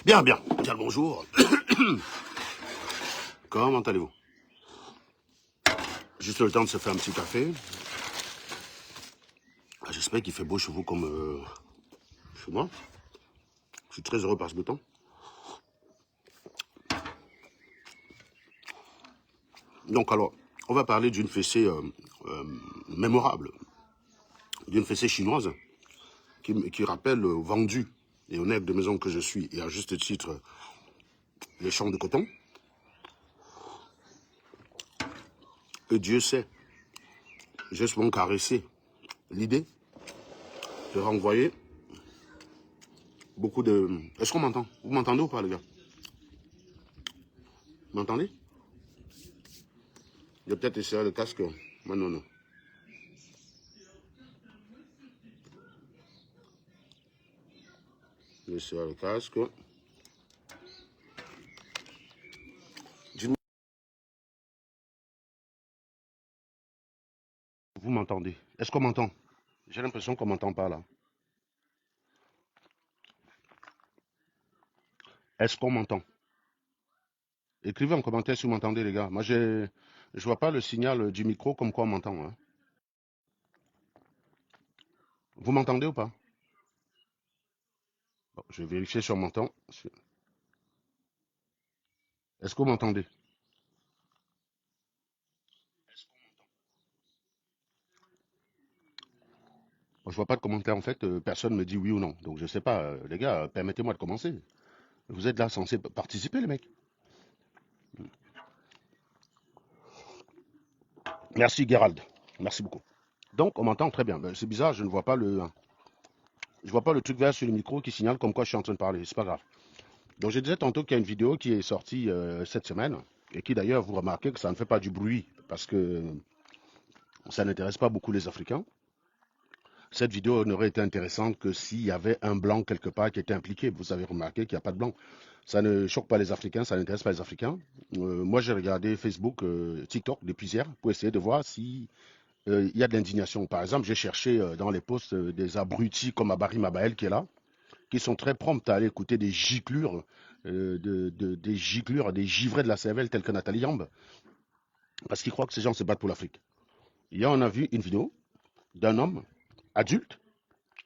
Bien, bien. Bien le bonjour. Comment allez-vous? Juste le temps de se faire un petit café. J'espère qu'il fait beau chez vous comme chez moi. Je suis très heureux par ce beau temps. Donc alors, on va parler d'une fessée mémorable, d'une fessée chinoise qui rappelle vendu et honnête de maison que je suis, et à juste titre, les champs de coton. Et Dieu sait, j'ai souvent caressé l'idée de renvoyer beaucoup de... Est-ce qu'on m'entend? Vous m'entendez ou pas, les gars? Vous m'entendez? Je vais peut-être essayer le casque. Non, non, non. Je vais essayer le casque. Dites-moi, vous m'entendez? Est-ce qu'on m'entend? J'ai l'impression qu'on m'entend pas là. Est-ce qu'on m'entend? Écrivez en commentaire si vous m'entendez, les gars. Moi, je vois pas le signal du micro comme quoi on m'entend, hein. Vous m'entendez ou pas? Bon, je vais vérifier sur mon temps. Est-ce que vous m'entendez? Bon, je vois pas de commentaire en fait. Personne me dit oui ou non. Donc je sais pas, les gars. Permettez-moi de commencer. Vous êtes là censés participer, les mecs. Merci, Gérald. Merci beaucoup. Donc on m'entend très bien. Ben, c'est bizarre, je vois pas le truc vert sur le micro qui signale comme quoi je suis en train de parler. C'est pas grave. Donc je disais tantôt qu'il y a une vidéo qui est sortie cette semaine et qui d'ailleurs vous remarquez que ça ne fait pas du bruit parce que ça n'intéresse pas beaucoup les Africains. Cette vidéo n'aurait été intéressante que s'il y avait un blanc quelque part qui était impliqué. Vous avez remarqué qu'il n'y a pas de blanc. Ça ne choque pas les Africains, ça n'intéresse pas les Africains. Moi, j'ai regardé Facebook, TikTok depuis hier pour essayer de voir si il y a de l'indignation. Par exemple, j'ai cherché dans les posts des abrutis comme Abari Mabael qui est là, qui sont très prompts à aller écouter des giclures, des giclures, des givrés de la cervelle tels que Nathalie Yamb, parce qu'ils croient que ces gens se battent pour l'Afrique. Hier, on a vu une vidéo d'un homme adulte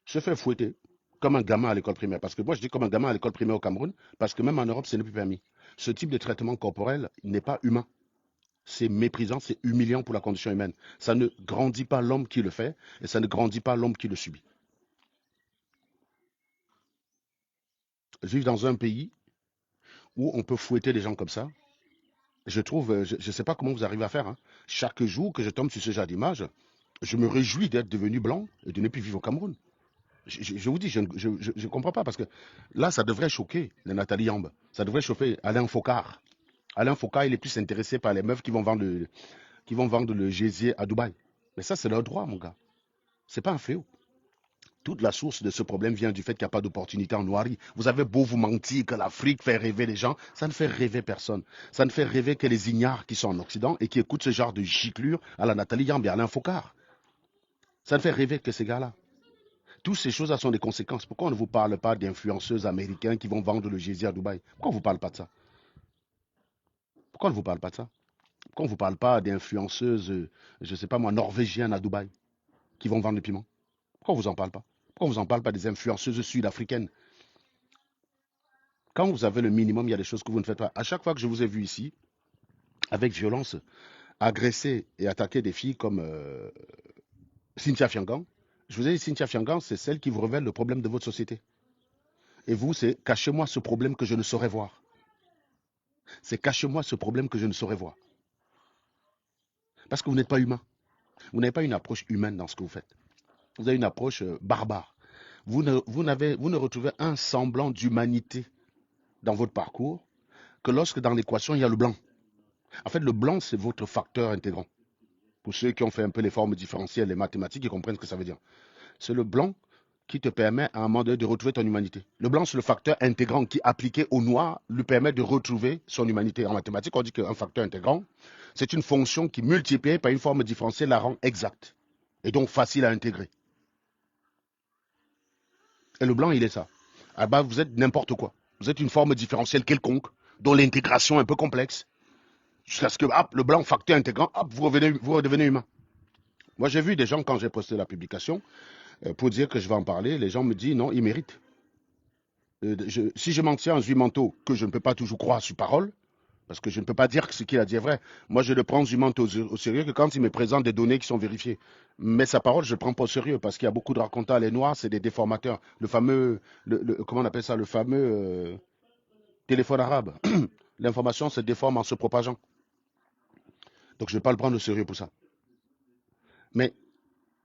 se fait fouetter comme un gamin à l'école primaire. Parce que moi, je dis comme un gamin à l'école primaire au Cameroun, parce que même en Europe, ce n'est plus permis. Ce type de traitement corporel n'est pas humain. C'est méprisant, c'est humiliant pour la condition humaine. Ça ne grandit pas l'homme qui le fait, et ça ne grandit pas l'homme qui le subit. Vivre dans un pays où on peut fouetter des gens comme ça, je trouve, je ne sais pas comment vous arrivez à faire, hein. Chaque jour que je tombe sur ce genre d'image, je me réjouis d'être devenu blanc et de ne plus vivre au Cameroun. Je vous dis, je ne comprends pas parce que là, ça devrait choquer les Nathalie Yamb. Ça devrait choquer Alain Focard. Alain Focard, il est plus intéressé par les meufs qui vont vendre le gésier à Dubaï. Mais ça, c'est leur droit, mon gars. C'est pas un fléau. Toute la source de ce problème vient du fait qu'il n'y a pas d'opportunité en Noirie. Vous avez beau vous mentir que l'Afrique fait rêver les gens, ça ne fait rêver personne. Ça ne fait rêver que les ignares qui sont en Occident et qui écoutent ce genre de giclure à la Nathalie Yamb et à Alain Focard. Ça ne fait rêver que ces gars-là. Toutes ces choses-là sont des conséquences. Pourquoi on ne vous parle pas d'influenceurs américains qui vont vendre le gésier à Dubaï? Pourquoi on ne vous parle pas de ça? Pourquoi on ne vous parle pas de ça? Pourquoi on ne vous parle pas d'influenceuses, je ne sais pas moi, norvégiennes à Dubaï qui vont vendre le piment? Pourquoi on ne vous en parle pas? Pourquoi on ne vous en parle pas des influenceuses sud-africaines? Quand vous avez le minimum, il y a des choses que vous ne faites pas. À chaque fois que je vous ai vu ici, avec violence, agresser et attaquer des filles comme Cynthia Fiangan, je vous ai dit, Cynthia Fiangan, c'est celle qui vous révèle le problème de votre société. Et vous, c'est cachez-moi ce problème que je ne saurais voir. C'est cachez-moi ce problème que je ne saurais voir. Parce que vous n'êtes pas humain. Vous n'avez pas une approche humaine dans ce que vous faites. Vous avez une approche barbare. Vous ne retrouvez un semblant d'humanité dans votre parcours que lorsque dans l'équation, il y a le blanc. En fait, le blanc, c'est votre facteur intégrant. Pour ceux qui ont fait un peu les formes différentielles, les mathématiques, ils comprennent ce que ça veut dire. C'est le blanc qui te permet à un moment donné de retrouver ton humanité. Le blanc, c'est le facteur intégrant qui, appliqué au noir, lui permet de retrouver son humanité. En mathématiques, on dit qu'un facteur intégrant, c'est une fonction qui, multipliée par une forme différentielle, la rend exacte. Et donc facile à intégrer. Et le blanc, il est ça. Ah bah, vous êtes n'importe quoi. Vous êtes une forme différentielle quelconque, dont l'intégration est un peu complexe, jusqu'à ce que, hop, le blanc, facteur intégrant, hop, vous redevenez humain. Moi, j'ai vu des gens, quand j'ai posté la publication, pour dire que je vais en parler, les gens me disent non, il mérite. Si je m'en tiens à Zuimanto, que je ne peux pas toujours croire sur parole, parce que je ne peux pas dire que ce qu'il a dit est vrai. Moi, je le prends Zuimanto au sérieux que quand il me présente des données qui sont vérifiées. Mais sa parole, je ne le prends pas au sérieux, parce qu'il y a beaucoup de racontants. Les Noirs, c'est des déformateurs. Le fameux, comment on appelle ça, le fameux téléphone arabe. L'information se déforme en se propageant. Donc, je ne vais pas le prendre au sérieux pour ça. Mais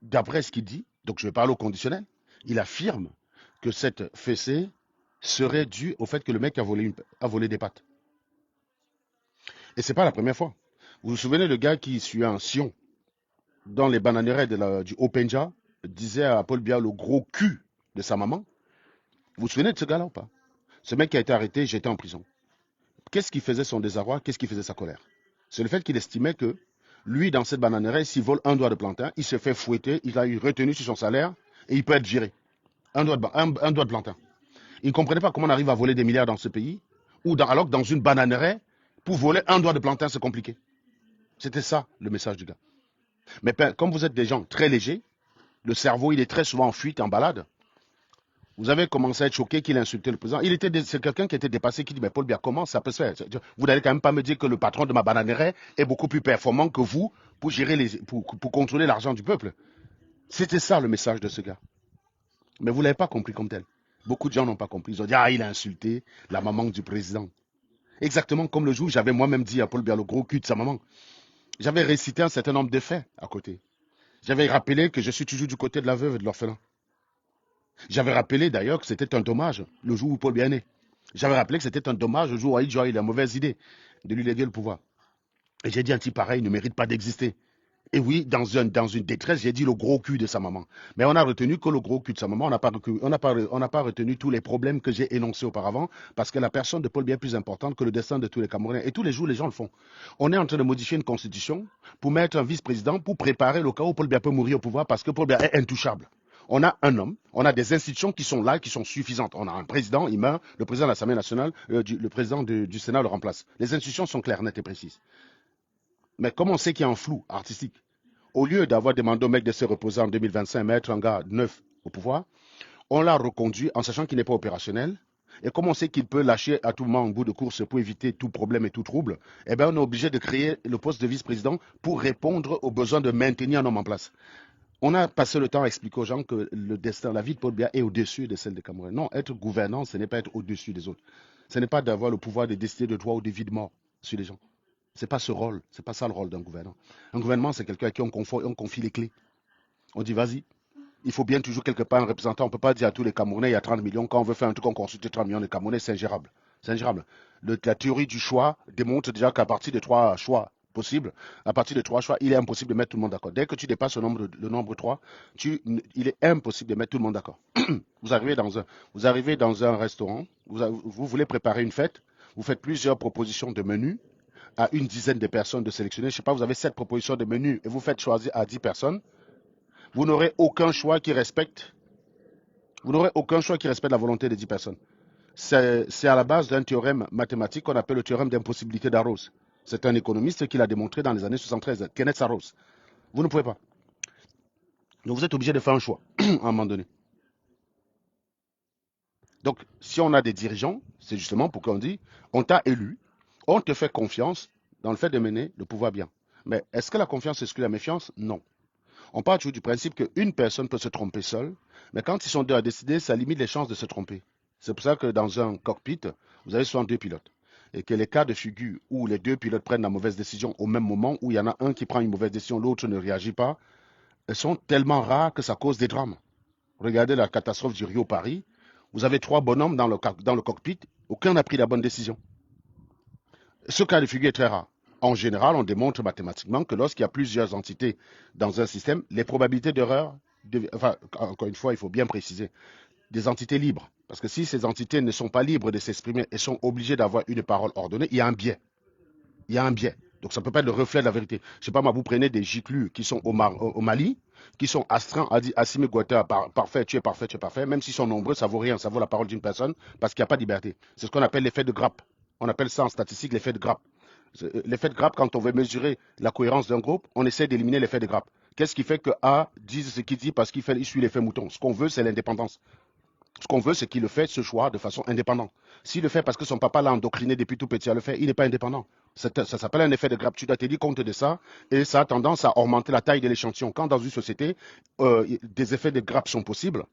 d'après ce qu'il dit, donc je vais parler au conditionnel, il affirme que cette fessée serait due au fait que le mec a volé des pâtes. Et c'est pas la première fois. Vous vous souvenez le gars qui suit un Sion dans les bananeraies du Openja disait à Paul Biya le gros cul de sa maman. Vous vous souvenez de ce gars-là ou pas? Ce mec qui a été arrêté, j'étais en prison. Qu'est-ce qui faisait son désarroi? Qu'est-ce qui faisait sa colère? C'est le fait qu'il estimait que lui, dans cette bananeraie, s'il vole un doigt de plantain, il se fait fouetter, il a eu retenu sur son salaire et il peut être viré. Un doigt de plantain. Il ne comprenait pas comment on arrive à voler des milliards dans ce pays, alors que dans une bananeraie, pour voler un doigt de plantain, c'est compliqué. C'était ça le message du gars. Mais comme vous êtes des gens très légers, le cerveau, il est très souvent en fuite, en balade. Vous avez commencé à être choqué qu'il a insulté le président. C'est quelqu'un qui était dépassé, qui dit, mais Paul Biya, comment ça peut se faire? Vous n'allez quand même pas me dire que le patron de ma bananeraie est beaucoup plus performant que vous pour pour contrôler l'argent du peuple. C'était ça le message de ce gars. Mais vous ne l'avez pas compris comme tel. Beaucoup de gens n'ont pas compris. Ils ont dit, ah, il a insulté la maman du président. Exactement comme le jour où j'avais moi-même dit à Paul Biya le gros cul de sa maman. J'avais récité un certain nombre de faits à côté. J'avais rappelé que je suis toujours du côté de la veuve et de l'orphelin. J'avais rappelé d'ailleurs que c'était un dommage le jour où Paul Biya est né. J'avais rappelé que c'était un dommage le jour où Aïdjo a eu la mauvaise idée de lui léguer le pouvoir. Et j'ai dit un type pareil ne mérite pas d'exister. Et oui, dans une détresse, j'ai dit le gros cul de sa maman. Mais on a retenu que le gros cul de sa maman, on n'a pas retenu tous les problèmes que j'ai énoncés auparavant, parce que la personne de Paul Biya est plus importante que le destin de tous les Camerounais. Et tous les jours, les gens le font. On est en train de modifier une constitution pour mettre un vice-président, pour préparer le cas où Paul Biya peut mourir au pouvoir, parce que Paul Biya est intouchable. On a un homme, on a des institutions qui sont là, qui sont suffisantes. On a un président, il meurt, le président de l'Assemblée nationale, le président du Sénat le remplace. Les institutions sont claires, nettes et précises. Mais comme on sait qu'il y a un flou artistique, au lieu d'avoir demandé au mec de se reposer en 2025, mettre un gars neuf au pouvoir, on l'a reconduit en sachant qu'il n'est pas opérationnel. Et comme on sait qu'il peut lâcher à tout moment en bout de course pour éviter tout problème et tout trouble, eh bien on est obligé de créer le poste de vice-président pour répondre aux besoins de maintenir un homme en place. On a passé le temps à expliquer aux gens que le destin, la vie de Paul Biya est au-dessus de celle de Cameroun. Non, être gouvernant, ce n'est pas être au-dessus des autres. Ce n'est pas d'avoir le pouvoir de décider de droit ou de vie de mort sur les gens. Ce n'est pas ce rôle, c'est pas ça le rôle d'un gouvernant. Un gouvernement, c'est quelqu'un à qui on confie les clés. On dit, vas-y, il faut bien toujours quelque part un représentant. On ne peut pas dire à tous les Camerounais, il y a 30 millions, quand on veut faire un truc, on consulte 30 millions de Camerounais, c'est ingérable. C'est ingérable. La théorie du choix démontre déjà qu'à partir de 3 choix possibles, à partir de 3 choix, il est impossible de mettre tout le monde d'accord. Dès que tu dépasses le nombre 3, il est impossible de mettre tout le monde d'accord. Vous arrivez dans un restaurant, vous voulez préparer une fête, vous faites plusieurs propositions de menus à une dizaine de personnes de sélectionner. Je ne sais pas, vous avez 7 propositions de menus et vous faites choisir à 10 personnes. Vous n'aurez aucun choix qui respecte la volonté des 10 personnes. C'est à la base d'un théorème mathématique qu'on appelle le théorème d'impossibilité d'Arros. C'est un économiste qui l'a démontré dans les années 73, Kenneth Saros. Vous ne pouvez pas. Donc vous êtes obligé de faire un choix à un moment donné. Donc si on a des dirigeants, c'est justement pour qu'on dit, on t'a élu, on te fait confiance dans le fait de mener le pouvoir bien. Mais est-ce que la confiance exclut la méfiance? Non. On part toujours du principe qu'une personne peut se tromper seule, mais quand ils sont deux à décider, ça limite les chances de se tromper. C'est pour ça que dans un cockpit, vous avez souvent deux pilotes. Et que les cas de figure où les deux pilotes prennent la mauvaise décision au même moment, où il y en a un qui prend une mauvaise décision, l'autre ne réagit pas, elles sont tellement rares que ça cause des drames. Regardez la catastrophe du Rio-Paris. Vous avez 3 bonhommes dans le cockpit, aucun n'a pris la bonne décision. Ce cas de figure est très rare. En général, on démontre mathématiquement que lorsqu'il y a plusieurs entités dans un système, les probabilités d'erreur, enfin, encore une fois, il faut bien préciser, des entités libres. Parce que si ces entités ne sont pas libres de s'exprimer et sont obligées d'avoir une parole ordonnée, il y a un biais. Il y a un biais. Donc ça ne peut pas être le reflet de la vérité. Je ne sais pas, moi, vous prenez des giclus qui sont au Mali, qui sont astreints à dire Assimi Goïta, parfait, tu es parfait, tu es parfait. Même s'ils sont nombreux, ça vaut rien, ça vaut la parole d'une personne parce qu'il n'y a pas de liberté. C'est ce qu'on appelle l'effet de grappe. On appelle ça en statistique l'effet de grappe. L'effet de grappe, quand on veut mesurer la cohérence d'un groupe, on essaie d'éliminer l'effet de grappe. Qu'est-ce qui fait que A dise ce qu'il dit parce il suit l'effet mouton? Ce qu'on veut, c'est l'indépendance. Ce qu'on veut, c'est qu'il le fait ce choix de façon indépendante. S'il le fait parce que son papa l'a endoctriné depuis tout petit à le faire, il n'est pas indépendant. Ça s'appelle un effet de grappe. Tu dois te dire compte de ça et ça a tendance à augmenter la taille de l'échantillon. Quand dans une société, des effets de grappe sont possibles,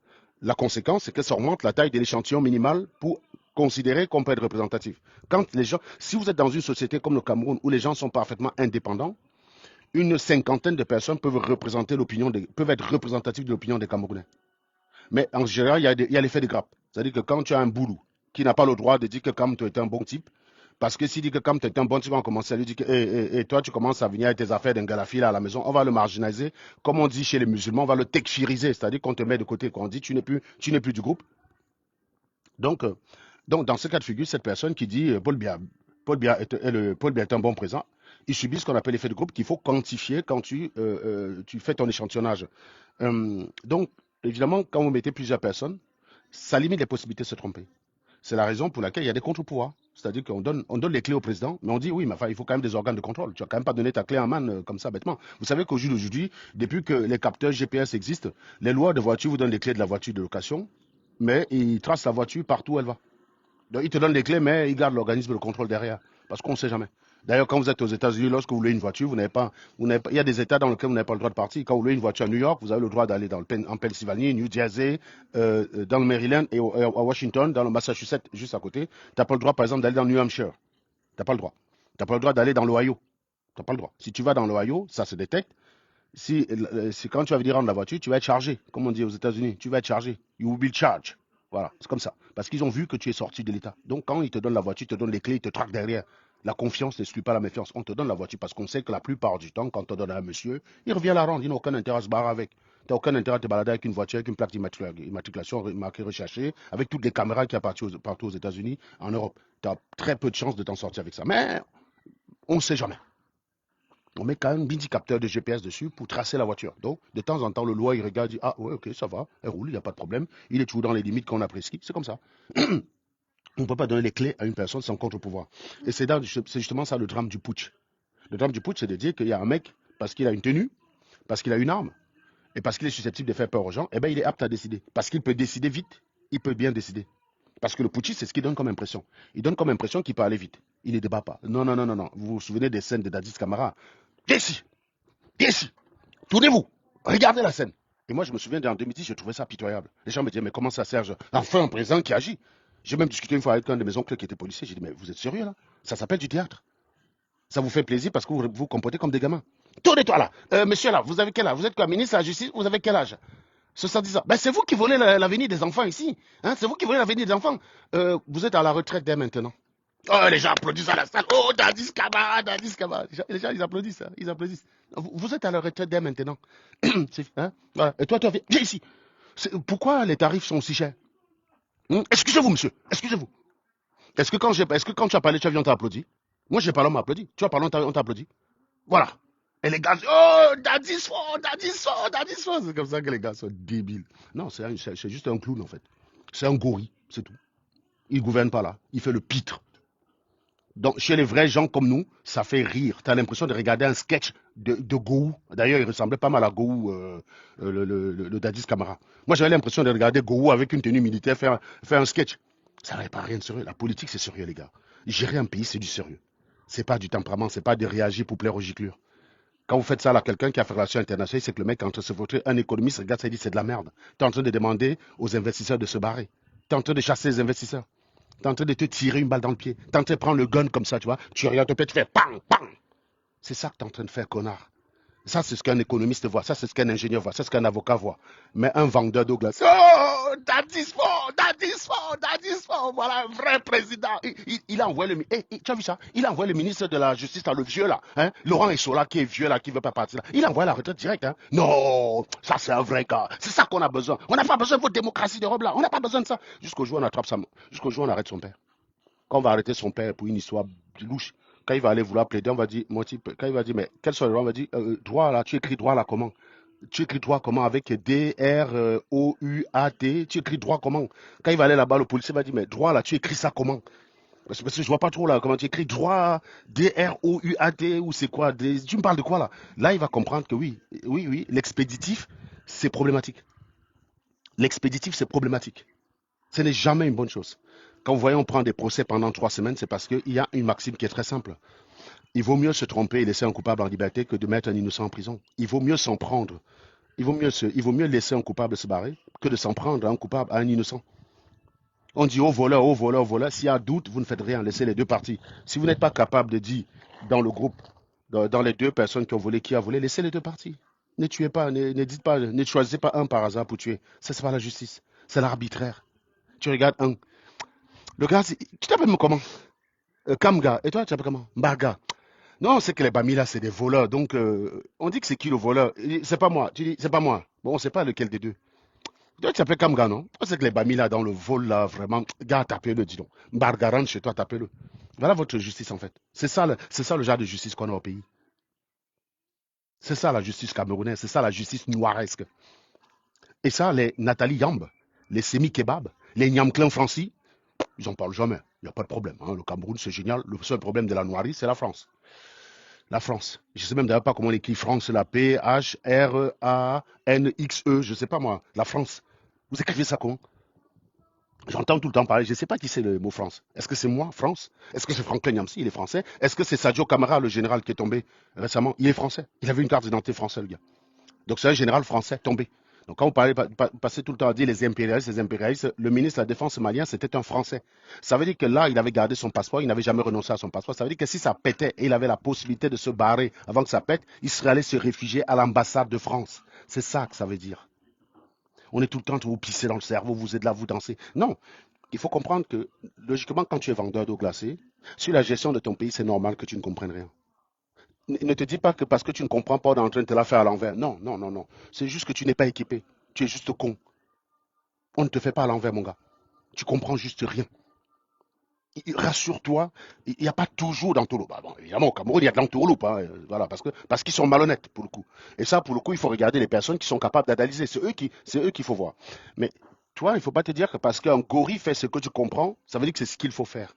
la conséquence, c'est que ça augmente la taille de l'échantillon minimal pour considérer qu'on peut être représentatif. Quand les gens, si vous êtes dans une société comme le Cameroun où les gens sont parfaitement indépendants, une cinquantaine de personnes peuvent peuvent être représentatives de l'opinion des Camerounais. Mais en général, il y a l'effet de grappe. C'est-à-dire que quand tu as un boulot qui n'a pas le droit de dire que Cam, tu es un bon type, parce que s'il dit que Cam, tu es un bon type, on va commencer à lui dire que toi, tu commences à venir avec tes affaires d'un galafi à la maison, on va le marginaliser. Comme on dit chez les musulmans, on va le tekfiriser, c'est-à-dire qu'on te met de côté, qu'on dit tu n'es plus du groupe. Donc, euh, donc, dans ce cas de figure, cette personne qui dit Paul Biya est un bon présent, il subit ce qu'on appelle l'effet de groupe qu'il faut quantifier quand tu fais ton échantillonnage. Donc, évidemment, quand vous mettez plusieurs personnes, ça limite les possibilités de se tromper. C'est la raison pour laquelle il y a des contre-pouvoirs. C'est-à-dire on donne les clés au président, mais on dit oui, mais enfin, il faut quand même des organes de contrôle. Tu vas quand même pas donner ta clé en main comme ça bêtement. Vous savez qu'au jour d'aujourd'hui, depuis que les capteurs GPS existent, les lois de voiture vous donnent les clés de la voiture de location, mais ils tracent la voiture partout où elle va. Donc, ils te donnent les clés, mais ils gardent l'organisme de contrôle derrière. Parce qu'on ne sait jamais. D'ailleurs, quand vous êtes aux États-Unis, lorsque vous louez une voiture, il y a des États dans lesquels vous n'avez pas le droit de partir. Quand vous louez une voiture à New York, vous avez le droit d'aller en Pennsylvanie, New Jersey, dans le Maryland et à Washington, dans le Massachusetts, juste à côté. Tu n'as pas le droit, par exemple, d'aller dans le New Hampshire. Tu n'as pas le droit. Tu n'as pas le droit d'aller dans l'Ohio. Tu n'as pas le droit. Si tu vas dans l'Ohio, ça se détecte. Si quand tu vas venir rendre la voiture, tu vas être chargé, comme on dit aux États-Unis. Tu vas être chargé. You will be charged. Voilà, c'est comme ça. Parce qu'ils ont vu que tu es sorti de l'État. Donc, quand ils te donnent la voiture, ils te donnent les clés, ils te traquent derrière. La confiance n'exclut pas la méfiance. On te donne la voiture parce qu'on sait que la plupart du temps, quand on te donne à un monsieur, il revient la rendre. Il n'a aucun intérêt à se barrer avec. Tu n'as aucun intérêt à te balader avec une voiture, avec une plaque d'immatriculation marquée recherchée, avec toutes les caméras qu'il y a partout aux États-Unis, en Europe. Tu as très peu de chances de t'en sortir avec ça. Mais on ne sait jamais. On met quand même un mini capteur de GPS dessus pour tracer la voiture. Donc, de temps en temps, le loi, il regarde, dit, ah ouais, ok, ça va, elle roule, il n'y a pas de problème. Il est toujours dans les limites qu'on a prescrites. C'est comme ça. On ne peut pas donner les clés à une personne sans contre-pouvoir. Et c'est justement ça le drame du putsch. Le drame du putsch, c'est de dire qu'il y a un mec, parce qu'il a une tenue, parce qu'il a une arme, et parce qu'il est susceptible de faire peur aux gens, eh ben, il est apte à décider. Parce qu'il peut décider vite, il peut bien décider. Parce que le putschiste, c'est ce qu'il donne comme impression. Il donne comme impression qu'il peut aller vite. Il ne débat pas. Non, non, non, non, non. Vous vous souvenez des scènes de Dadis Camara? Viens ici, viens ici, tournez-vous, regardez la scène. Et moi, je me souviens, en 2010, je trouvais ça pitoyable. Les gens me disaient, mais comment ça, Serge? Enfin, un président qui agit. J'ai même discuté une fois avec un de mes oncles qui était policier. J'ai dit, mais vous êtes sérieux là? Ça s'appelle du théâtre. Ça vous fait plaisir parce que vous vous comportez comme des gamins. Tournez-toi là. Monsieur là, vous avez quel âge? Vous êtes quoi, ministre de la Justice? Vous avez quel âge? 70 ans. Ben, c'est vous qui volez l'avenir des enfants ici. Hein? C'est vous qui volez l'avenir des enfants. Vous êtes à la retraite dès maintenant. Oh, les gens applaudissent à la salle. Oh, Dadis Camara, Dadis Camara. Les gens, ils applaudissent. Hein? Ils applaudissent. Vous êtes à la retraite dès maintenant. Hein? Voilà. Et toi, viens ici. Pourquoi les tarifs sont si chers? Excusez-vous, monsieur. Excusez-vous. Est-ce que quand tu as parlé, tu as vu, on t'a applaudi? Moi, j'ai parlé, on m'a applaudi. Tu as parlé, on t'a applaudi. Voilà. Et les gars, oh, Dadis fort, Dadis fort, Dadis fort. C'est comme ça que les gars sont débiles. Non, c'est juste un clown, en fait. C'est un gorille, c'est tout. Il ne gouverne pas là. Il fait le pitre. Donc, chez les vrais gens comme nous, ça fait rire. Tu as l'impression de regarder un sketch de Gou. D'ailleurs, il ressemblait pas mal à Gou, le Dadis Camara. Moi, j'avais l'impression de regarder Gou avec une tenue militaire faire un sketch. Ça n'avait pas rien de sérieux. La politique, c'est sérieux, les gars. Gérer un pays, c'est du sérieux. C'est pas du tempérament, c'est pas de réagir pour plaire aux giclures. Quand vous faites ça à quelqu'un qui a fait relation internationale, c'est que le mec, quand se voter, un économiste regarde ça et dit c'est de la merde. Tu es en train de demander aux investisseurs de se barrer. Tu es en train de chasser les investisseurs. Tu es en train de te tirer une balle dans le pied. Tu es en train de prendre le gun comme ça, tu vois. Tu regardes ton pied, tu fais pam, pam. C'est ça que tu es en train de faire, connard. Ça, c'est ce qu'un économiste voit. Ça, c'est ce qu'un ingénieur voit. C'est ce qu'un avocat voit. Mais un vendeur d'eau glacée, oh, Dadis fort, Dadis fort, Dadis fort. Voilà un vrai président. Il a envoyé tu as vu ça? Il a envoyé le ministre de la Justice, là, le vieux, là. Hein? Laurent Essola, qui est vieux, là, qui ne veut pas partir, là. Il a envoyé la retraite directe. Hein? Non, ça, c'est un vrai gars. C'est ça qu'on a besoin. On n'a pas besoin de votre démocratie d'Europe, là. On n'a pas besoin de ça. Jusqu'au jour où on attrape ça. Jusqu'au jour où on arrête son père. Quand on va arrêter son père pour une histoire louche, quand il va aller vouloir plaider, on va dire, quand il va dire, mais quels sont les droits? On va dire, droit là, tu écris droit là comment? Tu écris droit comment avec D-R-O-U-A-T? Tu écris droit comment? Quand il va aller là-bas, le policier va dire, mais droit là, tu écris ça comment? Parce que je vois pas trop là, comment tu écris droit, D-R-O-U-A-T, ou c'est quoi tu me parles de quoi là? Là, il va comprendre que oui, oui, oui, l'expéditif, c'est problématique. L'expéditif, c'est problématique. Ce n'est jamais une bonne chose. Quand vous voyez, on prend des procès pendant 3 semaines, c'est parce qu'il y a une maxime qui est très simple. Il vaut mieux se tromper et laisser un coupable en liberté que de mettre un innocent en prison. Il vaut mieux s'en prendre. Il vaut mieux laisser un coupable se barrer que de s'en prendre à un coupable, à un innocent. On dit au voleur, au voleur, au voleur. S'il y a doute, vous ne faites rien. Laissez les deux parties. Si vous n'êtes pas capable de dire dans le groupe, dans les deux personnes qui ont volé, qui a volé, laissez les deux parties. Ne tuez pas, ne dites pas, ne choisissez pas un par hasard pour tuer. Ça, c'est pas la justice. C'est l'arbitraire. Tu regardes un. Le gars, tu t'appelles comment? Kamga. Et toi, tu t'appelles comment? Mbaga. Non, c'est que les Bamila, c'est des voleurs. Donc, on dit que c'est qui le voleur? C'est pas moi. Tu dis, c'est pas moi. Bon, on ne sait pas lequel des deux. Toi, tu t'appelles Kamga, non? Toi, c'est que les Bamila dans le vol, là, vraiment, gars, tapez-le, dis donc. Mbarga rentre chez toi, tapez-le. Voilà votre justice, en fait. C'est ça le genre de justice qu'on a au pays. C'est ça la justice camerounaise. C'est ça la justice noiresque. Et ça, les Nathalie Yamb, les Semi Kebab, les Nyamklin Francis, ils n'en parlent jamais. Il n'y a pas de problème, hein. Le Cameroun, c'est génial. Le seul problème de la noirie, c'est la France. La France. Je ne sais même d'ailleurs pas comment on écrit France, la P-H-R-A-N-X-E, je ne sais pas moi. La France. Vous écrivez ça comment? J'entends tout le temps parler, je ne sais pas qui c'est le mot France. Est-ce que c'est moi, France? Est-ce que c'est Franklin Yamsi, il est français? Est-ce que c'est Sadio Camara, le général qui est tombé récemment? Il est français. Il avait une carte d'identité française, le gars. Donc c'est un général français tombé. Donc quand vous passez tout le temps à dire les impérialistes, le ministre de la Défense malien, c'était un Français. Ça veut dire que là, il avait gardé son passeport, il n'avait jamais renoncé à son passeport. Ça veut dire que si ça pétait et il avait la possibilité de se barrer avant que ça pète, il serait allé se réfugier à l'ambassade de France. C'est ça que ça veut dire. On est tout le temps, vous pissez dans le cerveau, vous êtes là, vous dansez. Non, il faut comprendre que, logiquement, quand tu es vendeur d'eau glacée, sur la gestion de ton pays, c'est normal que tu ne comprennes rien. Ne te dis pas que parce que tu ne comprends pas, on est en train de te la faire à l'envers. Non, non, non, non. C'est juste que tu n'es pas équipé. Tu es juste con. On ne te fait pas à l'envers, mon gars. Tu comprends juste rien. Rassure-toi, il n'y a pas toujours d'entourloupe. Bon, évidemment, au Cameroun, il y a de l'entourloupe. Hein, voilà, parce qu'ils sont malhonnêtes, pour le coup. Et ça, pour le coup, il faut regarder les personnes qui sont capables d'analyser. C'est eux qu'il faut voir. Mais toi, il ne faut pas te dire que parce qu'un gorille fait ce que tu comprends, ça veut dire que c'est ce qu'il faut faire.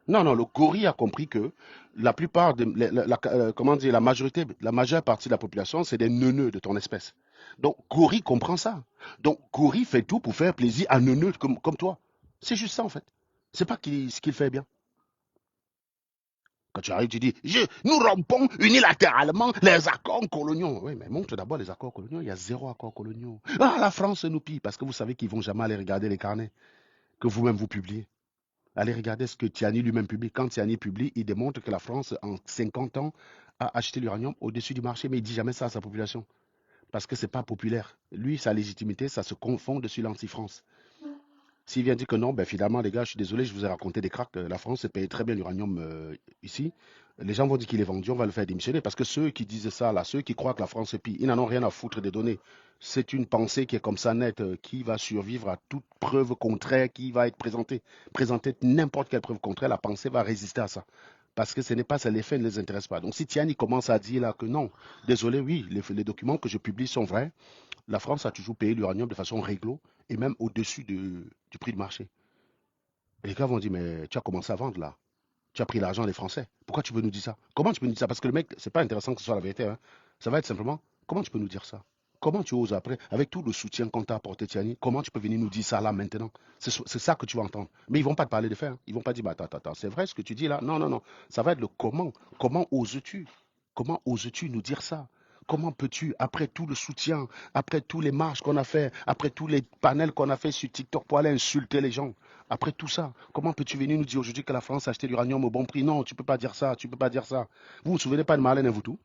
Non, non, le gorille a compris que la plupart de comment dire, la majorité, la majeure partie de la population, c'est des neuneux de ton espèce. Donc, gorille comprend ça. Donc, gorille fait tout pour faire plaisir à neuneux comme toi. C'est juste ça, en fait. C'est pas ce qu'il fait bien. Quand tu arrives, tu dis, nous rompons unilatéralement les accords coloniaux. Oui, mais montre d'abord les accords coloniaux. Il y a zéro accord coloniaux. Ah, la France nous pille parce que vous savez qu'ils vont jamais aller regarder les carnets que vous-même vous publiez. Allez regarder ce que Tiani lui-même publie. Quand Tiani publie, il démontre que la France, en 50 ans, a acheté l'uranium au-dessus du marché, mais il ne dit jamais ça à sa population. Parce que ce n'est pas populaire. Lui, sa légitimité, ça se confond dessus l'anti-France. S'il vient dire que non, ben finalement, les gars, je suis désolé, je vous ai raconté des cracks. La France se paye très bien l'uranium ici. Les gens vont dire qu'il est vendu, on va le faire démissionner. Parce que ceux qui disent ça, là, ceux qui croient que la France est pire, ils n'en ont rien à foutre des données. C'est une pensée qui est comme ça nette, qui va survivre à toute preuve contraire qui va être présentée. Présenter n'importe quelle preuve contraire, la pensée va résister à ça. Parce que ce n'est pas ça, les faits ne les intéressent pas. Donc si Tiani commence à dire là que non, désolé, oui, les documents que je publie sont vrais, la France a toujours payé l'uranium de façon réglo et même au-dessus du prix de marché. Et les gars vont dire, mais tu as commencé à vendre là. Tu as pris l'argent des Français. Pourquoi tu peux nous dire ça? Comment tu peux nous dire ça? Parce que le mec, c'est pas intéressant que ce soit la vérité. Hein. Ça va être simplement, comment tu peux nous dire ça? Comment tu oses après, avec tout le soutien qu'on t'a apporté, Tiani, comment tu peux venir nous dire ça là maintenant? C'est ça que tu vas entendre. Mais ils vont pas te parler de faire. Hein. Ils vont pas dire, bah, attends, c'est vrai ce que tu dis là? Non, non, non. Ça va être le comment. Comment oses-tu? Comment oses-tu nous dire ça? Comment peux-tu, après tout le soutien, après tous les marches qu'on a fait, après tous les panels qu'on a fait sur TikTok pour aller insulter les gens, après tout ça, comment peux-tu venir nous dire aujourd'hui que la France a acheté l'uranium au bon prix? Non, tu peux pas dire ça, tu peux pas dire ça. Vous vous souvenez pas de Marlène Mvoutou?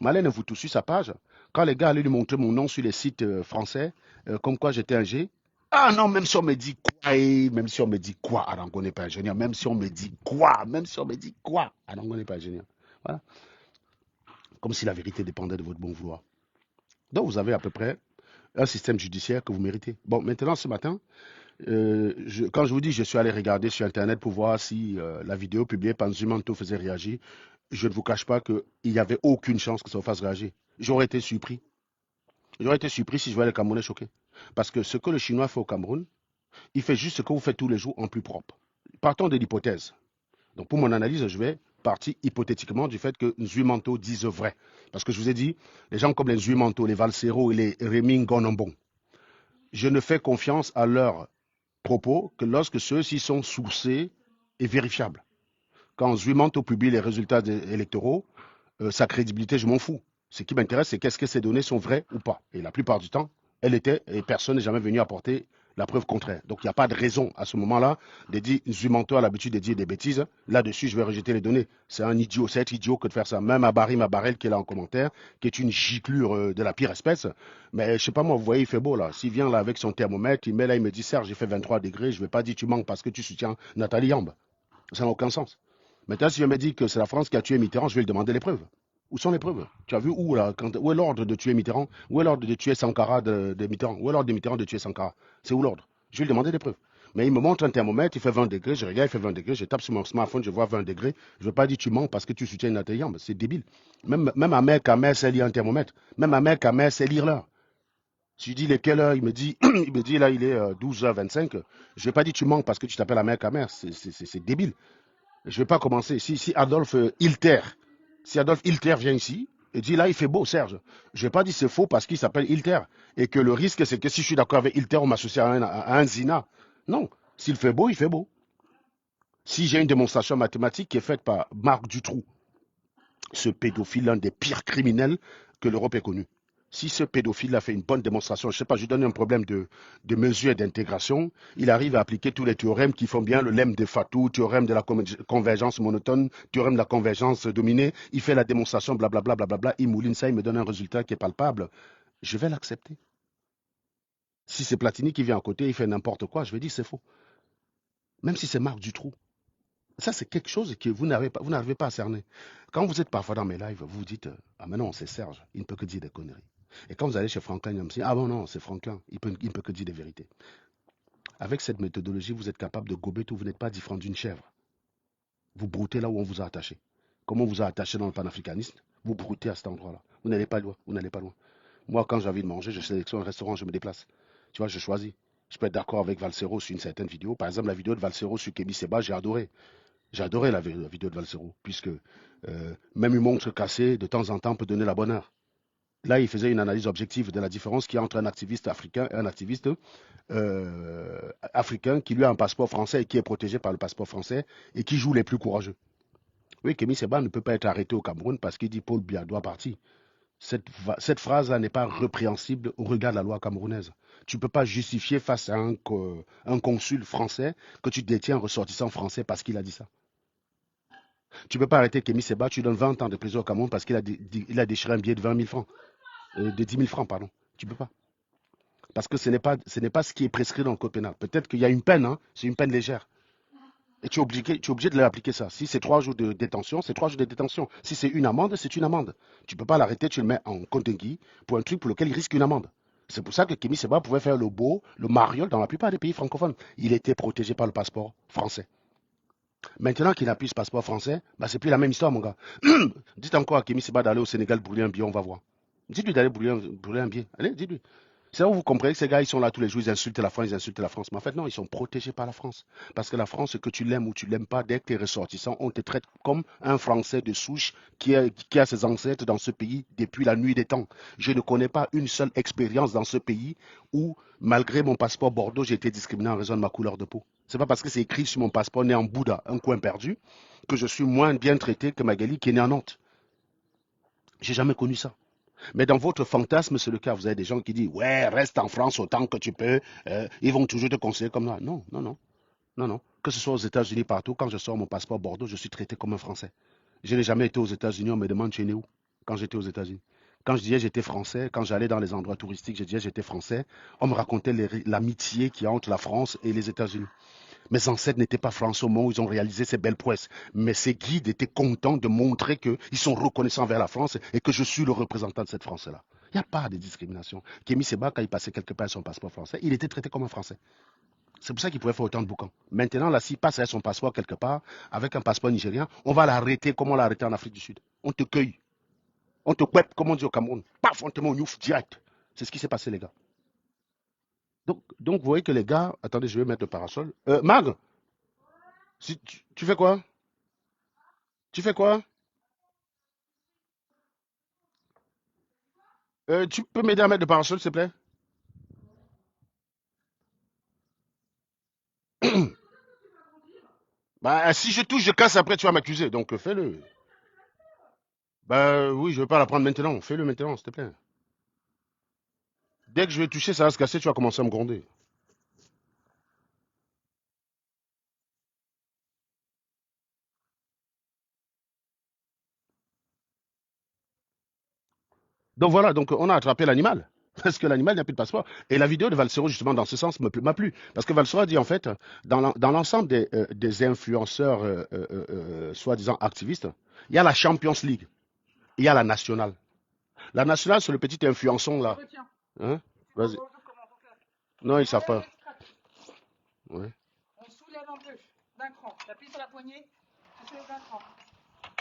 Marlène Mvoutou, sur sa page, quand les gars allaient lui montrer mon nom sur les sites français, comme quoi j'étais un G, ah non, même si on me dit quoi, même si on me dit quoi, alors on n'est pas ingénieur, même si on me dit quoi, même si on me dit quoi, alors on n'est pas ingénieur. Voilà. Comme si la vérité dépendait de votre bon vouloir. Donc vous avez à peu près un système judiciaire que vous méritez. Bon, maintenant ce matin, quand je vous dis, je suis allé regarder sur Internet pour voir si la vidéo publiée par Zumanto faisait réagir. Je ne vous cache pas qu'il n'y avait aucune chance que ça vous fasse réagir. J'aurais été surpris. J'aurais été surpris si je voyais les Camerounais choqués. Parce que ce que le Chinois fait au Cameroun, il fait juste ce que vous faites tous les jours en plus propre. Partons de l'hypothèse. Donc pour mon analyse, je vais partir hypothétiquement du fait que Nzuimanto dise vrai. Parce que je vous ai dit, les gens comme les Nzuimanto, les Valsero et les Rémi Ngonambon, je ne fais confiance à leurs propos que lorsque ceux-ci sont sourcés et vérifiables. Quand Nzuimanto publie les résultats électoraux, sa crédibilité, je m'en fous. Ce qui m'intéresse, c'est qu'est-ce que ces données sont vraies ou pas. Et la plupart du temps, elles étaient, et personne n'est jamais venu apporter la preuve contraire. Donc il n'y a pas de raison à ce moment-là de dire Zumanto a l'habitude de dire des bêtises. Là-dessus, je vais rejeter les données. C'est un idiot, c'est être idiot que de faire ça. Même Abari Mabarel qui est là en commentaire, qui est une giclure de la pire espèce. Mais je sais pas moi, vous voyez, il fait beau là. S'il vient là avec son thermomètre, il met là, il me dit Serge, j'ai fait 23 degrés, je ne vais pas dire tu manques parce que tu soutiens Nathalie Yamb. Ça n'a aucun sens. Maintenant, si je me dis que c'est la France qui a tué Mitterrand, je vais lui demander les preuves. Où sont les preuves? Tu as vu où là où est l'ordre de tuer Mitterrand? Où est l'ordre de tuer Sankara de Mitterrand? Où est l'ordre de Mitterrand de tuer Sankara? C'est où l'ordre? Je vais lui demander des preuves. Mais il me montre un thermomètre, il fait 20 degrés, je regarde, il fait 20 degrés, je tape sur mon smartphone, je vois 20 degrés. Je ne veux pas dire tu mens parce que tu soutiens Nathalie Yamb. C'est débile. Même ma mère Kamer sait lire un thermomètre. Même ma mère Kamer sait lire l'heure. Si je dis quelle heure, il me dit, il me dit là, il est 12h25. Je ne vais pas dire tu mens parce que tu t'appelles la mère Kamer. C'est débile. Je ne vais pas commencer. Si Adolphe Hilter, si Adolphe Hilter vient ici et dit là, il fait beau, Serge, je ne vais pas dire c'est faux parce qu'il s'appelle Hilter. Et que le risque, c'est que si je suis d'accord avec Hilter, on m'associe à un Zina. Non. S'il fait beau, il fait beau. Si j'ai une démonstration mathématique qui est faite par Marc Dutroux, ce pédophile, l'un des pires criminels que l'Europe ait connu. Si ce pédophile a fait une bonne démonstration, je ne sais pas, je lui donne un problème de mesure et d'intégration, il arrive à appliquer tous les théorèmes qui font bien le lemme de Fatou, théorème de la convergence monotone, théorème de la convergence dominée, il fait la démonstration, blablabla, blablabla, il mouline ça, il me donne un résultat qui est palpable. Je vais l'accepter. Si c'est Platini qui vient à côté, il fait n'importe quoi, je vais dire c'est faux. Même si c'est Marc Dutroux. Ça, c'est quelque chose que vous n'arrivez pas à cerner. Quand vous êtes parfois dans mes lives, vous vous dites ah, mais non, c'est Serge, il ne peut que dire des conneries. Et quand vous allez chez Franklin Yamsi, ah bon, non, c'est Franklin, il ne peut que dire des vérités. Avec cette méthodologie, vous êtes capable de gober tout, vous n'êtes pas différent d'une chèvre. Vous broutez là où on vous a attaché. Comme on vous a attaché dans le panafricanisme, vous broutez à cet endroit-là. Vous n'allez pas loin, vous n'allez pas loin. Moi, quand j'ai envie de manger, je sélectionne un restaurant, je me déplace. Tu vois, je choisis. Je peux être d'accord avec Valsero sur une certaine vidéo. Par exemple, la vidéo de Valsero sur Kémy Seba, j'ai adoré. J'ai adoré la vidéo de Valsero, puisque même une montre cassée, de temps en temps, peut donner la bonne heure. Là, il faisait une analyse objective de la différence qu'il y a entre un activiste africain et un activiste africain qui lui a un passeport français et qui est protégé par le passeport français et qui joue les plus courageux. Oui, Kémy Seba ne peut pas être arrêté au Cameroun parce qu'il dit Paul Biya doit partir. Cette phrase-là n'est pas répréhensible au regard de la loi camerounaise. Tu ne peux pas justifier face à un consul français que tu détiens un ressortissant français parce qu'il a dit ça. Tu ne peux pas arrêter Kémy Seba, tu donnes 20 ans de prison au Cameroun parce qu'il a déchiré un billet de 20 000 francs, de 10 000 francs, pardon. Tu ne peux pas. Parce que ce n'est pas ce qui est prescrit dans le code pénal. Peut-être qu'il y a une peine, hein, c'est une peine légère. Et tu es obligé de l'appliquer ça. Si c'est 3 jours de détention, c'est 3 jours de détention. Si c'est une amende, c'est une amende. Tu ne peux pas l'arrêter, tu le mets en contingui pour un truc pour lequel il risque une amende. C'est pour ça que Kémy Seba pouvait faire le beau, le mariole dans la plupart des pays francophones. Il était protégé par le passeport français. Maintenant qu'il n'a plus ce passeport français, bah, c'est plus la même histoire, mon gars. Dites encore à Kémy Seba d'aller au Sénégal brûler un billet, on va voir. Dites-lui d'aller brûler un billet. Allez, dites-lui. C'est là où vous comprenez que ces gars, ils sont là tous les jours, ils insultent la France, ils insultent la France. Mais en fait, non, ils sont protégés par la France. Parce que la France, que tu l'aimes ou tu l'aimes pas, dès que tu es ressortissant, on te traite comme un Français de souche qui a ses ancêtres dans ce pays depuis la nuit des temps. Je ne connais pas une seule expérience dans ce pays où, malgré mon passeport Bordeaux, j'ai été discriminé en raison de ma couleur de peau. C'est pas parce que c'est écrit sur mon passeport né en Bouddha, un coin perdu, que je suis moins bien traité que Magali qui est née en Nantes. J'ai jamais connu ça. Mais dans votre fantasme, c'est le cas. Vous avez des gens qui disent ouais, reste en France autant que tu peux. Ils vont toujours te conseiller comme ça. Non, non, non, non, non. Que ce soit aux États-Unis, partout, quand je sors mon passeport Bordeaux, je suis traité comme un Français. Je n'ai jamais été aux États-Unis. On me demande tu es né où quand j'étais aux États-Unis. Quand je disais j'étais français, quand j'allais dans les endroits touristiques, je disais j'étais français. On me racontait l'amitié qu'il y a entre la France et les États-Unis. Mes ancêtres n'étaient pas français au moment où ils ont réalisé ces belles prouesses. Mais ces guides étaient contents de montrer qu'ils sont reconnaissants envers la France et que je suis le représentant de cette France-là. Il n'y a pas de discrimination. Kémy Seba, quand il passait quelque part son passeport français, il était traité comme un Français. C'est pour ça qu'il pouvait faire autant de boucans. Maintenant, là, s'il passe avec son passeport quelque part, avec un passeport nigérien, on va l'arrêter comme on l'a arrêté en Afrique du Sud. On te cueille. On te coupe, comme on dit au Cameroun. Paf, on te met au youf direct. C'est ce qui s'est passé, les gars. Donc, vous voyez que les gars... Attendez, je vais mettre le parasol. Mag, tu fais quoi? Tu fais quoi? Tu peux m'aider à mettre le parasol, s'il te plaît? Bah, si je touche, je casse après, tu vas m'accuser. Donc, fais-le. Bah, oui, je vais pas la prendre maintenant. Fais-le maintenant, s'il te plaît. Dès que je vais toucher, ça va se casser, tu vas commencer à me gronder. Donc voilà, donc on a attrapé l'animal. Parce que l'animal n'a plus de passeport. Et la vidéo de Valsero, justement, dans ce sens, m'a plu. Parce que Valsero a dit, en fait, dans l'ensemble des influenceurs, soi-disant activistes, il y a la Champions League, il y a la nationale. La nationale, c'est le petit influençon, là. Hein? Vas-y. Non, ils ne savent pas. Ouais. On soulève un peu, d'un cran. J'appuie sur la poignée, tu soulèves d'un cran.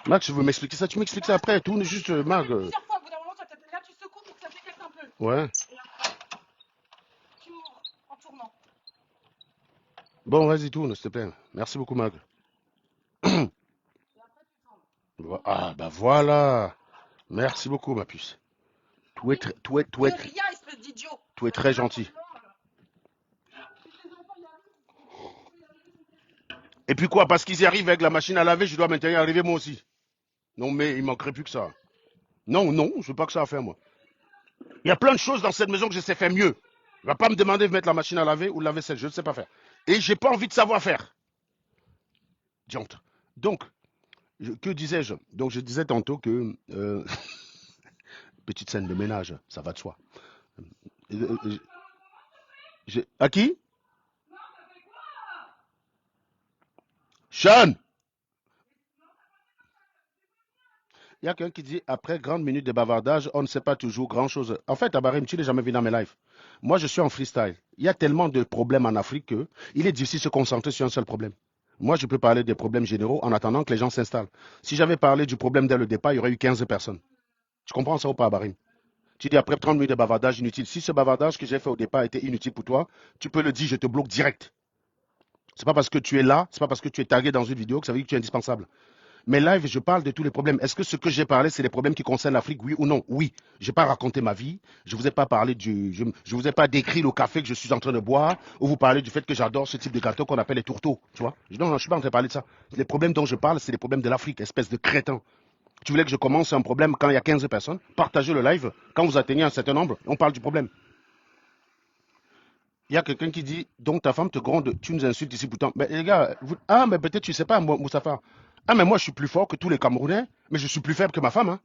Max, je veux m'expliquer ça. Tu m'expliques ça après. Tourne juste, Marc. Plusieurs fois, au bout d'un moment, là, tu secoues pour que ça s'écarte un peu. Ouais. Et après, tu ouvres en tournant. Bon, vas-y, tourne, s'il te plaît. Merci beaucoup, Marc. Ah, bah voilà. Merci beaucoup, ma puce. Tu es très gentil. Et puis quoi, parce qu'ils y arrivent avec la machine à laver, je dois maintenant y arriver moi aussi. Non, mais il manquerait plus que ça. Non, non, je veux pas que ça à faire, moi. Il y a plein de choses dans cette maison que je sais faire mieux. Il va pas me demander de mettre la machine à laver ou la vaisselle, je ne sais pas faire. Et j'ai pas envie de savoir faire. Diantre. Donc, que disais-je? Donc, je disais tantôt que petite scène de ménage, ça va de soi. Euh, euh, à qui? Sean! Il y a quelqu'un qui dit, après grande minute de bavardage, on ne sait pas toujours grand-chose. En fait, Abarim, tu n'es jamais vu dans mes lives. Moi, je suis en freestyle. Il y a tellement de problèmes en Afrique qu'il est difficile de se concentrer sur un seul problème. Moi, je peux parler des problèmes généraux en attendant que les gens s'installent. Si j'avais parlé du problème dès le départ, il y aurait eu 15 personnes. Tu comprends ça ou pas, Abarim? Tu dis après 30 minutes de bavardage inutile. Si ce bavardage que j'ai fait au départ était inutile pour toi, tu peux le dire, je te bloque direct. C'est pas parce que tu es là, c'est pas parce que tu es tagué dans une vidéo que ça veut dire que tu es indispensable. Mais live, je parle de tous les problèmes. Est-ce que ce que j'ai parlé, c'est les problèmes qui concernent l'Afrique, oui ou non? Oui. Je n'ai pas raconté ma vie. Je ne vous ai pas parlé je vous ai pas décrit le café que je suis en train de boire, ou vous parlez du fait que j'adore ce type de gâteau qu'on appelle les tourteaux. Tu vois? Non, non, je ne suis pas en train de parler de ça. Les problèmes dont je parle, c'est les problèmes de l'Afrique, espèce de crétin. Tu voulais que je commence un problème quand il y a 15 personnes? Partagez le live. Quand vous atteignez un certain nombre, on parle du problème. Il y a quelqu'un qui dit, donc ta femme te gronde, tu nous insultes ici pourtant. Mais les gars, ah, mais peut-être tu ne sais pas, Moustapha. Ah, mais moi je suis plus fort que tous les Camerounais, mais je suis plus faible que ma femme. Hein.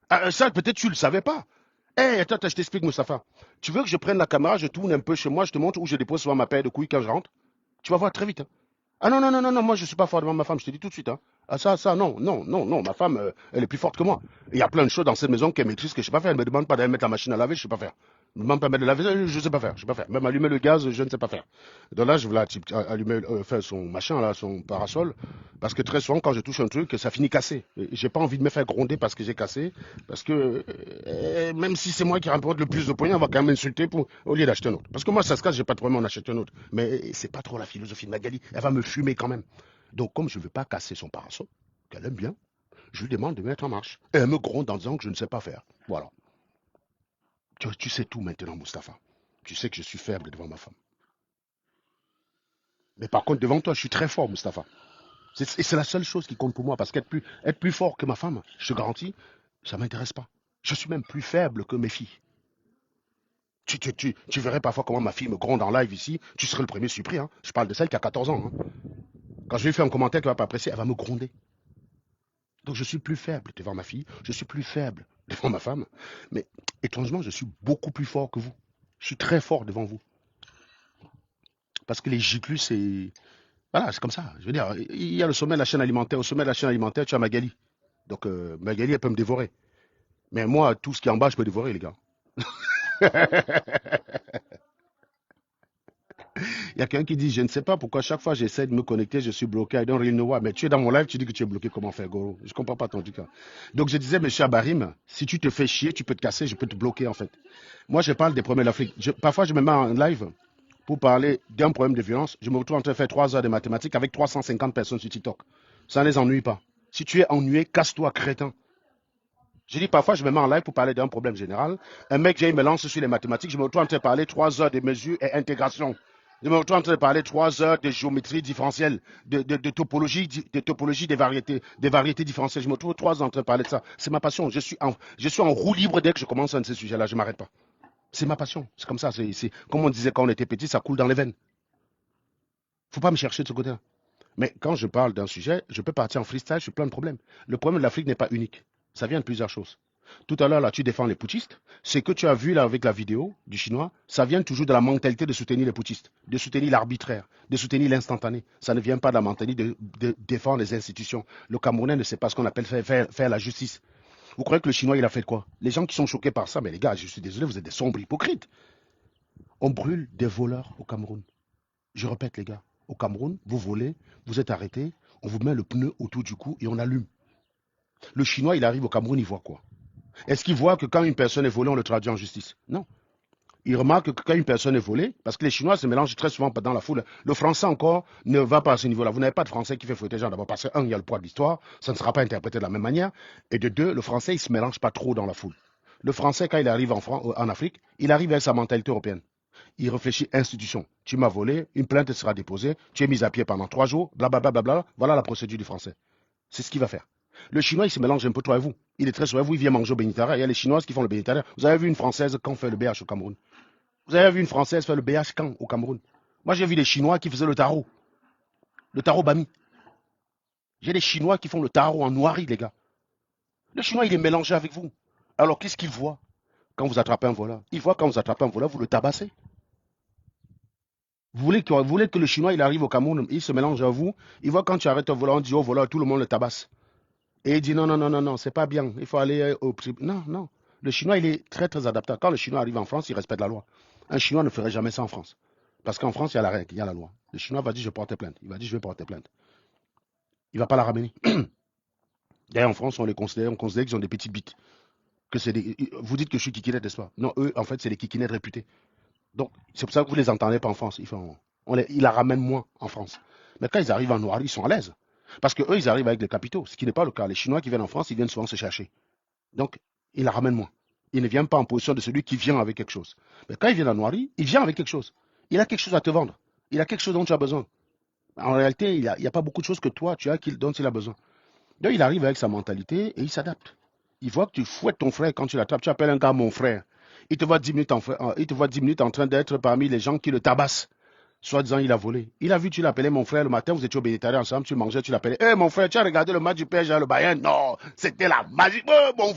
Ah, ça, peut-être tu ne le savais pas. Eh, attends, je t'explique, Moustapha. Tu veux que je prenne la caméra, je tourne un peu chez moi, je te montre où je dépose souvent ma paire de couilles quand je rentre? Tu vas voir très vite. Hein. Ah non, non, non, non, non, moi je ne suis pas fort devant ma femme, je te dis tout de suite. Hein. Ah ça, non, non, non, non, ma femme, elle est plus forte que moi. Il y a plein de choses dans cette maison qu'elle maîtrise que je ne sais pas faire. Elle ne me demande pas d'aller mettre la machine à laver, je ne sais pas faire. Elle me demande pas de mettre de la vaisselle, je ne sais pas faire, je sais pas faire. Même allumer le gaz, je ne sais pas faire. Donc là, je voulais allumer, faire son machin, là, son parasol, parce que très souvent, quand je touche un truc, ça finit cassé. J'ai pas envie de me faire gronder parce que j'ai cassé, parce que même si c'est moi qui rapporte le plus de poignets, on va quand même m'insulter au lieu d'acheter un autre. Parce que moi, ça se casse, j'ai pas de problème, on achète un autre. Mais c'est pas trop la philosophie de Magali. Elle va me fumer quand même. Donc, comme je ne veux pas casser son parasol, qu'elle aime bien, je lui demande de mettre en marche. Et elle me gronde en disant que je ne sais pas faire. Voilà. Tu sais tout maintenant, Mustapha. Tu sais que je suis faible devant ma femme. Mais par contre, devant toi, je suis très fort, Mustapha. C'est la seule chose qui compte pour moi. Parce être plus fort que ma femme, je te garantis, ça ne m'intéresse pas. Je suis même plus faible que mes filles. Tu verrais parfois comment ma fille me gronde en live ici. Tu serais le premier surpris. Hein. Je parle de celle qui a 14 ans. Hein. Quand je lui fais un commentaire qu'elle ne va pas apprécier, elle va me gronder. Donc je suis plus faible devant ma fille, je suis plus faible devant ma femme, mais étrangement, je suis beaucoup plus fort que vous. Je suis très fort devant vous. Parce que les giclus, c'est... Voilà, c'est comme ça. Je veux dire, il y a le sommet de la chaîne alimentaire. Au sommet de la chaîne alimentaire, tu as Magali. Donc Magali, elle peut me dévorer. Mais moi, tout ce qui est en bas, je peux dévorer, les gars. Il y a quelqu'un qui dit, je ne sais pas pourquoi chaque fois j'essaie de me connecter, je suis bloqué. I don't really know why. Mais tu es dans mon live, tu dis que tu es bloqué. Comment faire, Goro? Je ne comprends pas ton truc. Donc je disais, monsieur Abarim, si tu te fais chier, tu peux te casser, je peux te bloquer en fait. Moi, je parle des problèmes de l'Afrique. Parfois, je me mets en live pour parler d'un problème de violence. Je me retrouve en train de faire 3 heures de mathématiques avec 350 personnes sur TikTok. Ça ne les ennuie pas. Si tu es ennuyé, casse-toi, crétin. Je dis parfois, je me mets en live pour parler d'un problème général. Un mec vient, il me lance sur les mathématiques. Je me retrouve en train de parler 3 heures de mesure et intégration. Je me retrouve en train de parler 3 heures de géométrie différentielle, de topologie des variétés différentielles. Je me retrouve 3 heures en train de parler de ça. C'est ma passion. Je suis en roue libre dès que je commence un de ces sujets-là. Je ne m'arrête pas. C'est ma passion. C'est comme ça. Comme on disait quand on était petit, ça coule dans les veines. Faut pas me chercher de ce côté-là. Mais quand je parle d'un sujet, je peux partir en freestyle sur plein de problèmes. Le problème de l'Afrique n'est pas unique. Ça vient de plusieurs choses. Tout à l'heure, là, tu défends les putschistes. Ce que tu as vu là avec la vidéo du chinois, ça vient toujours de la mentalité de soutenir les putschistes, de soutenir l'arbitraire, de soutenir l'instantané. Ça ne vient pas de la mentalité de défendre les institutions. Le Camerounais ne sait pas ce qu'on appelle faire la justice. Vous croyez que le chinois, il a fait quoi? Les gens qui sont choqués par ça, mais les gars, je suis désolé, vous êtes des sombres hypocrites. On brûle des voleurs au Cameroun. Je répète, les gars, au Cameroun, vous volez, vous êtes arrêtés, on vous met le pneu autour du cou et on allume. Le chinois, il arrive au Cameroun, il voit quoi? Est-ce qu'il voit que quand une personne est volée, on le traduit en justice? Non. Il remarque que quand une personne est volée, parce que les Chinois se mélangent très souvent dans la foule, le français encore ne va pas à ce niveau-là. Vous n'avez pas de français qui fait fouetter les gens d'abord, parce que, un, il y a le poids de l'histoire, ça ne sera pas interprété de la même manière, et de deux, le français, il ne se mélange pas trop dans la foule. Le français, quand il arrive en Afrique, il arrive avec sa mentalité européenne. Il réfléchit institution. Tu m'as volé, une plainte sera déposée, tu es mis à pied pendant 3 jours, blablabla, voilà la procédure du français. C'est ce qu'il va faire. Le chinois, il se mélange un peu trop avec vous. Il est très sur vous, il vient manger au bénitariat. Il y a les chinoises qui font le bénitariat. Vous avez vu une française quand fait le BH au Cameroun? Vous avez vu une française faire le BH quand au Cameroun? Moi, j'ai vu des chinois qui faisaient le tarot Bami. J'ai des chinois qui font le tarot en noirie, les gars. Le chinois, il est mélangé avec vous. Alors, qu'est-ce qu'il voit quand vous attrapez un voleur? Il voit quand vous attrapez un voleur, vous le tabassez. Vous voulez que le chinois, il arrive au Cameroun, il se mélange à vous. Il voit quand tu arrêtes un voleur, on dit au voleur, tout le monde le tabasse. Et il dit non, non, non, non, non, c'est pas bien. Il faut aller au tribunal. Non, non. Le chinois, il est très, très adaptable. Quand le chinois arrive en France, il respecte la loi. Un chinois ne ferait jamais ça en France. Parce qu'en France, il y a la règle, il y a la loi. Le chinois va dire je porte plainte. Il va dire je vais porter plainte. Il ne va pas la ramener. D'ailleurs, en France, on considère qu'ils ont des petites bites. Vous dites que je suis kikinette, n'est-ce pas? Non, eux, en fait, c'est des kikinettes réputés. Donc, c'est pour ça que vous ne les entendez pas en France. Ils la ramènent moins en France. Mais quand ils arrivent en noir, ils sont à l'aise. Parce qu'eux, ils arrivent avec des capitaux, ce qui n'est pas le cas. Les Chinois qui viennent en France, ils viennent souvent se chercher. Donc, ils la ramènent moins. Ils ne viennent pas en position de celui qui vient avec quelque chose. Mais quand il vient en noirie, il vient avec quelque chose. Il a quelque chose à te vendre. Il a quelque chose dont tu as besoin. En réalité, il n'y a pas beaucoup de choses que toi, tu as dont il a besoin. Donc, il arrive avec sa mentalité et il s'adapte. Il voit que tu fouettes ton frère quand tu l'attrapes. Tu appelles un gars mon frère. Il te voit 10 minutes il te voit 10 minutes en train d'être parmi les gens qui le tabassent. Soit disant il a volé. Il a vu, tu l'appelais mon frère le matin, vous étiez au bénétariat ensemble, tu mangeais, tu l'appelais. Hé mon frère, tu as regardé le match du PSG, le Bayern? Non, c'était la magie. Oh,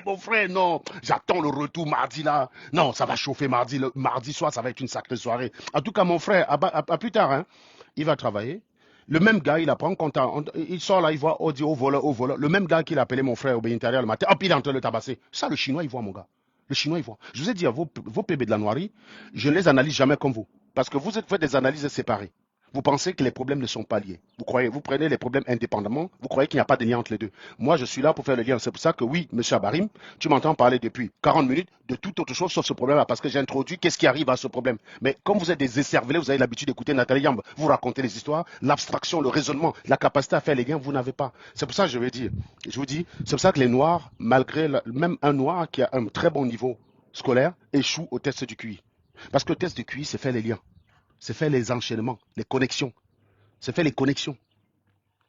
mon frère, non. J'attends le retour mardi là. Non, ça va chauffer mardi. Le mardi soir, ça va être une sacrée soirée. En tout cas, mon frère, à plus tard, hein, il va travailler. Le même gars, il apprend quand il sort là, il voit, oh, dit, au voleur, au voleur. Le même gars qui l'appelait mon frère au bénétariat le matin, hop, il est en train de le tabasser. Ça, le chinois, il voit, mon gars. Le chinois, il voit. Je vous ai dit, vos PB de la noirie, je ne les analyse jamais comme vous. Parce que vous faites des analyses séparées. Vous pensez que les problèmes ne sont pas liés. Vous prenez les problèmes indépendamment. Vous croyez qu'il n'y a pas de lien entre les deux. Moi, je suis là pour faire le lien. C'est pour ça que oui, monsieur Abarim, tu m'entends parler depuis 40 minutes de toute autre chose sauf ce problème-là. Parce que j'ai introduit qu'est-ce qui arrive à ce problème. Mais comme vous êtes des écervelés, vous avez l'habitude d'écouter Nathalie Yamb, vous raconter les histoires, l'abstraction, le raisonnement, la capacité à faire les liens, vous n'avez pas. C'est pour ça que je vous dis, c'est pour ça que les Noirs, même un Noir qui a un très bon niveau scolaire, échoue au test du QI. Parce que le test du QI, c'est faire les liens. C'est faire les enchaînements, les connexions. C'est faire les connexions.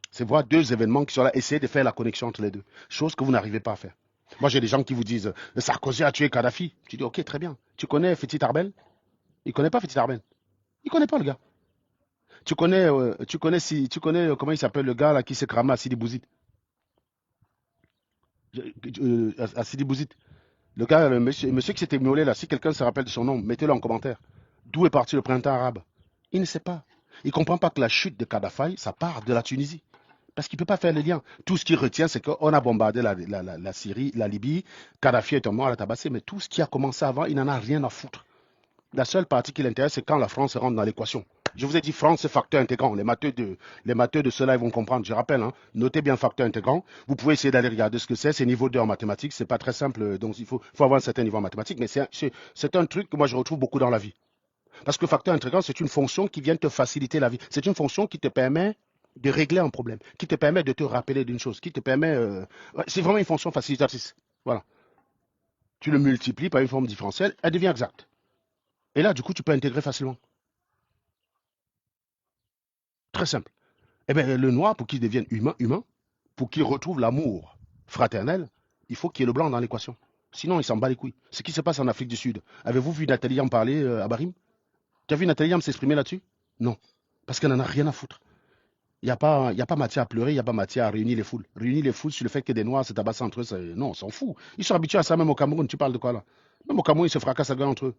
C'est voir deux événements qui sont là, essayer de faire la connexion entre les deux. Chose que vous n'arrivez pas à faire. Moi, j'ai des gens qui vous disent Sarkozy a tué Kadhafi. Tu dis ok, très bien. Tu connais Fethi Arbel? Il ne connaît pas Fethi Arbel. Il ne connaît pas le gars. Comment il s'appelle le gars là qui s'est cramé à Sidi Bouzid? À Sidi Bouzid. Le gars, monsieur qui s'était miaulé là, si quelqu'un se rappelle de son nom, mettez-le en commentaire. D'où est parti le printemps arabe? Il ne sait pas. Il ne comprend pas que la chute de Kadhafi, ça part de la Tunisie. Parce qu'il ne peut pas faire le lien. Tout ce qu'il retient, c'est qu'on a bombardé la Syrie, la Libye, Kadhafi est mort à la tabassé, mais tout ce qui a commencé avant, il n'en a rien à foutre. La seule partie qui l'intéresse, c'est quand la France rentre dans l'équation. Je vous ai dit, France, c'est facteur intégrant. Les matheux de cela, ils vont comprendre. Je rappelle, hein, notez bien facteur intégrant. Vous pouvez essayer d'aller regarder ce que c'est. C'est niveau 2 en mathématiques. C'est pas très simple, donc il faut avoir un certain niveau en mathématiques. Mais c'est un truc que moi, je retrouve beaucoup dans la vie. Parce que facteur intégrant, c'est une fonction qui vient te faciliter la vie. C'est une fonction qui te permet de régler un problème, qui te permet de te rappeler d'une chose, qui te permet... ouais, c'est vraiment une fonction facilitatrice. Voilà. Tu le multiplies par une forme différentielle, elle devient exacte. Et là, du coup, tu peux intégrer facilement. Très simple. Eh bien, le noir, pour qu'il devienne humain, pour qu'il retrouve l'amour fraternel, il faut qu'il y ait le blanc dans l'équation. Sinon, il s'en bat les couilles. Ce qui se passe en Afrique du Sud. Avez-vous vu Nathalie en parler à Barim? Tu as vu Nathalie Yam s'exprimer là-dessus? Non. Parce qu'elle n'en a rien à foutre. Il y a pas matière à pleurer, il n'y a pas matière à réunir les foules. Réunir les foules sur le fait que des Noirs se tabassent entre eux, non, on s'en fout. Ils sont habitués à ça même au Cameroun. Tu parles de quoi là? Même au Cameroun, ils se fracassent à gueule entre eux.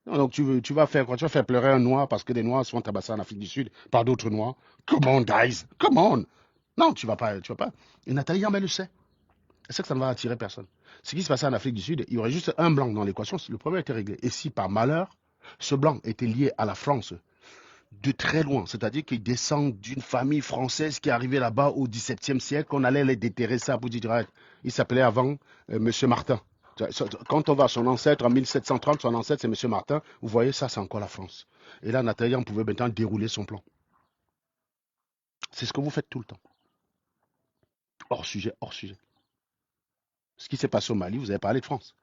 Non, donc tu vas faire quoi? Tu vas faire pleurer un Noir parce que des Noirs se font tabasser en Afrique du Sud par d'autres Noirs. Come on, guys. Come on. Non, tu vas pas. Tu vas pas. Et Nathalie Yambe, elle le sait. Elle sait que ça ne va attirer personne. Ce qui se passait en Afrique du Sud, il y aurait juste un blanc dans l'équation, le problème était réglé. Et si par malheur, ce blanc était lié à la France de très loin, c'est-à-dire qu'il descend d'une famille française qui est arrivée là-bas au XVIIe siècle, on allait les déterrer ça pour dire, il s'appelait avant Monsieur Martin. Quand on va à son ancêtre en 1730, son ancêtre c'est Monsieur Martin, vous voyez ça c'est encore la France. Et là Nathalie on pouvait maintenant dérouler son plan. C'est ce que vous faites tout le temps. Hors sujet, hors sujet. Ce qui s'est passé au Mali, vous avez parlé de France.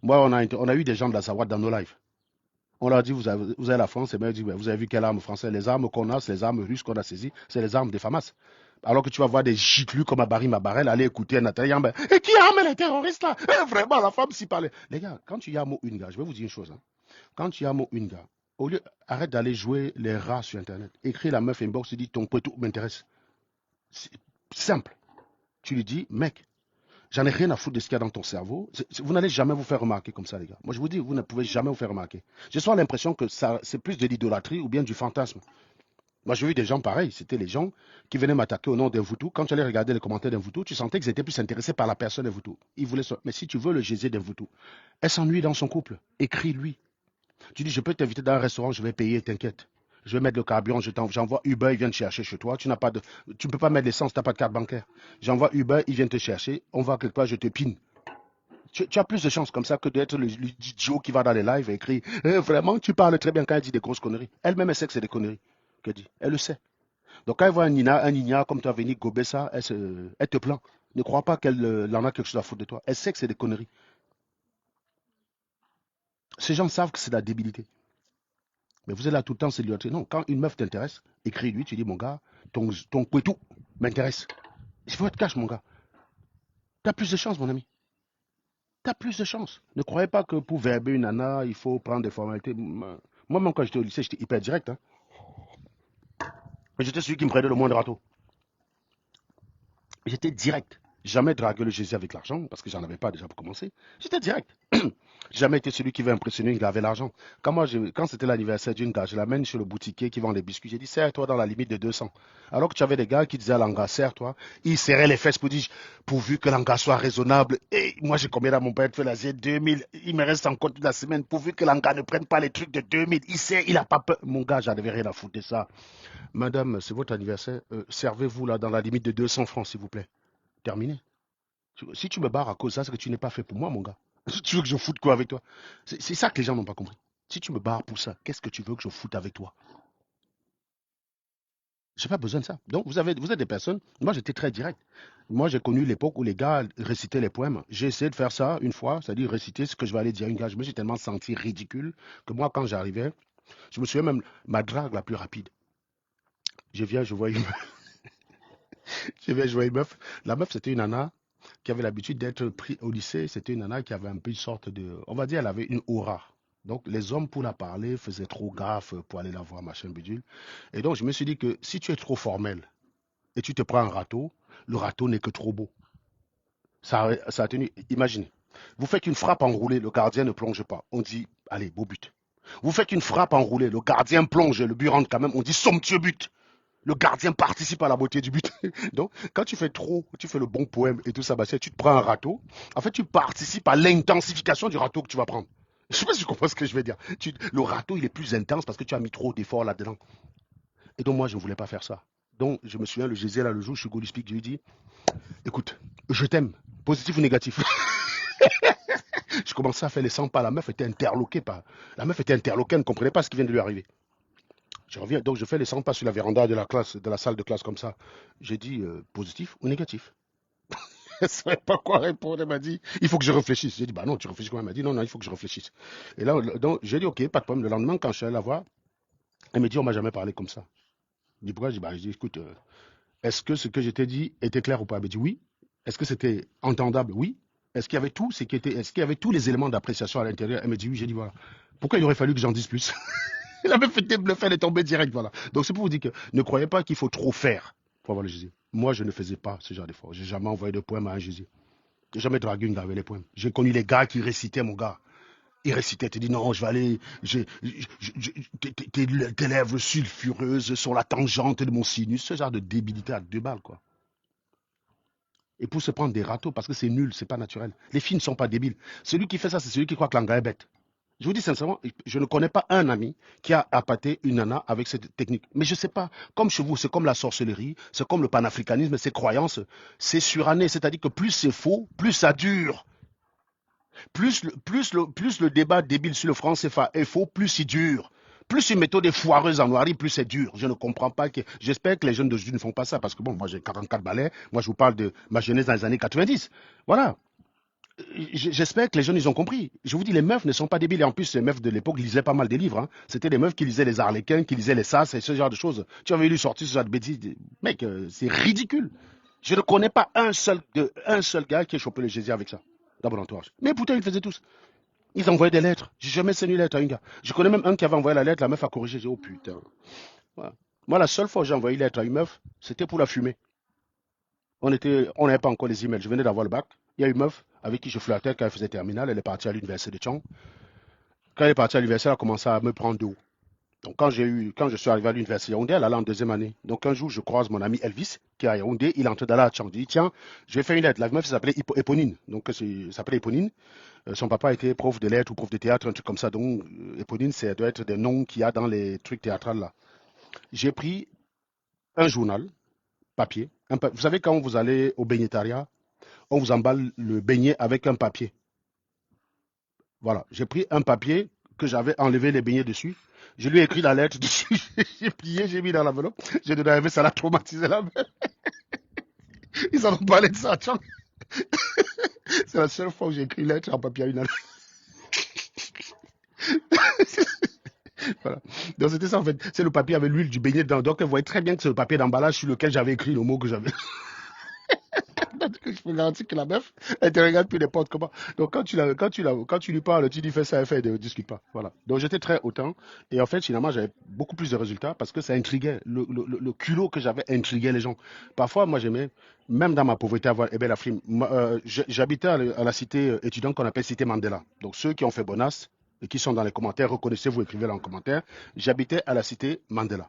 Moi on a eu des gens de la Zawad dans nos lives. On leur dit, vous avez la France, et bien, dit, vous avez vu quelle arme française? Les armes qu'on a, c'est les armes russes qu'on a saisies, c'est les armes des FAMAS. Alors que tu vas voir des giclus comme Abari Mabarel aller écouter Nathalie Yambe. Et qui arme les terroristes là? Vraiment, la femme s'y parlait. Les gars, quand tu y as mot une gars, je vais vous dire une chose. Hein. Quand tu y as mot une gars, au lieu, arrête d'aller jouer les rats sur Internet. Écris la meuf inbox, tu dis ton poitou m'intéresse. C'est simple. Tu lui dis, mec, j'en ai rien à foutre de ce qu'il y a dans ton cerveau. Vous n'allez jamais vous faire remarquer comme ça, les gars. Moi, je vous dis, vous ne pouvez jamais vous faire remarquer. J'ai souvent l'impression que ça, c'est plus de l'idolâtrie ou bien du fantasme. Moi, j'ai vu des gens pareils. C'était les gens qui venaient m'attaquer au nom d'un Voutou. Quand tu allais regarder les commentaires d'un Voutou, tu sentais qu'ils étaient plus intéressés par la personne d'un Voutou. Ils voulaient ça. Mais si tu veux le gésier d'un Voutou, elle s'ennuie dans son couple. Écris-lui. Tu dis, je peux t'inviter dans un restaurant, je vais payer, t'inquiète. Je vais mettre le carburant, j'envoie Uber, il vient te chercher chez toi. Tu n'as pas de, tu ne peux pas mettre l'essence, tu n'as pas de carte bancaire. J'envoie Uber, il vient te chercher. On va quelque part, je te pine. Tu as plus de chances comme ça que d'être l'idiot qui va dans les lives et écrit vraiment, tu parles très bien quand elle dit des grosses conneries. Elle-même, elle sait que c'est des conneries qu'elle dit. Elle le sait. Donc quand elle voit un Nina comme tu as venu gober ça, elle te plaint. Ne crois pas qu'elle en a quelque chose à foutre de toi. Elle sait que c'est des conneries. Ces gens savent que c'est de la débilité. Mais vous êtes là tout le temps, c'est de l'idiotie. Non, quand une meuf t'intéresse, écris-lui, tu dis, mon gars, ton couetou m'intéresse. Il faut être cash, mon gars. Tu as plus de chance, mon ami. Tu as plus de chance. Ne croyez pas que pour verber une nana, il faut prendre des formalités. Moi-même, quand j'étais au lycée, j'étais hyper direct. Hein. J'étais celui qui me prenait le moins de râteau. J'étais direct. Jamais dragué le Jésus avec l'argent, parce que j'en avais pas déjà pour commencer. J'étais direct. Jamais été celui qui veut impressionner une gars avec l'argent. Quand c'était l'anniversaire d'une gars, je l'amène chez le boutiquier qui vend les biscuits. J'ai dit, serre-toi dans la limite de 200. Alors que tu avais des gars qui disaient à l'anga, serre-toi. Ils serraient les fesses pour dire, pourvu que l'anga soit raisonnable. Et moi, j'ai combien dans mon père de fait l'asier 2000. Il me reste encore toute la semaine. Pourvu que l'anga ne prenne pas les trucs de 2000. Il sait, il a pas peur. Mon gars, j'en avais rien à foutre de ça. Madame, c'est votre anniversaire. Servez-vous là dans la limite de 200 francs, s'il vous plaît. Terminé. Si tu me barres à cause de ça, c'est que tu n'es pas fait pour moi, mon gars. Tu veux que je foute quoi avec toi? C'est ça que les gens n'ont pas compris. Si tu me barres pour ça, qu'est-ce que tu veux que je foute avec toi? J'ai pas besoin de ça. Donc, vous êtes des personnes. Moi, j'étais très direct. Moi, j'ai connu l'époque où les gars récitaient les poèmes. J'ai essayé de faire ça une fois, c'est-à-dire réciter ce que je vais aller dire à une gars. Je me suis tellement senti ridicule que moi, quand j'arrivais, je me souviens même ma drague la plus rapide. Je viens, je vois une, je viens, je vois une meuf. La meuf, c'était une nana qui avait l'habitude d'être pris au lycée. C'était une nana qui avait un peu une sorte de... On va dire, elle avait une aura. Donc, les hommes, pour la parler, faisaient trop gaffe pour aller la voir, machin bidule. Et donc, je me suis dit que si tu es trop formel et tu te prends un râteau, le râteau n'est que trop beau. Ça a tenu. Imaginez. Vous faites une frappe enroulée, le gardien ne plonge pas. On dit, allez, beau but. Vous faites une frappe enroulée, le gardien plonge, le but rentre quand même. On dit, somptueux but. Le gardien participe à la beauté du but. Donc, quand tu fais trop, tu fais le bon poème et tout ça, bah, tu te prends un râteau. En fait, tu participes à l'intensification du râteau que tu vas prendre. Je ne sais pas si tu comprends ce que je veux dire. Le râteau, il est plus intense parce que tu as mis trop d'efforts là-dedans. Et donc, moi, je ne voulais pas faire ça. Donc, je me souviens, le Gézé, là, le jour où je suis go speak, je lui dis, écoute, je t'aime, positif ou négatif. Je commençais à faire les 100 pas. La meuf était interloquée. La meuf était interloquée, elle ne comprenait pas ce qui vient de lui arriver. Je reviens, donc je fais les 100 pas sur la véranda de la classe, de la salle de classe comme ça. J'ai dit positif ou négatif. Elle ne savait pas quoi répondre. Elle m'a dit, il faut que je réfléchisse. J'ai dit, bah non, tu réfléchis quoi? Elle m'a dit, non, non, il faut que je réfléchisse. Et là, donc, j'ai dit, ok, pas de problème. Le lendemain, quand je suis allé la voir, elle me dit, on m'a jamais parlé comme ça. Je dis, pourquoi? Je dis, écoute, est-ce que ce que je t'ai dit était clair ou pas? Elle me dit, oui. Est-ce que c'était entendable? Oui. Est-ce qu'il y avait tout ce qui était, est-ce qu'il y avait tous les éléments d'appréciation à l'intérieur? Elle me dit, oui. J'ai dit, voilà. Pourquoi il aurait fallu que j'en dise plus? Il avait fait le fait de tomber direct, voilà. Donc c'est pour vous dire que ne croyez pas qu'il faut trop faire pour avoir le Jésus. Moi, je ne faisais pas ce genre d'effort. J'ai jamais envoyé de poème à un Jésus. J'ai jamais dragué une gars avec les poèmes. J'ai connu les gars qui récitaient, mon gars. Ils récitaient, tu dis non, je vais aller, tes lèvres sulfureuses sur la tangente de mon sinus, ce genre de débilité à 2 balles, quoi. Et pour se prendre des râteaux, parce que c'est nul, c'est pas naturel. Les filles ne sont pas débiles. Celui qui fait ça, c'est celui qui croit que l'anglais est bête. Je vous dis sincèrement, je ne connais pas un ami qui a appâté une nana avec cette technique. Mais je ne sais pas, comme chez vous, c'est comme la sorcellerie, c'est comme le panafricanisme, ces croyances, c'est suranné. C'est-à-dire que plus c'est faux, plus ça dure. Plus le débat débile sur le franc CFA est faux, plus il dure. Plus une méthode est foireuse en noirie, plus c'est dur. Je ne comprends pas que. J'espère que les jeunes d'aujourd'hui ne font pas ça, parce que bon, moi j'ai 44 balais, moi je vous parle de ma jeunesse dans les années 90. Voilà. J'espère que les jeunes, ils ont compris. Je vous dis, les meufs ne sont pas débiles. Et en plus, les meufs de l'époque lisaient pas mal de livres, hein. C'était les meufs qui lisaient les Harlequins, qui lisaient les Sas et ce genre de choses. Tu avais lu sortir ce genre de bêtises. Mec, c'est ridicule. Je ne connais pas un seul gars qui ait chopé le Jésus avec ça, dans mon entourage. Mais pourtant, ils le faisaient tous. Ils envoyaient des lettres. J'ai jamais signé une lettre à un gars. Je connais même un qui avait envoyé la lettre, la meuf a corrigé. J'ai dit, oh putain. Voilà. Moi, la seule fois où j'ai envoyé une lettre à une meuf, c'était pour la fumer. On n'avait pas encore les emails. Je venais d'avoir le bac. Il y a une meuf avec qui je flirtais quand elle faisait terminale. Elle est partie à l'université de Chang. Quand elle est partie à l'université, elle a commencé à me prendre de haut. Donc, quand je suis arrivé à l'université de Yaoundé, elle allait en deuxième année. Donc, un jour, je croise mon ami Elvis, qui est à Yaoundé. Il est en train d'aller à Chang. Je dis, tiens, je vais faire une lettre. La meuf s'appelait Éponine. Donc, elle s'appelait Éponine. Son papa était prof de lettres ou prof de théâtre, un truc comme ça. Donc, Éponine, ça doit être des noms qu'il y a dans les trucs théâtrales là. J'ai pris un journal, papier. Vous savez, quand vous allez au bénétariat, on vous emballe le beignet avec un papier. Voilà, j'ai pris un papier que j'avais enlevé les beignets dessus. Je lui ai écrit la lettre dessus. J'ai plié, j'ai mis dans l'enveloppe. J'ai donné à Hervé, ça l'a traumatisé là. Ils en ont parlé de ça. C'est la seule fois où j'ai écrit une lettre en papier à une lettre. Voilà. Donc c'était ça en fait. C'est le papier avec l'huile du beignet dedans. Donc elle voyait très bien que c'est le papier d'emballage sur lequel j'avais écrit le mot que j'avais. Je peux garantir que la meuf, elle te regarde plus n'importe comment. Donc quand tu lui parles, tu dis fais ça, elle fait, ne discute pas. Voilà. Donc j'étais très hautain. Et en fait, finalement, j'avais beaucoup plus de résultats parce que ça intriguait. Le culot que j'avais intriguait les gens. Parfois, moi, j'aimais, même dans ma pauvreté, avoir eh ben, la frime. J'habitais à la cité étudiante qu'on appelle Cité Mandela. Donc ceux qui ont fait Bonas et qui sont dans les commentaires, reconnaissez-vous, écrivez-le en commentaire. J'habitais à la cité Mandela.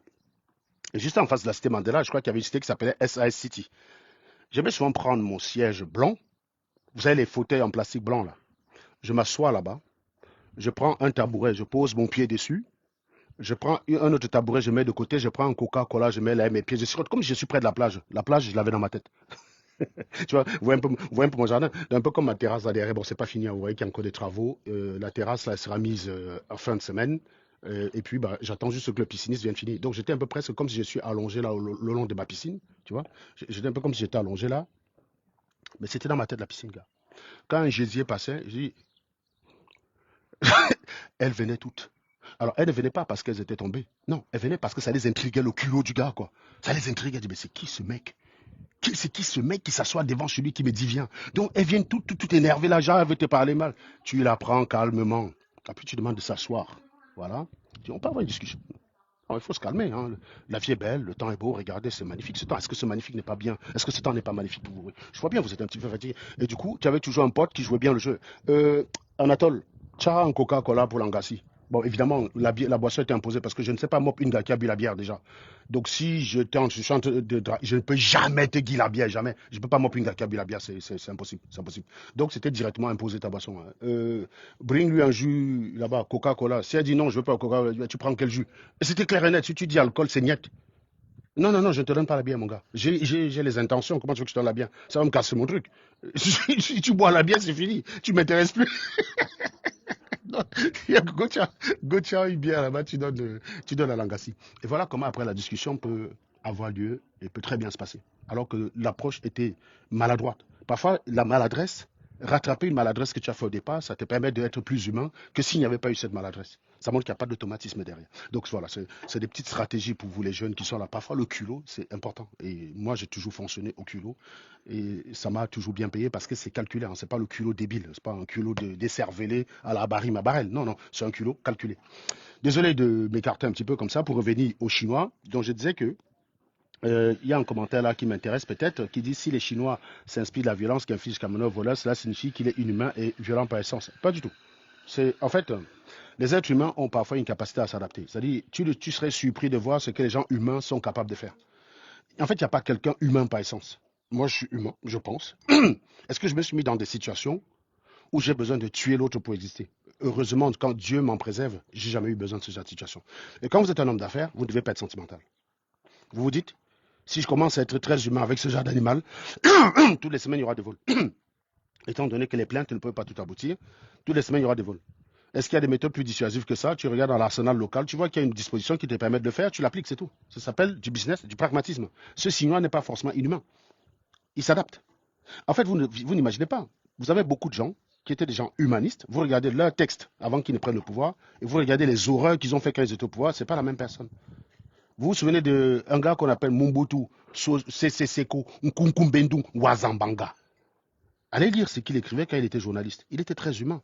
Et juste en face de la cité Mandela, je crois qu'il y avait une cité qui s'appelait SAS City. J'aimais souvent prendre mon siège blanc. Vous savez, les fauteuils en plastique blanc, là. Je m'assois là-bas. Je prends un tabouret, je pose mon pied dessus. Je prends un autre tabouret, je mets de côté. Je prends un Coca-Cola, je mets là mes pieds. Comme si je suis près de la plage. La plage, je l'avais dans ma tête. Tu vois, vous voyez un peu mon jardin. Un peu comme ma terrasse là derrière. Bon, c'est pas fini, hein. Vous voyez qu'il y a encore des travaux. La terrasse, là, elle sera mise en fin de semaine. Et puis, bah, j'attends juste que le pisciniste vienne finir. Donc, j'étais un peu presque comme si je suis allongé là le long de ma piscine. Tu vois, j'étais un peu comme si j'étais allongé là. Mais c'était dans ma tête la piscine, gars. Quand un gésier passait, je dis, elles venaient toutes. Alors, elles ne venaient pas parce qu'elles étaient tombées. Non, elles venaient parce que ça les intriguait le culot du gars, quoi. Ça les intriguait. Elles disaient, mais c'est qui ce mec? C'est qui ce mec qui s'assoit devant celui qui me dit viens? Donc, elles viennent tout énervées là, genre, elles veulent te parler mal. Tu la prends calmement. Et puis, tu demandes de s'asseoir. Voilà. On peut avoir une discussion. Alors, il faut se calmer, hein. La vie est belle, le temps est beau, regardez, c'est magnifique. Ce temps, est-ce que ce magnifique n'est pas bien? Est-ce que ce temps n'est pas magnifique pour vous? Je vois bien, vous êtes un petit peu fatigué. Et du coup, tu avais toujours un pote qui jouait bien le jeu. Anatole, tu as un Coca-Cola pour l'Angassi. Bon, évidemment, la boisson était imposée parce que je ne sais pas, moi, une gars qui a bu la bière déjà. Donc, si je suis en train je ne peux jamais te guiller la bière, jamais. Je ne peux pas m'opiner une gars qui a bu la bière, c'est impossible, c'est impossible. Donc, c'était directement imposé ta boisson, hein. Bring-lui un jus là-bas, Coca-Cola. Si elle dit non, je ne veux pas Coca-Cola, tu prends quel jus? Et c'était clair et net. Si tu dis alcool, c'est niet. Non, non, non, je ne te donne pas la bière, mon gars. J'ai les intentions. Comment tu veux que je te donne la bière? Ça va me casser mon truc. Si tu bois la bière, c'est fini. Tu ne m'intéresses plus. Non, il y a Gotia bien là-bas, tu donnes à Langassi. Et voilà comment après la discussion peut avoir lieu et peut très bien se passer. Alors que l'approche était maladroite. Parfois, la maladresse, rattraper une maladresse que tu as fait au départ, ça te permet d'être plus humain que s'il n'y avait pas eu cette maladresse. Ça montre qu'il n'y a pas d'automatisme derrière. Donc voilà, c'est des petites stratégies pour vous les jeunes qui sont là. Parfois, le culot, c'est important. Et moi, j'ai toujours fonctionné au culot. Et ça m'a toujours bien payé parce que c'est calculé. Hein. C'est pas le culot débile. C'est pas un culot décervelé à la barime à barrel. Non, non, c'est un culot calculé. Désolé de m'écarter un petit peu comme ça pour revenir aux Chinois. Donc je disais que il y a un commentaire là qui m'intéresse peut-être qui dit si les Chinois s'inspirent de la violence qu'inflige Kamenov voilà, cela signifie qu'il est inhumain et violent par essence. Pas du tout. C'est en fait les êtres humains ont parfois une capacité à s'adapter. C'est-à-dire tu serais surpris de voir ce que les gens humains sont capables de faire. En fait, il n'y a pas quelqu'un humain par essence. Moi, je suis humain, je pense. Est-ce que je me suis mis dans des situations où j'ai besoin de tuer l'autre pour exister? Heureusement, quand Dieu m'en préserve, j'ai jamais eu besoin de ce genre de situation. Et quand vous êtes un homme d'affaires, vous ne devez pas être sentimental. Vous vous dites, si je commence à être très humain avec ce genre d'animal, toutes les semaines, il y aura des vols. Étant donné que les plaintes ne peuvent pas tout aboutir, toutes les semaines, il y aura des vols. Est-ce qu'il y a des méthodes plus dissuasives que ça? Tu regardes dans l'arsenal local, tu vois qu'il y a une disposition qui te permet de le faire, tu l'appliques, c'est tout. Ça s'appelle du business, du pragmatisme. Ce signal n'est pas forcément inhumain. Il s'adapte. En fait, vous n'imaginez pas. Vous avez beaucoup de gens qui étaient des gens humanistes. Vous regardez leur texte avant qu'ils ne prennent le pouvoir et vous regardez les horreurs qu'ils ont fait quand ils étaient au pouvoir. Ce n'est pas la même personne. Vous vous souvenez d'un gars qu'on appelle Mobutu Sese Seko Nkunkumbendu Wazambanga. Allez lire ce qu'il écrivait quand il était journaliste. Il était très humain.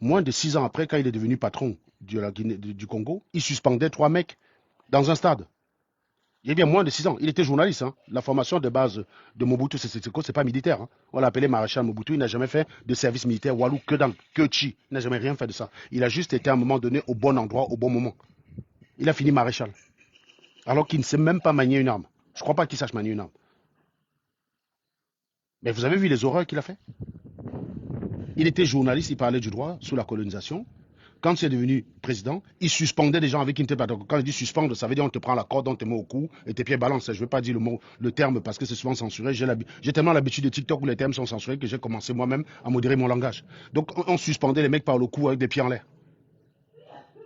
Moins de 6 ans après, quand il est devenu patron du Congo, il suspendait 3 mecs dans un stade. Il y a bien moins de 6 ans. Il était journaliste. Hein. La formation de base de Mobutu Sese Seko, ce n'est pas militaire. Hein. On l'appelait maréchal Mobutu. Il n'a jamais fait de service militaire walou que chi. Il n'a jamais rien fait de ça. Il a juste été à un moment donné au bon endroit, au bon moment. Il a fini maréchal. Alors qu'il ne sait même pas manier une arme. Je ne crois pas qu'il sache manier une arme. Mais vous avez vu les horreurs qu'il a fait? Il était journaliste, il parlait du droit sous la colonisation. Quand il est devenu président, il suspendait des gens avec qui il n'était pas d'accord. Quand il dit suspendre, ça veut dire on te prend la corde, on te met au cou et tes pieds balancent. Je ne veux pas dire le terme parce que c'est souvent censuré. J'ai tellement l'habitude de TikTok où les termes sont censurés que j'ai commencé moi-même à modérer mon langage. Donc on suspendait les mecs par le cou avec des pieds en l'air.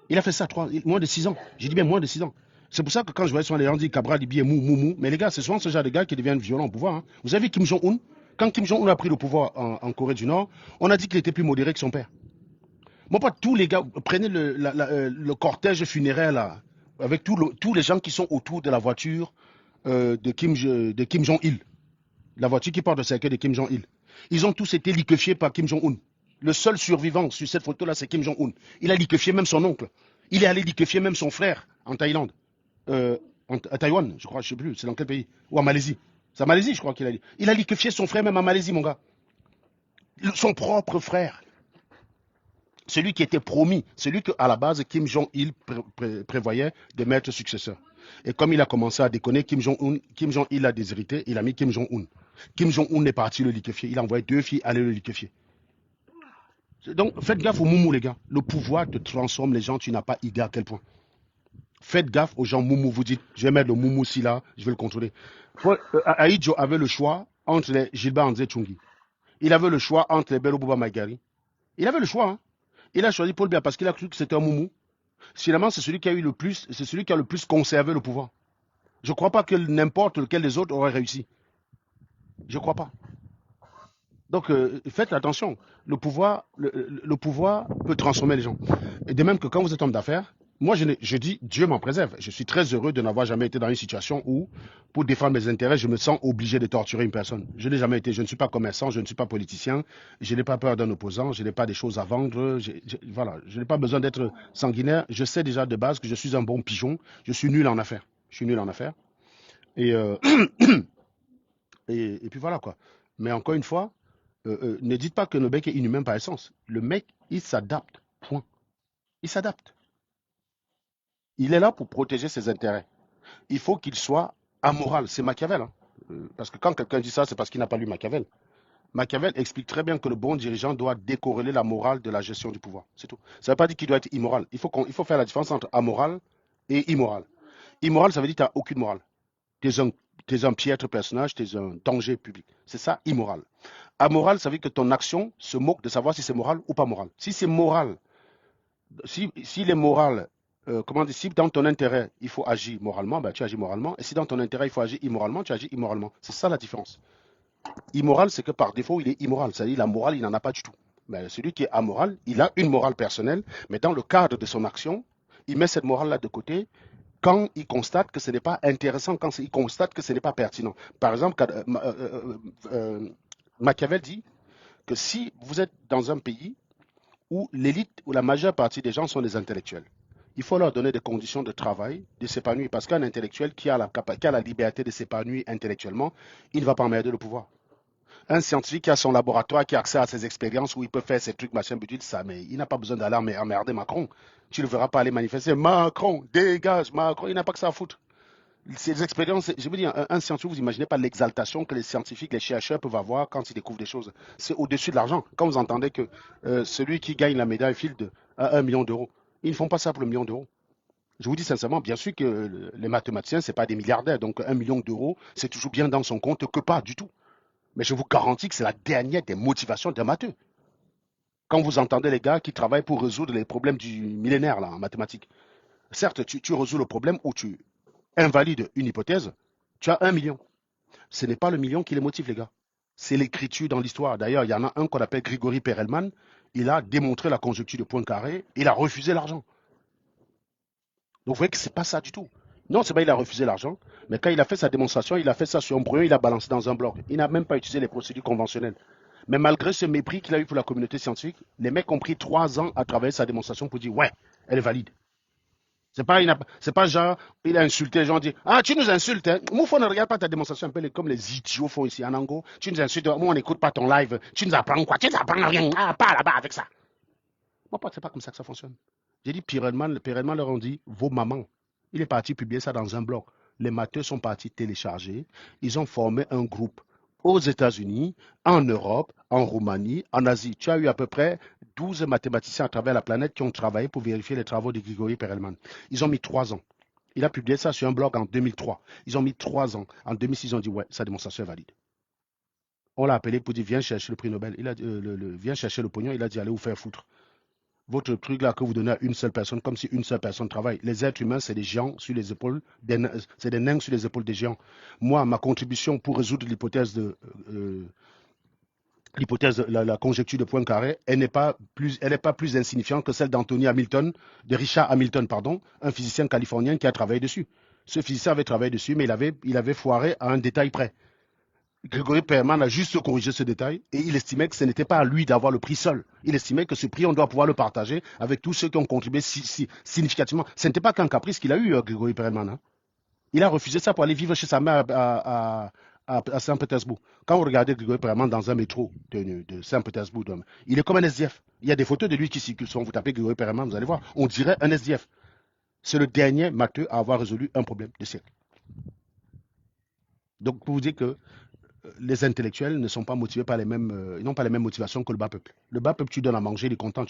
Il a fait ça moins de 6 ans. J'ai dit bien moins de 6 ans. C'est pour ça que quand je voyais souvent les gens dire Cabral, il dit mou. Mais les gars, c'est souvent ce genre de gars qui deviennent violents au pouvoir. Hein. Vous avez vu Kim Jong-un? Quand Kim Jong-un a pris le pouvoir en Corée du Nord, on a dit qu'il était plus modéré que son père. Mon pote, tous les gars, prenez le cortège funéraire là, avec tous les gens qui sont autour de la voiture de Kim Jong-il. La voiture qui porte le cercueil de Kim Jong-il. Ils ont tous été liquéfiés par Kim Jong-un. Le seul survivant sur cette photo-là, c'est Kim Jong-un. Il a liquéfié même son oncle. Il est allé liquéfier même son frère en Thaïlande. Euh, à Taïwan, je crois, je ne sais plus, c'est dans quel pays? Ou en Malaisie. C'est en Malaisie, je crois qu'il a dit. Il a liquéfié son frère même en Malaisie, mon gars. Son propre frère. Celui qui était promis, celui qu'à la base Kim Jong-il prévoyait de mettre successeur. Et comme il a commencé à déconner, Kim Jong-il a déshérité, il a mis Kim Jong-un. Kim Jong-un est parti le liquéfier. Il a envoyé 2 filles aller le liquéfier. Donc faites gaffe aux moumous, les gars. Le pouvoir te transforme les gens, tu n'as pas idée à quel point. Faites gaffe aux gens moumous. Vous dites, je vais mettre le moumou si là, je vais le contrôler. Aïdjo avait le choix entre les Gilbert André Tchungi. Il avait le choix entre les Bello Bouba Maïgari. Il avait le choix. Hein. Il a choisi Paul Biya parce qu'il a cru que c'était un moumou. Finalement, c'est celui qui a eu le plus, c'est celui qui a le plus conservé le pouvoir. Je ne crois pas que n'importe lequel des autres aurait réussi. Je ne crois pas. Donc, faites attention. Le pouvoir peut transformer les gens. Et de même que quand vous êtes homme d'affaires, moi, je dis, Dieu m'en préserve. Je suis très heureux de n'avoir jamais été dans une situation où, pour défendre mes intérêts, je me sens obligé de torturer une personne. Je n'ai jamais été. Je ne suis pas commerçant, je ne suis pas politicien. Je n'ai pas peur d'un opposant. Je n'ai pas des choses à vendre. Voilà. Je n'ai pas besoin d'être sanguinaire. Je sais déjà de base que je suis un bon pigeon. Je suis nul en affaires. Je suis nul en affaires. Et, et puis voilà quoi. Mais encore une fois, ne dites pas que le mec est inhumain par essence. Le mec, il s'adapte. Point. Il s'adapte. Il est là pour protéger ses intérêts. Il faut qu'il soit amoral. C'est Machiavel. Hein. Parce que quand quelqu'un dit ça, c'est parce qu'il n'a pas lu Machiavel. Machiavel explique très bien que le bon dirigeant doit décorréler la morale de la gestion du pouvoir. C'est tout. Ça ne veut pas dire qu'il doit être immoral. Il faut faire la différence entre amoral et immoral. Immoral, ça veut dire que tu n'as aucune morale. Tu es un tu es un piètre personnage, tu es un danger public. C'est ça, immoral. Amoral, ça veut dire que ton action se moque de savoir si c'est moral ou pas moral. Si c'est moral, s'il est moral, comment dire, si dans ton intérêt, il faut agir moralement, ben, tu agis moralement. Et si dans ton intérêt, il faut agir immoralement, tu agis immoralement. C'est ça la différence. Immoral, c'est que par défaut, il est immoral. C'est-à-dire, la morale, il n'en a pas du tout. Mais celui qui est amoral, il a une morale personnelle, mais dans le cadre de son action, il met cette morale-là de côté quand il constate que ce n'est pas intéressant, quand il constate que ce n'est pas pertinent. Par exemple, Machiavel dit que si vous êtes dans un pays où l'élite ou la majeure partie des gens sont des intellectuels, il faut leur donner des conditions de travail, de s'épanouir, parce qu'un intellectuel qui a la liberté de s'épanouir intellectuellement, il ne va pas emmerder le pouvoir. Un scientifique qui a son laboratoire, qui a accès à ses expériences, où il peut faire ses trucs, machin, bidule, ça, mais il n'a pas besoin d'aller emmerder Macron. Tu ne le verras pas aller manifester. Macron, dégage, Macron, il n'a pas que ça à foutre. Ces expériences, je veux dire, un scientifique, vous imaginez pas l'exaltation que les scientifiques, les chercheurs peuvent avoir quand ils découvrent des choses. C'est au-dessus de l'argent. Quand vous entendez que celui qui gagne la médaille Fields a 1 million d'euros, ils ne font pas ça pour le million d'euros. Je vous dis sincèrement, bien sûr que les mathématiciens, ce n'est pas des milliardaires. Donc 1 million d'euros, c'est toujours bien dans son compte que pas du tout. Mais je vous garantis que c'est la dernière des motivations d'un matheux. Quand vous entendez les gars qui travaillent pour résoudre les problèmes du millénaire là, en mathématiques, certes, tu résous le problème ou tu invalides une hypothèse, tu as 1 million. Ce n'est pas le million qui les motive, les gars. C'est l'écriture dans l'histoire. D'ailleurs, il y en a un qu'on appelle Grigory Perelman. Il a démontré la conjecture de Poincaré. Il a refusé l'argent. Donc, vous voyez que ce n'est pas ça du tout. Non, c'est pas il a refusé l'argent, mais quand il a fait sa démonstration, il a fait ça sur un brouillon, il a balancé dans un blog. Il n'a même pas utilisé les procédures conventionnelles. Mais malgré ce mépris qu'il a eu pour la communauté scientifique, les mecs ont pris 3 ans à travailler sa démonstration pour dire ouais, elle est valide. C'est pas genre, il a insulté les gens, dit ah, tu nous insultes, hein. Moufo ne regarde pas ta démonstration un peu comme les idiots font ici en Ango. Tu nous insultes, moi on n'écoute pas ton live, tu nous apprends quoi? Tu nous apprends rien, ah, pas là-bas avec ça. Moi, c'est pas comme ça que ça fonctionne. J'ai dit, Perelman leur ont dit, vos mamans. Il est parti publier ça dans un blog. Les matheux sont partis télécharger. Ils ont formé un groupe aux États-Unis, en Europe, en Roumanie, en Asie. Tu as eu à peu près 12 mathématiciens à travers la planète qui ont travaillé pour vérifier les travaux de Grigory Perelman. Ils ont mis 3 ans. Il a publié ça sur un blog en 2003. Ils ont mis 3 ans. En 2006, ils ont dit, ouais, sa démonstration est valide. On l'a appelé pour dire, viens chercher le prix Nobel. Il a dit, viens chercher le pognon. Il a dit, allez vous faire foutre. Votre truc là que vous donnez à une seule personne, comme si une seule personne travaille. Les êtres humains, c'est des géants sur les épaules, c'est des nains sur les épaules des géants. Moi, ma contribution pour résoudre la conjecture de Poincaré, elle n'est pas plus insignifiante que celle d'Anthony Hamilton, de Richard Hamilton, pardon, un physicien californien qui a travaillé dessus. Ce physicien avait travaillé dessus, mais il avait foiré à un détail près. Grégory Perelman a juste corrigé ce détail et il estimait que ce n'était pas à lui d'avoir le prix seul. Il estimait que ce prix, on doit pouvoir le partager avec tous ceux qui ont contribué significativement. Ce n'était pas qu'un caprice qu'il a eu, Grégory Perelman. Hein. Il a refusé ça pour aller vivre chez sa mère à Saint-Pétersbourg. Quand vous regardez Grégory Perelman dans un métro de Saint-Pétersbourg, il est comme un SDF. Il y a des photos de lui qui circulent. Vous tapez Grégory Perelman, vous allez voir, on dirait un SDF. C'est le dernier matheux à avoir résolu un problème de siècle. Donc, pour vous dire que les intellectuels ne sont pas motivés par ils n'ont pas les mêmes motivations que le bas peuple. Le bas peuple, tu donnes à manger, il est content.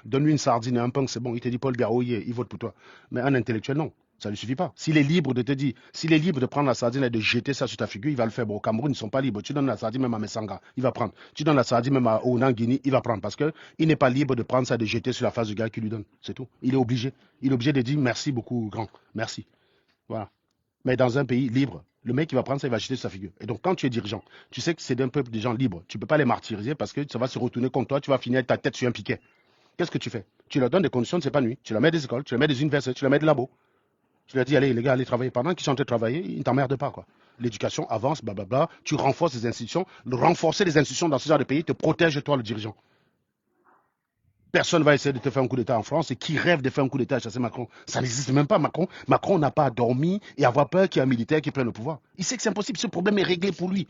Donne-lui une sardine et un pain, c'est bon. Il te dit Paul Biya, oh yeah, il vote pour toi. Mais un intellectuel, non. Ça ne lui suffit pas. S'il est libre de te dire, s'il est libre de prendre la sardine et de jeter ça sur ta figure, il va le faire. Bon, au Cameroun, ils ne sont pas libres. Tu donnes la sardine même à Messanga, il va prendre. Tu donnes la sardine même à Onangini, il va prendre. Parce qu'il n'est pas libre de prendre ça et de jeter sur la face du gars qui lui donne. C'est tout. Il est obligé. Il est obligé de dire merci beaucoup, grand. Merci. Voilà. Mais dans un pays libre, le mec qui va prendre ça, il va jeter sa figure. Et donc, quand tu es dirigeant, tu sais que c'est d'un peuple de gens libres. Tu ne peux pas les martyriser parce que ça va se retourner contre toi. Tu vas finir avec ta tête sur un piquet. Qu'est-ce que tu fais? Tu leur donnes des conditions de s'épanouir. Tu leur mets des écoles, tu leur mets des universités, tu leur mets des labos. Tu leur dis, allez, les gars, allez travailler. Pendant qu'ils sont en train de travailler, ils ne t'emmerdent pas, quoi. L'éducation avance, blablabla. Tu renforces les institutions. Renforcer les institutions dans ce genre de pays te protège, toi, le dirigeant. Personne ne va essayer de te faire un coup d'État en France et qui rêve de faire un coup d'État à chasser Macron. Ça n'existe même pas, Macron. Macron n'a pas dormi et avoir peur qu'il y ait un militaire qui prenne le pouvoir. Il sait que c'est impossible. Ce problème est réglé pour lui.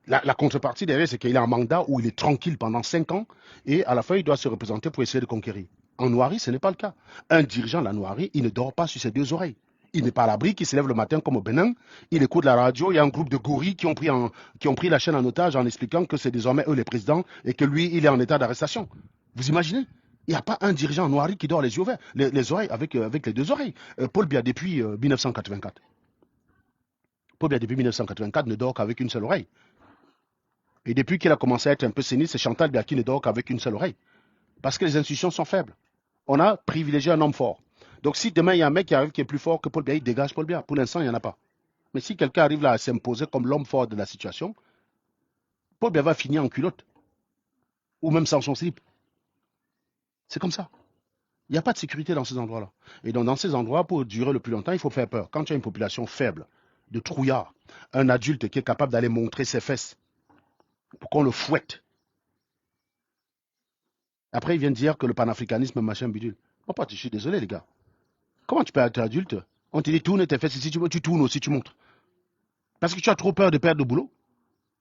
La contrepartie derrière, c'est qu'il a un mandat où il est tranquille pendant 5 ans et à la fin, il doit se représenter pour essayer de conquérir. En Noirie, ce n'est pas le cas. Un dirigeant de la Noirie, il ne dort pas sur ses 2 oreilles. Il n'est pas à l'abri, il se lève le matin comme au Bénin, il écoute la radio, il y a un groupe de gorilles qui ont pris la chaîne en otage en expliquant que c'est désormais eux les présidents et que lui, il est en état d'arrestation. Vous imaginez? Il n'y a pas un dirigeant noir qui dort les yeux ouverts, les oreilles, avec les 2 oreilles. Paul Biya, depuis 1984. Paul Biya, depuis 1984, ne dort qu'avec une seule oreille. Et depuis qu'il a commencé à être un peu sénile, c'est Chantal Biya qui ne dort qu'avec une seule oreille. Parce que les institutions sont faibles. On a privilégié un homme fort. Donc si demain il y a un mec qui arrive qui est plus fort que Paul Biya, il dégage Paul Biya. Pour l'instant, il n'y en a pas. Mais si quelqu'un arrive là à s'imposer comme l'homme fort de la situation, Paul Biya va finir en culotte. Ou même sans son slip. C'est comme ça. Il n'y a pas de sécurité dans ces endroits-là. Et donc, dans ces endroits, pour durer le plus longtemps, il faut faire peur. Quand tu as une population faible, de trouillards, un adulte qui est capable d'aller montrer ses fesses pour qu'on le fouette. Après, il vient dire que le panafricanisme, machin, bidule. Mon pote, je suis désolé, les gars. Comment tu peux être adulte? On te dit tourne tes fesses ici, tu tournes aussi, tu montres. Parce que tu as trop peur de perdre le boulot.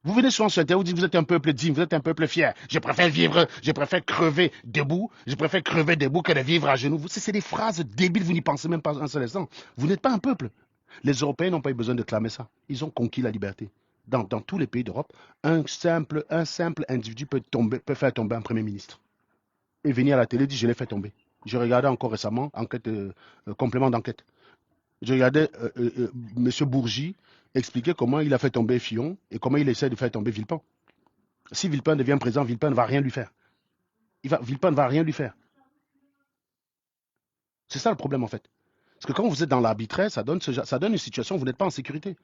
Vous venez souvent sur Internet, vous dites vous êtes un peuple digne, vous êtes un peuple fier. Je préfère vivre, je préfère crever debout, je préfère crever debout que de vivre à genoux. C'est des phrases débiles, vous n'y pensez même pas un seul instant. Vous n'êtes pas un peuple. Les Européens n'ont pas eu besoin de clamer ça. Ils ont conquis la liberté. Dans tous les pays d'Europe, un simple individu peut faire tomber un premier ministre. Et venir à la télé et dire je l'ai fait tomber. Je regardais encore récemment complément d'enquête. Je regardais M. Bourgi expliquer comment il a fait tomber Fillon et comment il essaie de faire tomber Villepin. Si Villepin devient président, Villepin ne va rien lui faire. Villepin ne va rien lui faire. C'est ça le problème en fait. Parce que quand vous êtes dans l'arbitraire, ça donne une situation où vous n'êtes pas en sécurité.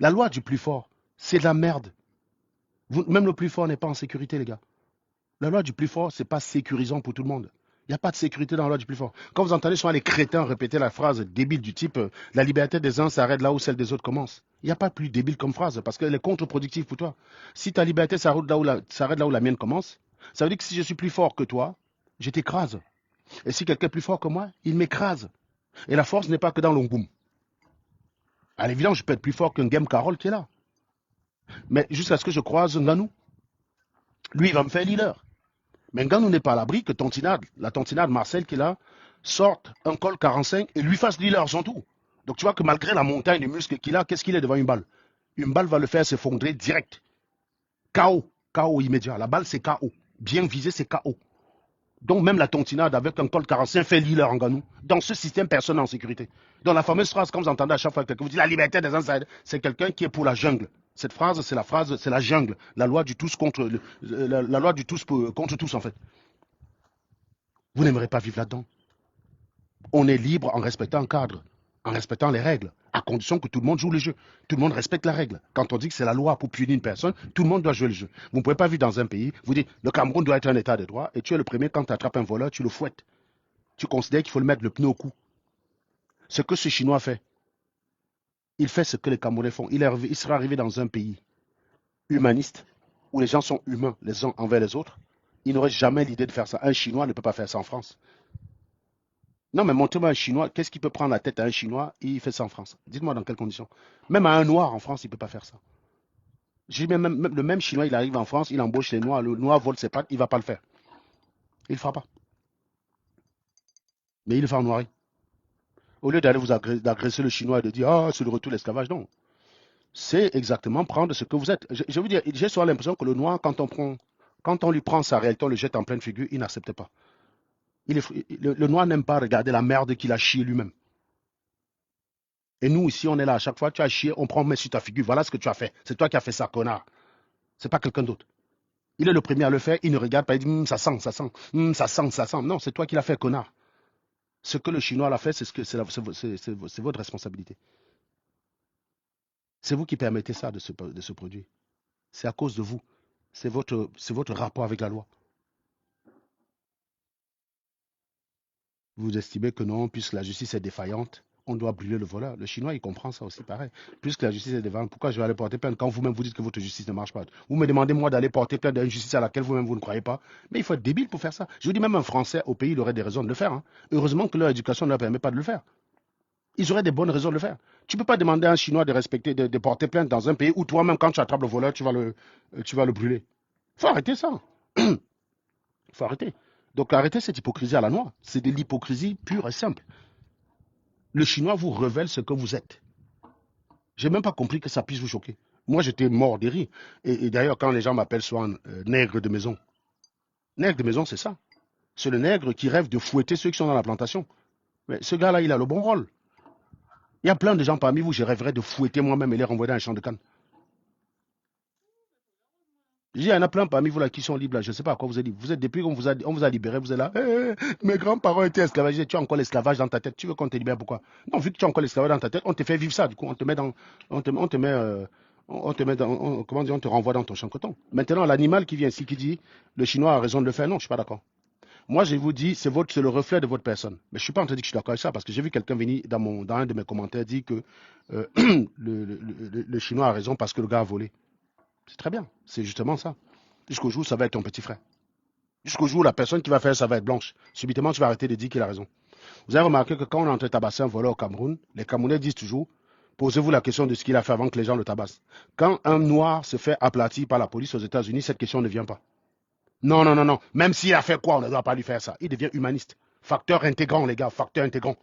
La loi du plus fort, c'est de la merde. Même le plus fort n'est pas en sécurité, les gars. La loi du plus fort, c'est pas sécurisant pour tout le monde. Il n'y a pas de sécurité dans la loi du plus fort. Quand vous entendez souvent les crétins répéter la phrase débile du type la liberté des uns s'arrête là où celle des autres commence. Il n'y a pas plus débile comme phrase parce qu'elle est contre-productive pour toi. Si ta liberté s'arrête là où la mienne commence, ça veut dire que si je suis plus fort que toi, je t'écrase. Et si quelqu'un est plus fort que moi, il m'écrase. Et la force n'est pas que dans l'ongoum. À l'évidence, je peux être plus fort qu'un Game Carole qui est là. Mais jusqu'à ce que je croise Nganou, lui, il va me faire leader. Mais Nganou n'est pas à l'abri que la tantinade Marcel qui est là, sorte un col 45 et lui fasse leader son tour. Donc tu vois que malgré la montagne de muscles qu'il a, qu'est-ce qu'il est devant une balle? Une balle va le faire s'effondrer direct. KO. KO immédiat. La balle, c'est KO. Bien visé, c'est KO. Donc même la tontinade avec un col 45 fait leader en Nganou. Dans ce système, personne n'est en sécurité. Donc la fameuse phrase, comme vous entendez à chaque fois que quelqu'un vous dit la liberté des insiders, c'est quelqu'un qui est pour la jungle. Cette phrase, c'est la jungle. La loi du tous contre la loi du tous contre tous en fait. Vous n'aimerez pas vivre là-dedans. On est libre en respectant un cadre, en respectant les règles, à condition que tout le monde joue le jeu. Tout le monde respecte la règle. Quand on dit que c'est la loi pour punir une personne, tout le monde doit jouer le jeu. Vous ne pouvez pas vivre dans un pays, vous dites le Cameroun doit être un état de droit, et tu es le premier, quand tu attrapes un voleur, tu le fouettes. Tu considères qu'il faut le mettre le pneu au cou. Ce que ce Chinois fait, il fait ce que les Camerounais font. Il sera arrivé dans un pays humaniste, où les gens sont humains les uns envers les autres. Il n'aurait jamais l'idée de faire ça. Un Chinois ne peut pas faire ça en France. Non, mais montrez-moi un Chinois. Qu'est-ce qui peut prendre la tête à un Chinois et il fait ça en France? Dites-moi dans quelles conditions. Même à un Noir en France, il ne peut pas faire ça. Le même Chinois, il arrive en France, il embauche les Noirs, le Noir vole ses pattes, il ne va pas le faire. Il ne le fera pas. Mais il le fait en noirie. Au lieu d'aller d'agresser le Chinois et de dire ah, c'est le retour de l'esclavage, non. C'est exactement prendre ce que vous êtes. Je veux dire, j'ai souvent l'impression que le Noir, quand on lui prend sa réalité, on le jette en pleine figure, il n'accepte pas. Le Noir n'aime pas regarder la merde qu'il a chié lui-même. Et nous, ici, on est là à chaque fois, tu as chié, on prend, on met sur ta figure. Voilà ce que tu as fait. C'est toi qui as fait ça, connard. C'est pas quelqu'un d'autre. Il est le premier à le faire, il ne regarde pas, il dit ça sent, ça sent, ça sent, ça sent. Non, c'est toi qui l'as fait, connard. Ce que le Chinois l'a fait, c'est votre responsabilité. C'est vous qui permettez ça de se produire. C'est à cause de vous. C'est votre rapport avec la loi. Vous estimez que non, puisque la justice est défaillante, on doit brûler le voleur. Le Chinois, il comprend ça aussi pareil. Puisque la justice est défaillante, pourquoi je vais aller porter plainte quand vous-même vous dites que votre justice ne marche pas? Vous me demandez, moi, d'aller porter plainte d'une justice à laquelle vous-même vous ne croyez pas. Mais il faut être débile pour faire ça. Je vous dis, même un Français au pays, il aurait des raisons de le faire. Hein. Heureusement que leur éducation ne leur permet pas de le faire. Ils auraient des bonnes raisons de le faire. Tu ne peux pas demander à un Chinois de respecter, de porter plainte dans un pays où toi-même, quand tu attrapes le voleur, tu vas le brûler. Il faut arrêter ça. Il faut arrêter. Donc arrêtez cette hypocrisie à la noix. C'est de l'hypocrisie pure et simple. Le Chinois vous révèle ce que vous êtes. Je n'ai même pas compris que ça puisse vous choquer. Moi, j'étais mort de rire. Et d'ailleurs, quand les gens m'appellent souvent nègre de maison, nègre de maison, c'est ça. C'est le nègre qui rêve de fouetter ceux qui sont dans la plantation. Mais ce gars-là, il a le bon rôle. Il y a plein de gens parmi vous, je rêverais de fouetter moi-même et les renvoyer dans un champ de canne. Il y en a plein parmi vous là qui sont libres là. Je ne sais pas à quoi vous êtes libre. Vous êtes depuis qu'on on vous a libéré, vous êtes là. Mes grands-parents étaient esclavagisés. Tu as encore l'esclavage dans ta tête. Tu veux qu'on te libère pourquoi? Non, vu que tu as encore l'esclavage dans ta tête, on te fait vivre ça. Du coup, on te met dans, on te met, on te met dans, comment dire, on te renvoie dans ton champ de coton. Maintenant, l'animal qui vient ici qui dit le Chinois a raison de le faire, non, je ne suis pas d'accord. Moi, je vous dis, c'est le reflet de votre personne. Mais je ne suis pas en train de dire que je suis d'accord avec ça parce que j'ai vu quelqu'un venir dans un de mes commentaires dire que le Chinois a raison parce que le gars a volé. C'est très bien. C'est justement ça. Jusqu'au jour où ça va être ton petit frère. Jusqu'au jour où la personne qui va faire ça va être blanche. Subitement, tu vas arrêter de dire qu'il a raison. Vous avez remarqué que quand on est en train de tabasser un voleur au Cameroun, les Camerounais disent toujours, posez-vous la question de ce qu'il a fait avant que les gens le tabassent. Quand un noir se fait aplatir par la police aux États-Unis, cette question ne vient pas. Non, non, non, non. Même s'il a fait quoi, on ne doit pas lui faire ça. Il devient humaniste. Facteur intégrant, les gars, facteur intégrant.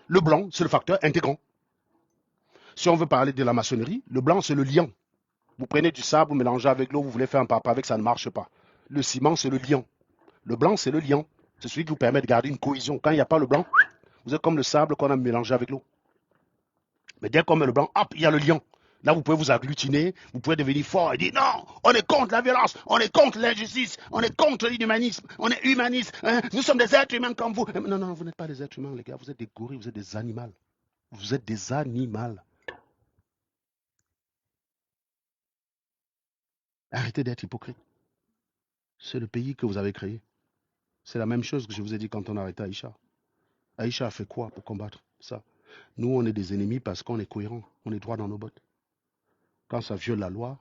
Le blanc, c'est le facteur intégrant. Si on veut parler de la maçonnerie, le blanc, c'est le liant. Vous prenez du sable, vous mélangez avec l'eau, vous voulez faire un papa avec, ça ne marche pas. Le ciment, c'est le liant. Le blanc, c'est le liant. C'est celui qui vous permet de garder une cohésion. Quand il n'y a pas le blanc, vous êtes comme le sable qu'on a mélangé avec l'eau. Mais dès qu'on met le blanc, hop, il y a le lion. Là, vous pouvez vous agglutiner, vous pouvez devenir fort et dire non, on est contre la violence, on est contre l'injustice, on est contre l'inhumanisme, on est humaniste, hein, nous sommes des êtres humains comme vous. Non, non, vous n'êtes pas des êtres humains, les gars, vous êtes des gorilles, vous êtes des animaux. Vous êtes des animaux. Arrêtez d'être hypocrite. C'est le pays que vous avez créé. C'est la même chose que je vous ai dit quand on a arrêté Aïcha. Aïcha a fait quoi pour combattre ça? Nous, on est des ennemis parce qu'on est cohérents, on est droit dans nos bottes. Quand ça viole la loi,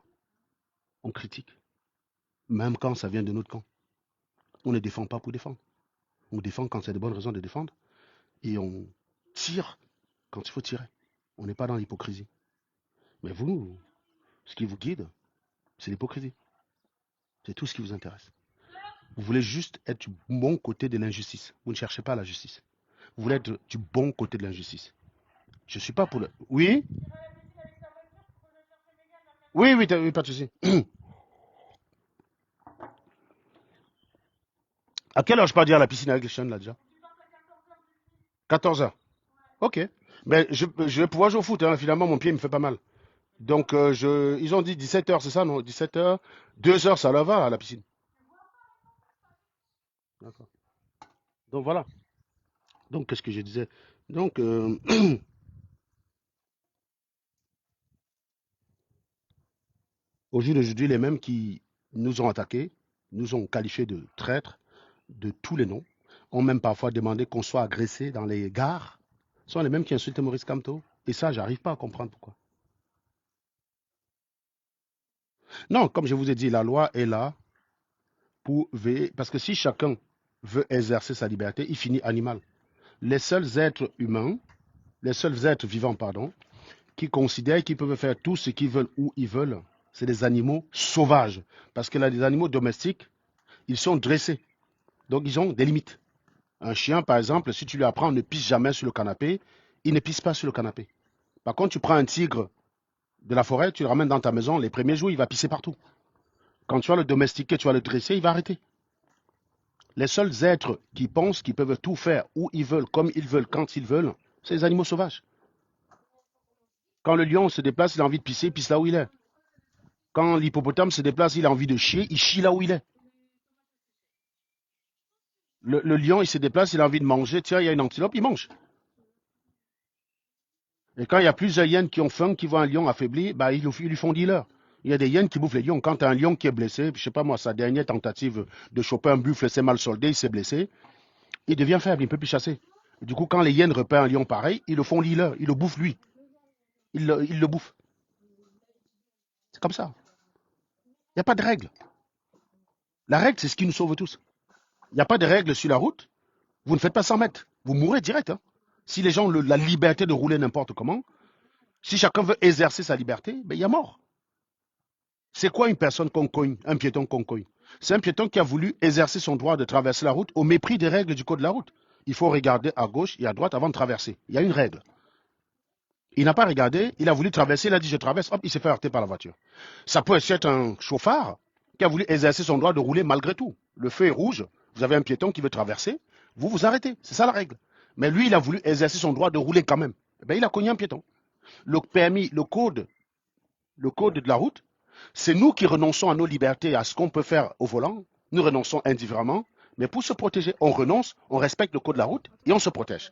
on critique. Même quand ça vient de notre camp. On ne défend pas pour défendre. On défend quand c'est de bonnes raisons de défendre. Et on tire quand il faut tirer. On n'est pas dans l'hypocrisie. Mais vous, ce qui vous guide, c'est l'hypocrisie. C'est tout ce qui vous intéresse. Vous voulez juste être du bon côté de l'injustice. Vous ne cherchez pas la justice. Vous voulez être du bon côté de l'injustice. Je ne suis pas pour le... Oui? Oui, oui, oui, pas de souci. À quelle heure je peux dire à la piscine avec les chaînes là déjà? 14 heures. Ok. Mais je vais pouvoir jouer au foot. Hein. Finalement, mon pied me fait pas mal. Donc, ils ont dit 17 heures, c'est ça, non? 17 heures. 2 heures, ça leur va à la piscine. D'accord. Donc, voilà. Donc, qu'est-ce que je disais? Donc, au jour d'aujourd'hui, les mêmes qui nous ont attaqués, nous ont qualifiés de traîtres, de tous les noms, ont même parfois demandé qu'on soit agressé dans les gares, sont les mêmes qui insultent Maurice Kamto. Et ça, j'arrive pas à comprendre pourquoi. Non, comme je vous ai dit, la loi est là pour veiller, parce que si chacun veut exercer sa liberté, il finit animal. Les seuls êtres humains, les seuls êtres vivants, pardon, qui considèrent qu'ils peuvent faire tout ce qu'ils veulent où ils veulent, c'est des animaux sauvages. Parce que là, les animaux domestiques, ils sont dressés. Donc, ils ont des limites. Un chien, par exemple, si tu lui apprends ne pisse jamais sur le canapé, il ne pisse pas sur le canapé. Par contre, tu prends un tigre de la forêt, tu le ramènes dans ta maison, les premiers jours, il va pisser partout. Quand tu vas le domestiquer, tu vas le dresser, il va arrêter. Les seuls êtres qui pensent qu'ils peuvent tout faire où ils veulent, comme ils veulent, quand ils veulent, c'est les animaux sauvages. Quand le lion se déplace, il a envie de pisser, il pisse là où il est. Quand l'hippopotame se déplace, il a envie de chier, il chie là où il est. Le lion, il se déplace, il a envie de manger, tiens, il y a une antilope, il mange. Et quand il y a plusieurs hyènes qui ont faim, qui voient un lion affaibli, bah, ils lui font dealer. Il y a des hyènes qui bouffent les lions. Quand tu as un lion qui est blessé, je sais pas moi, sa dernière tentative de choper un buffle s'est mal soldée, il s'est blessé, il devient faible, il ne peut plus chasser. Du coup, quand les hyènes repèrent un lion pareil, ils le font dealer, ils le bouffent lui. Ils le bouffent. C'est comme ça. Il n'y a pas de règle. La règle, c'est ce qui nous sauve tous. Il n'y a pas de règle sur la route. Vous ne faites pas 100 mètres. Vous mourrez direct. Hein. Si les gens ont la liberté de rouler n'importe comment, si chacun veut exercer sa liberté, ben, il y a mort. C'est quoi une personne qu'on cogne, un piéton qu'on cogne? C'est un piéton qui a voulu exercer son droit de traverser la route au mépris des règles du code de la route. Il faut regarder à gauche et à droite avant de traverser. Il y a une règle. Il n'a pas regardé, il a voulu traverser, il a dit je traverse, hop, il s'est fait heurter par la voiture. Ça peut être un chauffard qui a voulu exercer son droit de rouler malgré tout. Le feu est rouge, vous avez un piéton qui veut traverser, vous vous arrêtez, c'est ça la règle. Mais lui, il a voulu exercer son droit de rouler quand même. Ben, il a cogné un piéton. Le permis, le code de la route, c'est nous qui renonçons à nos libertés, à ce qu'on peut faire au volant. Nous renonçons indifféremment, mais pour se protéger, on renonce, on respecte le code de la route et on se protège.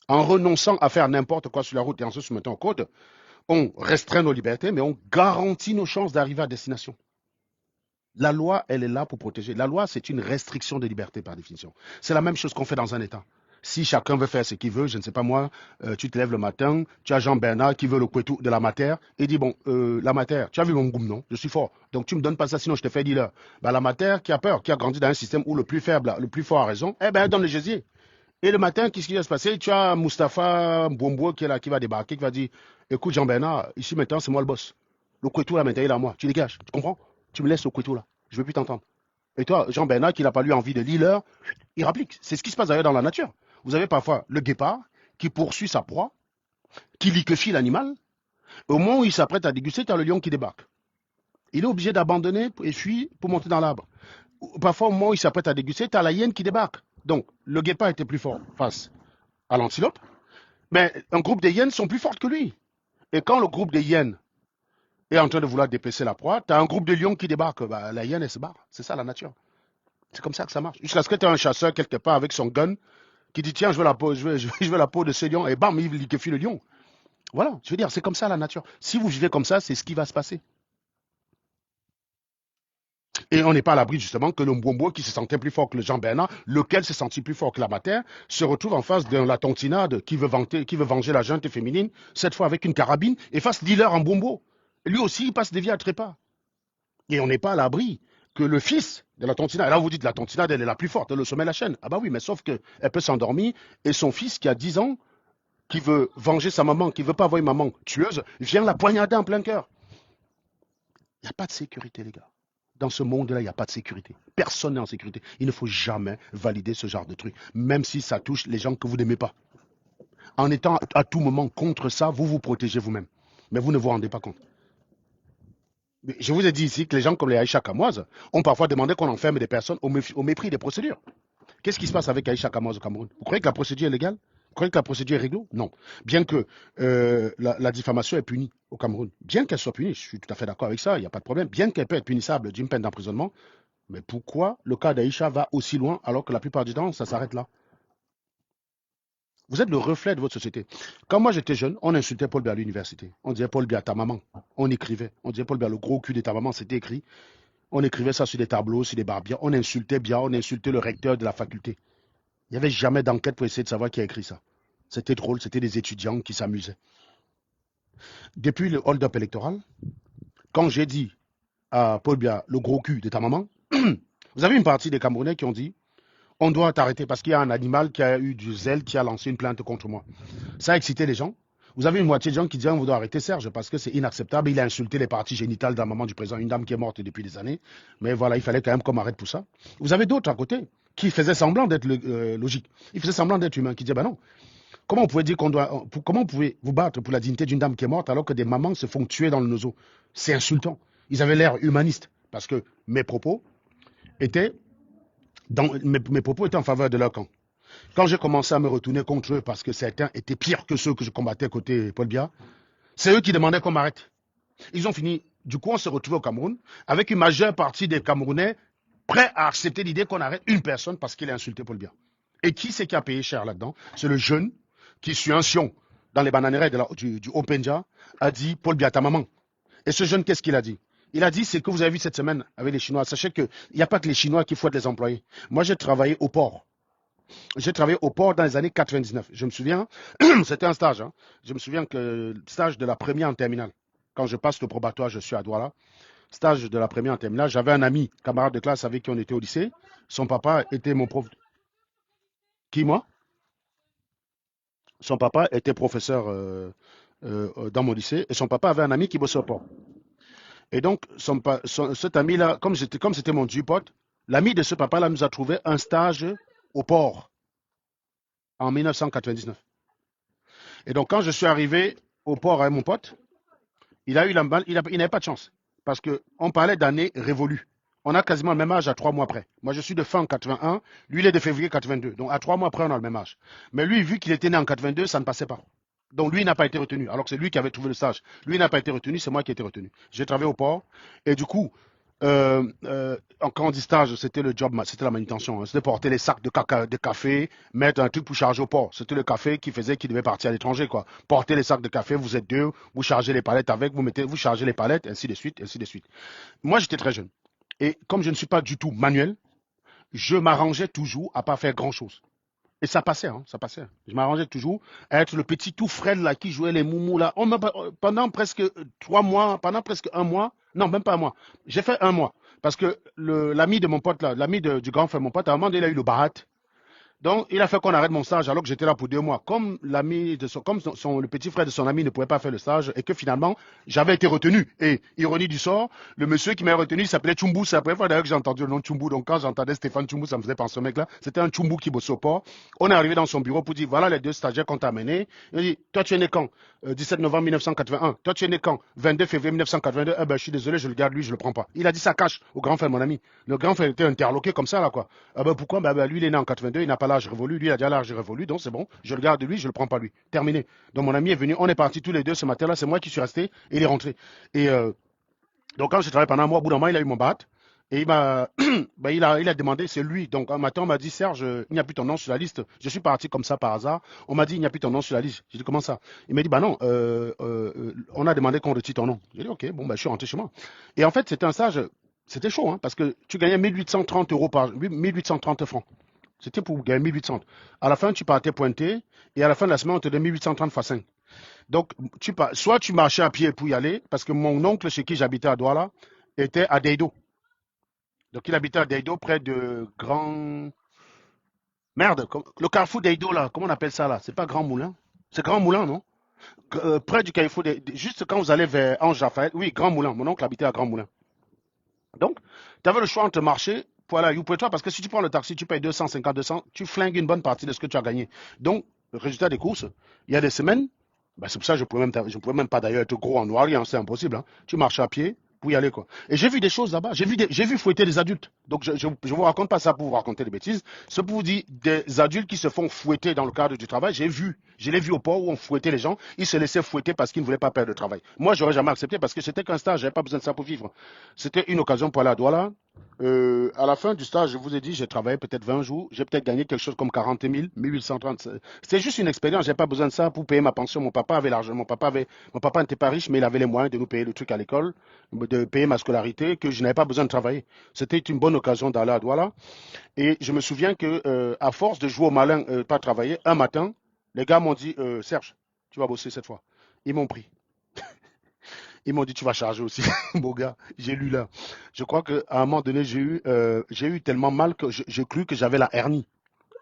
En renonçant à faire n'importe quoi sur la route et en se soumettant au code, on restreint nos libertés, mais on garantit nos chances d'arriver à destination. La loi, elle est là pour protéger. La loi, c'est une restriction de liberté par définition. C'est la même chose qu'on fait dans un État. Si chacun veut faire ce qu'il veut, je ne sais pas moi, tu te lèves le matin, tu as Jean-Bernard qui veut le couetou de la matière et dit, bon, la matière, tu as vu mon goum, non? Je suis fort. Donc tu me donnes pas ça, sinon je te fais dealer. Ben, la matière qui a peur, qui a grandi dans un système où le plus faible, le plus fort a raison, eh ben, elle donne le gésier. Et le matin, qu'est-ce qui va se passer? Tu as Mustapha Mbombo qui est là, qui va débarquer, qui va dire, écoute Jean-Bernard, ici maintenant, c'est moi le boss. Le couetou là, maintenant, il est à moi. Tu dégages, tu comprends? Tu me laisses le couetou là. Je ne veux plus t'entendre. Et toi, Jean-Bernard, qui n'a pas eu envie de lire l'heure, il rapplique. C'est ce qui se passe d'ailleurs dans la nature. Vous avez parfois le guépard qui poursuit sa proie, qui liquéfie l'animal. Au moment où il s'apprête à déguster, tu as le lion qui débarque. Il est obligé d'abandonner et fuir pour monter dans l'arbre. Parfois, au moment où il s'apprête à déguster, tu as la hyène qui débarque. Donc, le guépard était plus fort face à l'antilope, mais un groupe de hyènes sont plus fortes que lui. Et quand le groupe de hyènes est en train de vouloir dépecer la proie, tu as un groupe de lions qui débarque. Bah, la hyène, elle se barre. C'est ça la nature. C'est comme ça que ça marche. Jusqu'à ce que tu aies un chasseur quelque part avec son gun qui dit tiens, je veux la peau, je veux la peau de ce lion, et bam, il liquéfie le lion. Voilà, je veux dire, c'est comme ça la nature. Si vous vivez comme ça, c'est ce qui va se passer. Et on n'est pas à l'abri justement que le Mbombo qui se sentait plus fort que le Jean Bernard, lequel se sentit plus fort que la matière, se retrouve en face de la tontinade qui veut venger la junte féminine, cette fois avec une carabine, et fasse dealer en Mbombo. Et lui aussi, il passe des vies à trépas. Et on n'est pas à l'abri que le fils de la tontinade, là vous dites la tontinade, elle est la plus forte, elle est le sommet de la chaîne. Ah bah oui, mais sauf qu'elle peut s'endormir, et son fils qui a 10 ans, qui veut venger sa maman, qui ne veut pas avoir une maman tueuse, vient la poignarder en plein cœur. Il n'y a pas de sécurité, les gars. Dans ce monde-là, il n'y a pas de sécurité. Personne n'est en sécurité. Il ne faut jamais valider ce genre de truc, même si ça touche les gens que vous n'aimez pas. En étant à tout moment contre ça, vous vous protégez vous-même. Mais vous ne vous rendez pas compte. Je vous ai dit ici que les gens comme les Aïcha Kamoise ont parfois demandé qu'on enferme des personnes au mépris des procédures. Qu'est-ce qui se passe avec Aïcha Kamoise au Cameroun? Vous croyez que la procédure est légale? Vous croyez que la procédure est réglo? Non. Bien que la diffamation est punie au Cameroun, bien qu'elle soit punie, je suis tout à fait d'accord avec ça, il n'y a pas de problème, bien qu'elle peut être punissable d'une peine d'emprisonnement, mais pourquoi le cas d'Aïcha va aussi loin alors que la plupart du temps, ça s'arrête là? Vous êtes le reflet de votre société. Quand moi j'étais jeune, on insultait Paul Biya à l'université. On disait Paul Biya, ta maman. On écrivait. On disait Paul Biya, le gros cul de ta maman, c'était écrit. On écrivait ça sur des tableaux, sur des barbières. On insultait Biya, on insultait le recteur de la faculté. Il n'y avait jamais d'enquête pour essayer de savoir qui a écrit ça. C'était drôle, c'était des étudiants qui s'amusaient. Depuis le hold-up électoral, quand j'ai dit à Paul Biya, le gros cul de ta maman, vous avez une partie des Camerounais qui ont dit on doit t'arrêter parce qu'il y a un animal qui a eu du zèle qui a lancé une plainte contre moi. Ça a excité les gens. Vous avez une moitié de gens qui disent on doit arrêter Serge parce que c'est inacceptable. Il a insulté les parties génitales d'un maman du président, une dame qui est morte depuis des années. Mais voilà, il fallait quand même qu'on m'arrête pour ça. Vous avez d'autres à côté qui faisaient semblant d'être logiques. Ils faisaient semblant d'être humains, qui disaient ben non. Comment vous pouvez dire qu'on doit. Comment vous pouvez vous battre pour la dignité d'une dame qui est morte alors que des mamans se font tuer dans le nozo? C'est insultant. Ils avaient l'air humanistes parce que mes propos étaient mes propos étaient en faveur de leur camp. Quand j'ai commencé à me retourner contre eux parce que certains étaient pires que ceux que je combattais côté Paul Biya, c'est eux qui demandaient qu'on m'arrête. Ils ont fini. Du coup, on s'est retrouvé au Cameroun avec une majeure partie des Camerounais prêts à accepter l'idée qu'on arrête une personne parce qu'il a insulté Paul Biya. Et qui c'est qui a payé cher là-dedans? C'est le jeune qui, sur un sion, dans les bananeraies du Openja, a dit Paul Biya, ta maman. Et ce jeune, qu'est-ce qu'il a dit? Il a dit, c'est que vous avez vu cette semaine avec les Chinois. Sachez qu'il n'y a pas que les Chinois qui fouettent les employés. Moi, j'ai travaillé au port. J'ai travaillé au port dans les années 99. Je me souviens, c'était un stage. Hein. Je me souviens que le stage de la première en terminale. Quand je passe le probatoire, je suis à Douala. Stage de la première en terminale. J'avais un ami, camarade de classe avec qui on était au lycée. Son papa était mon prof. Qui, moi? Son papa était professeur dans mon lycée. Et son papa avait un ami qui bossait au port. Et donc, cet ami-là, comme c'était mon du pote, l'ami de ce papa-là nous a trouvé un stage au port en 1999. Et donc, quand je suis arrivé au port avec mon pote, il a eu la balle, il n'avait pas de chance. Parce qu'on parlait d'années révolues. On a quasiment le même âge à 3 mois près. Moi, je suis de fin 81, lui, il est de février 82. Donc, à 3 mois près, on a le même âge. Mais lui, vu qu'il était né en 82, ça ne passait pas. Donc, lui il n'a pas été retenu. Alors que c'est lui qui avait trouvé le stage. Lui il n'a pas été retenu, c'est moi qui ai été retenu. J'ai travaillé au port. Et du coup, quand on dit stage, c'était le job, c'était la manutention. Hein. C'était porter les sacs de café, mettre un truc pour charger au port. C'était le café qui faisait qu'il devait partir à l'étranger, quoi. Porter les sacs de café, vous êtes deux, vous chargez les palettes avec, vous chargez les palettes, ainsi de suite, ainsi de suite. Moi, j'étais très jeune. Et comme je ne suis pas du tout manuel, je m'arrangeais toujours à pas faire grand-chose. Et ça passait, hein, ça passait. Je m'arrangeais toujours à être le petit tout frêle là qui jouait les moumous là. Pendant presque 3 mois, pendant presque un mois, non, même pas un mois. J'ai fait un mois. Parce que l'ami de mon pote là, du grand frère de mon pote, à un moment donné, il a eu le barat. Donc, il a fait qu'on arrête mon stage alors que j'étais là pour 2 mois. Comme le petit frère de son ami ne pouvait pas faire le stage et que finalement, j'avais été retenu. Et ironie du sort, le monsieur qui m'a retenu, il s'appelait Chumbu. C'est la première fois d'ailleurs que j'ai entendu le nom de Chumbu. Donc, quand j'entendais Stéphane Chumbu, ça me faisait penser au mec là. C'était un Chumbu qui bossait au port. On est arrivé dans son bureau pour dire, voilà les deux stagiaires qu'on t'a amenés. Il dit, toi tu es né quand? 17 novembre 1981. Toi tu es né quand? 22 février 1982. Eh ben, je suis désolé, je le garde lui, je le prends pas. Il a dit ça cache au grand frère, mon ami. Le grand frère était interloqué comme ça là, quoi. Ah ben pourquoi? Lui, il est né en 82, il n'a pas l'âge révolu. Lui, il a déjà l'âge révolu, donc c'est bon. Je le garde lui, je le prends pas lui. Terminé. Donc mon ami est venu, on est partis tous les deux ce matin-là, c'est moi qui suis resté, et il est rentré. Et donc quand j'ai travaillé pendant un mois, au bout d'un mois, il a eu mon bat. Et il a demandé, c'est lui. Donc un matin, on m'a dit, Serge, il n'y a plus ton nom sur la liste. Je suis parti comme ça par hasard. On m'a dit, il n'y a plus ton nom sur la liste. J'ai dit, comment ça? Il m'a dit, bah non, on a demandé qu'on retire ton nom. J'ai dit, ok, bon, bah, je suis rentré chez moi. Et en fait, c'était un stage, c'était chaud, hein, parce que tu gagnais 1830 euros 1830 francs. C'était pour gagner 1800. À la fin, tu partais pointé, et à la fin de la semaine, on te donnait 1830 fois 5. Donc, soit tu marchais à pied pour y aller, parce que mon oncle chez qui j'habitais à Douala était à Deido. Donc, il habitait à Deido, près de Grand... Merde, le carrefour d'Eido, là, comment on appelle ça, là? C'est pas Grand Moulin? C'est Grand Moulin, non? Près du carrefour, juste quand vous allez vers Ange Raphaël. Oui, Grand Moulin. Mon oncle habitait à Grand Moulin. Donc, tu avais le choix entre marcher pour aller à Youpoetois, parce que si tu prends le taxi, tu payes 250, 200, tu flingues une bonne partie de ce que tu as gagné. Donc, le résultat des courses, il y a des semaines, bah, c'est pour ça que je pouvais même pas d'ailleurs être gros en noir, hein, c'est impossible. Hein. Tu marches à pied pour y aller, quoi. Et j'ai vu des choses là-bas, j'ai vu fouetter des adultes. Donc, je vous raconte pas ça pour vous raconter des bêtises, c'est pour vous dire des adultes qui se font fouetter dans le cadre du travail. Je l'ai vu au port où on fouettait les gens, ils se laissaient fouetter parce qu'ils ne voulaient pas perdre de travail. Moi, j'aurais jamais accepté parce que c'était qu'un stage, j'avais pas besoin de ça pour vivre. C'était une occasion pour aller à Douala. À la fin du stage, je vous ai dit, j'ai travaillé peut-être 20 jours, j'ai peut-être gagné quelque chose comme 40 000, 1830. C'est juste une expérience, j'ai pas besoin de ça pour payer ma pension. Mon papa avait l'argent, mon papa n'était pas riche, mais il avait les moyens de nous payer le truc à l'école, de payer ma scolarité, que je n'avais pas besoin de travailler. C'était une bonne occasion d'aller à Douala. Et je me souviens que, à force de jouer au malin, pas travailler, un matin, les gars m'ont dit, Serge, tu vas bosser cette fois. Ils m'ont pris. Ils m'ont dit, tu vas charger aussi, mon gars. J'ai lu là. Je crois qu'à un moment donné, j'ai eu tellement mal que j'ai cru que j'avais la hernie.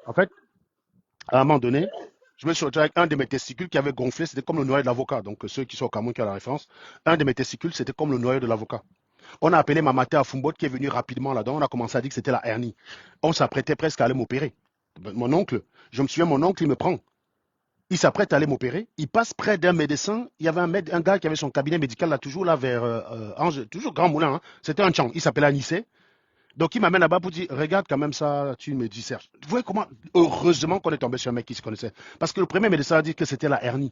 En fait, à un moment donné, je me suis retrouvé avec un de mes testicules qui avait gonflé. C'était comme le noyau de l'avocat. Donc, ceux qui sont au Cameroun qui ont la référence, un de mes testicules, c'était comme le noyau de l'avocat. On a appelé ma mater à Fumbo qui est venu rapidement là-dedans. On a commencé à dire que c'était la hernie. On s'apprêtait presque à aller m'opérer. Mon oncle, je me souviens, mon oncle, il me prend. Il s'apprête à aller m'opérer. Il passe près d'un médecin. Il y avait un gars qui avait son cabinet médical là, toujours là vers Ange, toujours Grand Moulin. Hein. C'était un chang. Il s'appelait Anissé. Donc il m'amène là-bas pour dire, regarde quand même ça, tu me dis Serge. Vous voyez comment, heureusement qu'on est tombé sur un mec qui se connaissait. Parce que le premier médecin a dit que c'était la hernie.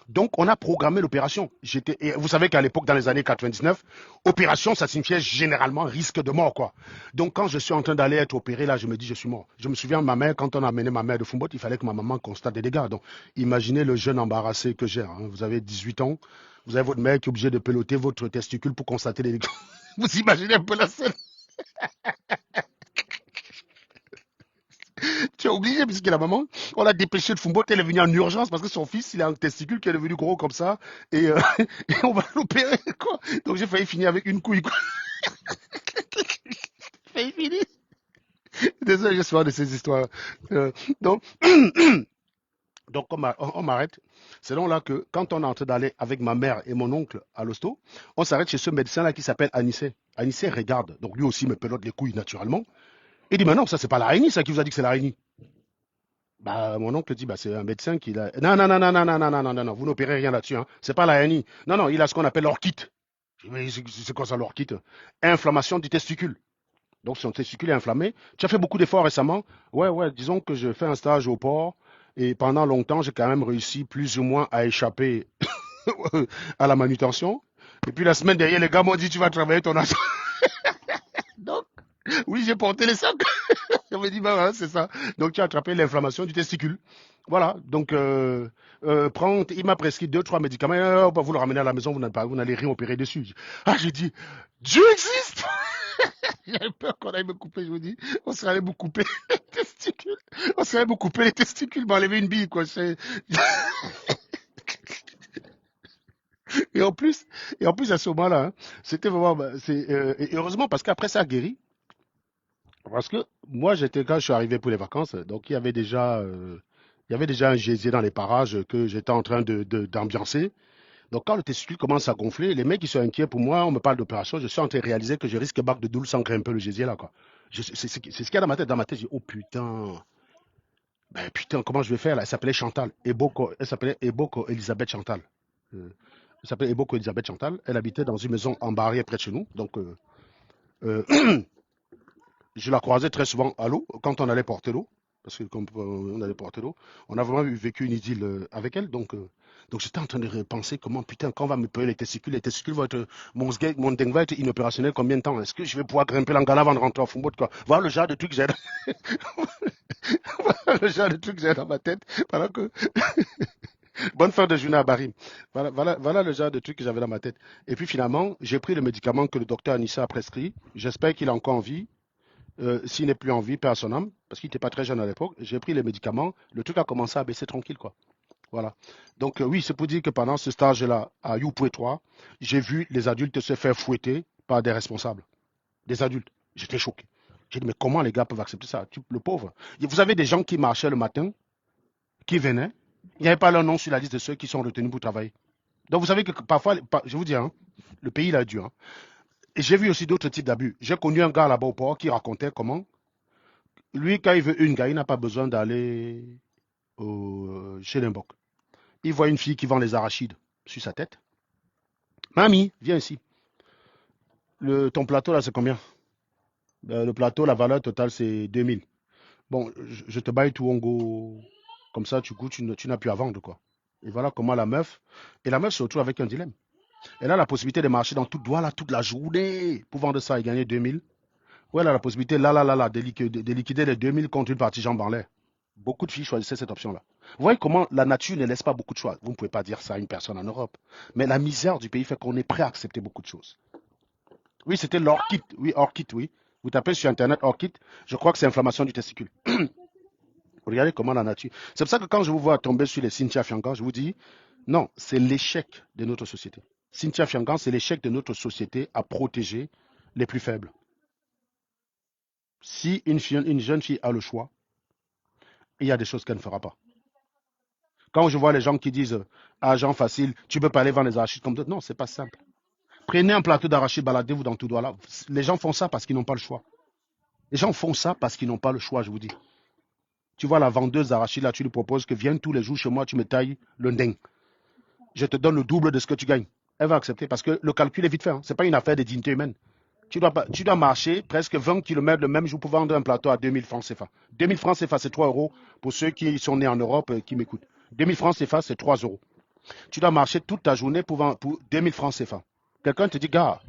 Donc, on a programmé l'opération. Et vous savez qu'à l'époque, dans les années 99, opération, ça signifiait généralement risque de mort, quoi. Donc, quand je suis en train d'aller être opéré, là, je me dis, je suis mort. Je me souviens, ma mère, quand on a amené ma mère de Fumbo, il fallait que ma maman constate des dégâts. Donc, imaginez le jeune embarrassé que j'ai. Hein. Vous avez 18 ans, vous avez votre mère qui est obligée de peloter votre testicule pour constater des dégâts. Vous imaginez un peu la scène? Tu es obligé, puisque la maman, on l'a dépêché de Fumbo, elle est venue en urgence parce que son fils, il a un testicule qui est devenu gros comme ça, et, et on va l'opérer, quoi. Donc j'ai failli finir avec une couille, quoi. J'ai failli finir. Désolé, j'ai souvent de ces histoires. Euh, donc, donc on m'arrête. C'est donc là que, quand on est en train d'aller avec ma mère et mon oncle à l'hosto, on s'arrête chez ce médecin-là qui s'appelle Anissé. Anissé regarde, donc lui aussi me pelote les couilles naturellement. Il dit, mais non, ça c'est pas l'araignée, ça qui vous a dit que c'est l'araignée. Bah, mon oncle dit, bah, c'est un médecin qui l'a. Non, non, non, non, non, non, non, non, non, non, non, vous n'opérez rien là-dessus, hein. C'est pas la hernie. Non, non, il a ce qu'on appelle l'orchite. Je dis, mais c'est quoi ça l'orchite? Inflammation du testicule. Donc son testicule est inflammé. Tu as fait beaucoup d'efforts récemment. Ouais, ouais, disons que je fais un stage au port et pendant longtemps, j'ai quand même réussi plus ou moins à échapper à la manutention. Et puis la semaine dernière, les gars m'ont dit, tu vas travailler ton argent. Donc, oui, j'ai porté les sacs. Je me dit, bah voilà, c'est ça. Donc, tu as attrapé l'inflammation du testicule. Voilà. Donc, il m'a prescrit deux, trois médicaments. On va vous le ramener à la maison, vous n'allez rien opérer dessus. Ah, j'ai dit, Dieu existe! J'avais peur qu'on aille me couper, je vous dis. On serait allé me couper les testicules. On serait allé me couper les testicules, m'enlever une bille, quoi. Et en plus, à ce moment-là, hein, c'était vraiment, et heureusement, parce qu'après ça a guéri. Parce que moi, quand je suis arrivé pour les vacances, donc il y avait déjà un gésier dans les parages que j'étais en train d'ambiancer. Donc quand le testicule commence à gonfler, les mecs ils sont inquiets pour moi, on me parle d'opération, je suis en train de réaliser que je risque bac de doule sans grimper le gésier là quoi. C'est ce qu'il y a dans ma tête. Dans ma tête, j'ai dit, oh putain, ben putain, comment je vais faire là? Elle s'appelait Chantal, elle s'appelait Eboko Elisabeth Chantal. Euh, elle s'appelait Eboko Elisabeth Chantal. Elle habitait dans une maison en barrière près de chez nous. Donc euh, je la croisais très souvent à l'eau quand on allait porter l'eau. Parce que comme on allait porter l'eau, on a vraiment vécu une idylle avec elle. Donc j'étais en train de repenser comment, putain, quand on va me payer les testicules vont être, mon dingue va être inopérationnel combien de temps? Est-ce que je vais pouvoir grimper l'angala avant de rentrer au Fumbo, quoi? Voilà le genre de truc que j'ai, voilà le genre de truc que j'ai dans ma tête. Voilà que, bonne fin de journée à Barim. Voilà le genre de truc que j'avais dans ma tête. Et puis finalement, j'ai pris le médicament que le docteur Anissa a prescrit. J'espère qu'il a encore envie. S'il n'est plus en vie, paix à son âme, parce qu'il n'était pas très jeune à l'époque, j'ai pris les médicaments, le truc a commencé à baisser tranquille, quoi. Voilà. Donc, oui, c'est pour dire que pendant ce stage-là, à Youpoué 3, j'ai vu les adultes se faire fouetter par des responsables, des adultes. J'étais choqué. J'ai dit, mais comment les gars peuvent accepter ça? Le pauvre. Vous avez des gens qui marchaient le matin, qui venaient, il n'y avait pas leur nom sur la liste de ceux qui sont retenus pour travailler. Donc, vous savez que parfois, je vous dis, hein, le pays, il a dur. Hein. Et j'ai vu aussi d'autres types d'abus. J'ai connu un gars là-bas au port qui racontait comment lui, quand il veut une gars, il n'a pas besoin d'aller chez Limbok. Il voit une fille qui vend les arachides sur sa tête. Mamie, viens ici. Ton plateau, là, c'est combien? Le plateau, la valeur totale, c'est 2000. Bon, je te baille tout Ongo. Comme ça, du coup, tu n'as plus à vendre, quoi. Et voilà comment la meuf. Et la meuf se retrouve avec un dilemme. Elle a la possibilité de marcher dans tout droit, là, toute la journée pour vendre ça et gagner 2000. Ou elle a la possibilité, de liquider les 2000 contre une partie jambe en l'air. Beaucoup de filles choisissaient cette option-là. Vous voyez comment la nature ne laisse pas beaucoup de choix. Vous ne pouvez pas dire ça à une personne en Europe. Mais la misère du pays fait qu'on est prêt à accepter beaucoup de choses. Oui, c'était l'orchite. Oui, orchite, oui. Vous tapez sur Internet orchite, je crois que c'est inflammation du testicule. Regardez comment la nature. C'est pour ça que quand je vous vois tomber sur les Cynthia Fiangan, je vous dis, non, c'est l'échec de notre société. Cynthia Fiangan, c'est l'échec de notre société à protéger les plus faibles. Si une jeune fille a le choix, il y a des choses qu'elle ne fera pas. Quand je vois les gens qui disent argent facile, tu peux pas aller vendre les arachides comme d'autres. Non, c'est pas simple. Prenez un plateau d'arachides, baladez-vous dans tout doigt là. Les gens font ça parce qu'ils n'ont pas le choix. Les gens font ça parce qu'ils n'ont pas le choix, je vous dis. Tu vois la vendeuse d'arachides là, tu lui proposes que vienne tous les jours chez moi, tu me tailles le ndeng. Je te donne le double de ce que tu gagnes. Elle va accepter parce que le calcul est vite fait. Hein. Ce n'est pas une affaire de dignité humaine. Tu dois marcher presque 20 km le même jour pour vendre un plateau à 2000 francs CFA. 2000 francs CFA, c'est 3 euros pour ceux qui sont nés en Europe qui m'écoutent. 2000 francs CFA, c'est 3 euros. Tu dois marcher toute ta journée pour 2000 francs CFA. Quelqu'un te dit, gars,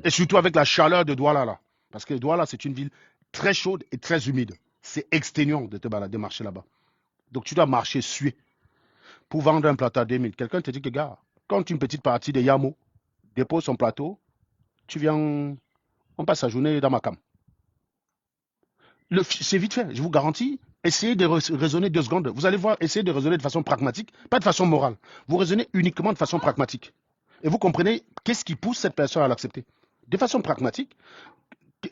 et surtout avec la chaleur de Douala, là. Parce que Douala, c'est une ville très chaude et très humide. C'est exténuant de te balader, marcher là-bas. Donc tu dois marcher suer pour vendre un plateau à 2000. Quelqu'un te dit que, gars, quand une petite partie de Yamo dépose son plateau, tu viens, on passe la journée dans ma cam. C'est vite fait, je vous garantis. Essayez de raisonner 2 secondes. Vous allez voir, essayez de raisonner de façon pragmatique, pas de façon morale. Vous raisonnez uniquement de façon pragmatique. Et vous comprenez qu'est-ce qui pousse cette personne à l'accepter. De façon pragmatique,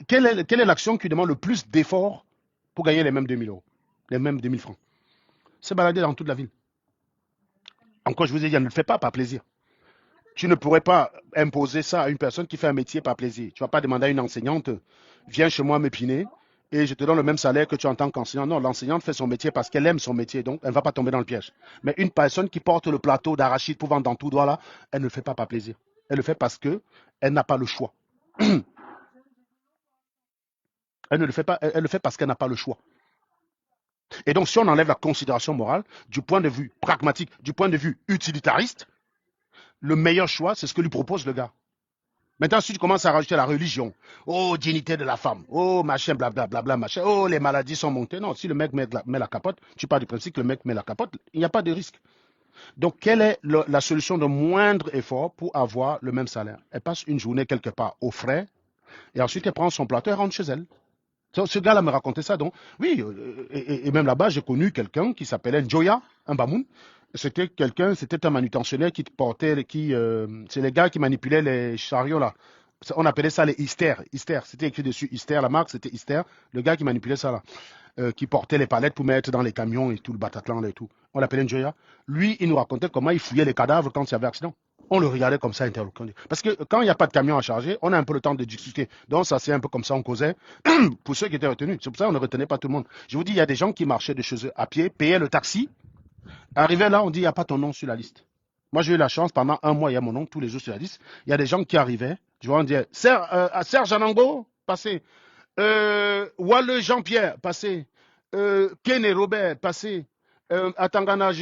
quelle est l'action qui demande le plus d'efforts pour gagner les mêmes 2000 euros, les mêmes 2000 francs? C'est balader dans toute la ville. Encore, je vous ai dit, ne le fais pas par plaisir. Tu ne pourrais pas imposer ça à une personne qui fait un métier par plaisir. Tu ne vas pas demander à une enseignante, viens chez moi m'épiner et je te donne le même salaire que tu as en tant qu'enseignant. Non, l'enseignante fait son métier parce qu'elle aime son métier, donc elle ne va pas tomber dans le piège. Mais une personne qui porte le plateau d'arachide pour vendre dans tout droit là, elle ne le fait pas par plaisir. Elle le fait parce qu'elle n'a pas le choix. Elle ne le fait pas, elle le fait parce qu'elle n'a pas le choix. Et donc, si on enlève la considération morale, du point de vue pragmatique, du point de vue utilitariste, le meilleur choix, c'est ce que lui propose le gars. Maintenant, si tu commences à rajouter la religion, oh, dignité de la femme, oh, machin, blablabla, machin, oh, les maladies sont montées. Non, si le mec met la capote, tu pars du principe que le mec met la capote, il n'y a pas de risque. Donc, quelle est la solution de moindre effort pour avoir le même salaire? Elle passe une journée quelque part au frais et ensuite elle prend son plateau et rentre chez elle. Ce gars-là me racontait ça. Donc, oui, et même là-bas, j'ai connu quelqu'un qui s'appelait Njoya, un Bamoun. C'était un manutentionnaire qui portait, c'est les gars qui manipulaient les chariots là. On appelait ça les Ister. Ister, c'était écrit dessus Ister, la marque c'était Ister. Le gars qui manipulait ça là, qui portait les palettes pour mettre dans les camions et tout, le Bataclan et tout. On l'appelait Njoya. Lui, il nous racontait comment il fouillait les cadavres quand il y avait accident. On le regardait comme ça, interloqué. Parce que quand il n'y a pas de camion à charger, on a un peu le temps de discuter. Donc, ça, c'est un peu comme ça, on causait pour ceux qui étaient retenus. C'est pour ça qu'on ne retenait pas tout le monde. Je vous dis, il y a des gens qui marchaient de chez eux à pied, payaient le taxi. Arrivaient là, on dit, il n'y a pas ton nom sur la liste. Moi, j'ai eu la chance, pendant un mois, il y a mon nom tous les jours sur la liste. Il y a des gens qui arrivaient. Tu vois, on disait, Serge Anango, passez. Walle Jean-Pierre, passez. Ken et Robert, passez. Atangana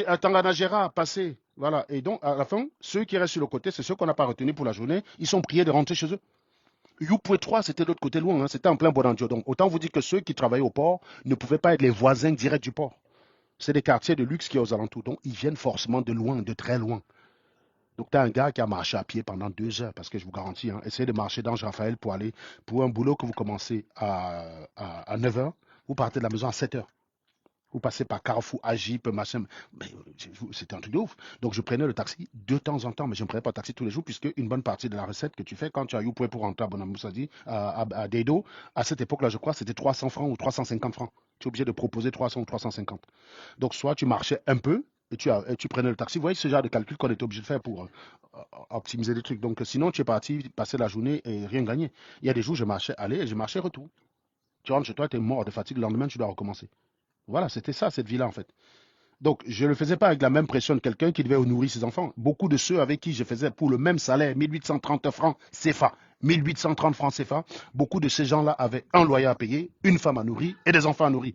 Gérard, passez. Voilà. Et donc, à la fin, ceux qui restent sur le côté, c'est ceux qu'on n'a pas retenus pour la journée. Ils sont priés de rentrer chez eux. Youpoué 3, c'était de l'autre côté loin. Hein. C'était en plein Borandio. Donc, autant vous dire que ceux qui travaillaient au port ne pouvaient pas être les voisins directs du port. C'est des quartiers de luxe qui sont aux alentours. Donc, ils viennent forcément de loin, de très loin. Donc, tu as un gars qui a marché à pied pendant 2 heures, parce que je vous garantis, hein, essayez de marcher dans Raphaël pour aller pour un boulot que vous commencez à 9 heures, vous partez de la maison à 7 heures. Vous passez par Carrefour, Agip, machin. C'était un truc de ouf. Donc, je prenais le taxi de temps en temps, mais je ne prenais pas le taxi tous les jours, puisque une bonne partie de la recette que tu fais quand tu as Youpoué pour rentrer à Bonamoussadi, à Dedo, à cette époque-là, je crois, c'était 300 francs ou 350 francs. Tu es obligé de proposer 300 ou 350. Donc, soit tu marchais un peu et tu prenais le taxi. Vous voyez ce genre de calcul qu'on était obligé de faire pour optimiser les trucs. Donc, sinon, tu es parti passer la journée et rien gagner. Il y a des jours, je marchais aller et je marchais retour. Tu rentres chez toi, tu es mort de fatigue, le lendemain, tu dois recommencer. Voilà, c'était ça, cette vie-là, en fait. Donc, je ne le faisais pas avec la même pression de quelqu'un qui devait nourrir ses enfants. Beaucoup de ceux avec qui je faisais pour le même salaire, 1830 francs CFA, 1830 francs CFA, beaucoup de ces gens-là avaient un loyer à payer, une femme à nourrir et des enfants à nourrir.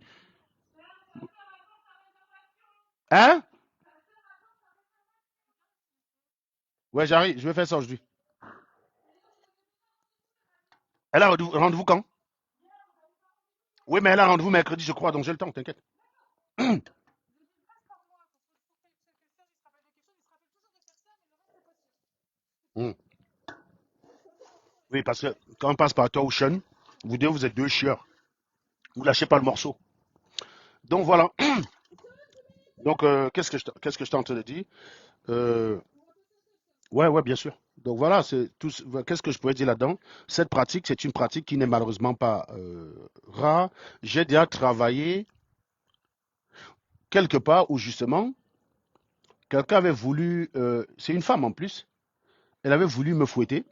Hein? Ouais, j'arrive, je vais faire ça aujourd'hui. Elle a rendez-vous quand? Oui, mais elle a rendez-vous mercredi, je crois, donc j'ai le temps, t'inquiète. Hmm. Oui, parce que quand on passe par toi ou Sean, vous êtes deux chieurs. Vous lâchez pas le morceau. Donc voilà. Donc, qu'est-ce que je t'ai en train de dire? Euh, ouais, ouais, bien sûr. Donc voilà, c'est tout. Qu'est-ce que je pourrais dire là-dedans? Cette pratique, c'est une pratique qui n'est malheureusement pas rare. J'ai déjà travaillé quelque part où justement, quelqu'un avait voulu, c'est une femme en plus, elle avait voulu me fouetter.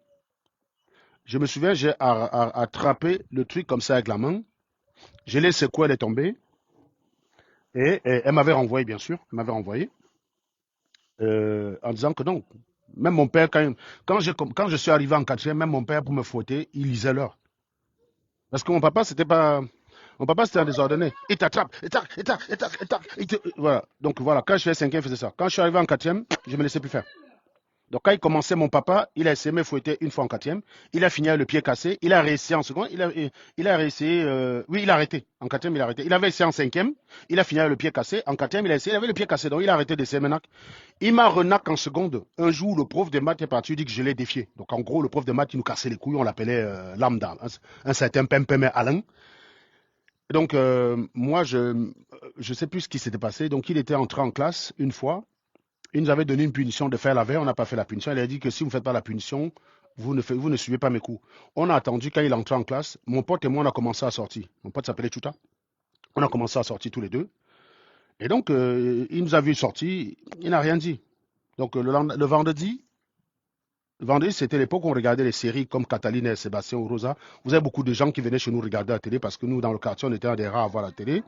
Je me souviens, j'ai attrapé le truc comme ça avec la main. Je l'ai secoué, elle est tombée. Et elle m'avait renvoyé, bien sûr. Elle m'avait renvoyé en disant que non. Même mon père, quand je suis arrivé en quatrième, même mon père, pour me fouetter, il lisait l'heure. Parce que mon papa, c'était pas. Mon papa, c'était un désordonné. Il t'attrape, voilà. Donc voilà, quand je faisais cinquième, il faisait ça. Quand je suis arrivé en quatrième, je me laissais plus faire. Donc quand il commençait mon papa, il a essayé de me fouetter une fois en quatrième. Il a fini avec le pied cassé. Il a réessayé en seconde. Il a réessayé. Oui, il a arrêté. En quatrième, il a arrêté. Il avait essayé en cinquième. Il a fini avec le pied cassé. En quatrième, il a essayé. Il avait le pied cassé. Donc il a arrêté d'essayer maintenant. Il m'a renac en seconde. Un jour, le prof de maths est parti. Il dit que je l'ai défié. Donc en gros, le prof de maths, il nous cassait les couilles. On l'appelait lambda. Un certain Pempeme Alain. Donc moi, je sais plus ce qui s'était passé. Donc il était entré en classe une fois. Il nous avait donné une punition de faire la veille, on n'a pas fait la punition. Il a dit que si vous ne faites pas la punition, vous ne suivez pas mes cours. On a attendu quand il est entré en classe. Mon pote et moi, on a commencé à sortir. Mon pote s'appelait Chuta. On a commencé à sortir tous les deux. Et donc, il nous a vu sortir. Il n'a rien dit. Donc, le vendredi, c'était l'époque où on regardait les séries comme Cataline et Sébastien ou Rosa. Vous avez beaucoup de gens qui venaient chez nous regarder la télé parce que nous, dans le quartier, on était un des rares à voir la télé.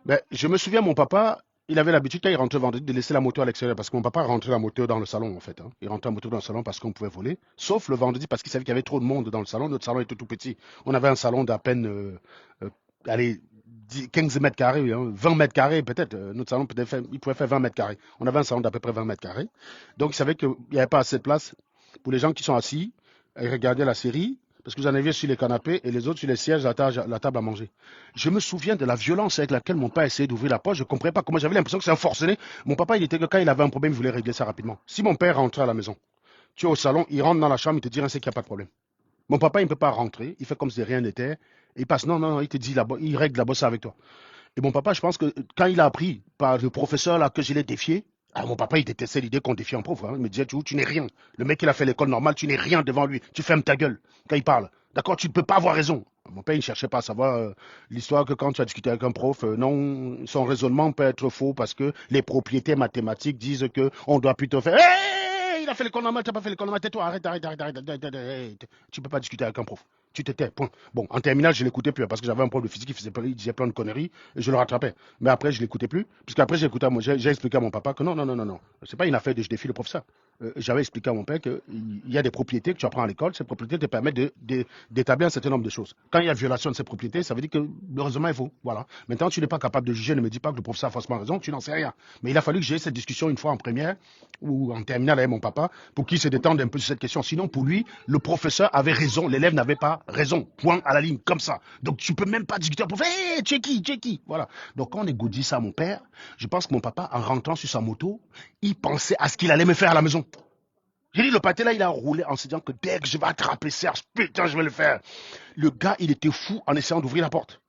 Mais je me souviens, mon papa, Il avait l'habitude, quand il rentrait vendredi, de laisser la moto à l'extérieur parce que mon papa rentrait la moto dans le salon, en fait, hein. Il rentrait la moto dans le salon parce qu'on pouvait voler, sauf le vendredi parce qu'il savait qu'il y avait trop de monde dans le salon. Notre salon était tout petit. On avait un salon d'à peine, euh, allez, 15 mètres carrés, hein, 20 mètres carrés peut-être. Notre salon, il pouvait faire 20 mètres carrés. On avait un salon d'à peu près 20 mètres carrés. Donc il savait qu'il n'y avait pas assez de place pour les gens qui sont assis et regarder la série. Parce que vous en aviez sur les canapés et les autres sur les sièges, la table à manger. Je me souviens de la violence avec laquelle mon père essayait d'ouvrir la porte. Je ne comprenais pas comment j'avais l'impression que c'est un forcené. Mon papa, il était que quand il avait un problème, il voulait régler ça rapidement. Si mon père rentrait à la maison, tu es au salon, il rentre dans la chambre, il te dit c'est qu'il n'y a pas de problème. Mon papa, il ne peut pas rentrer, il fait comme si rien n'était. Il passe, non, non, non, il te dit, il règle la bosse avec toi. Et mon papa, je pense que quand il a appris par le professeur là que je l'ai défié, ah, mon papa, il détestait l'idée qu'on défie un prof, hein. Il me disait, tu n'es rien. Le mec, il a fait l'école normale, tu n'es rien devant lui. Tu fermes ta gueule quand il parle. D'accord, tu ne peux pas avoir raison. Mon père, il ne cherchait pas à savoir l'histoire que quand tu as discuté avec un prof, non, son raisonnement peut être faux parce que les propriétés mathématiques disent que on doit plutôt faire. Hey, il a fait l'école normale, tu n'as pas fait l'école normale, tais-toi, arrête, arrête, arrête, arrête, arrête, arrête, arrête. Tu ne peux pas discuter avec un prof. Tu te tais, point. Bon, en terminale, je l'écoutais plus parce que j'avais un prof de physique il disait plein de conneries et je le rattrapais. Mais après, je l'écoutais plus, puisqu'après, j'ai expliqué à mon papa que non, non, non, non, non. C'est pas une affaire de je défie le professeur. J'avais expliqué à mon père qu'il y a des propriétés que tu apprends à l'école, ces propriétés te permettent d'établir un certain nombre de choses. Quand il y a violation de ces propriétés, ça veut dire que le raisonnement est faux. Voilà. Maintenant, tu n'es pas capable de juger, ne me dis pas que le professeur a forcément raison, tu n'en sais rien. Mais il a fallu que j'ai cette discussion une fois en première ou en terminale avec mon papa pour qu'il se détende un peu sur cette question. Sinon, pour lui, le professeur avait raison, l'élève n'avait pas raison. Point à la ligne, comme ça. Donc, tu peux même pas discuter au professeur. Hé, tu es qui? Tu es qui? Voilà. Donc, quand on égoudit ça à mon père, je pense que mon papa, en rentrant sur sa moto, il pensait à ce qu'il allait me faire à la maison. J'ai dit, le pâté là, il a roulé en se disant que dès que je vais attraper Serge, putain, je vais le faire. Le gars, il était fou en essayant d'ouvrir la porte.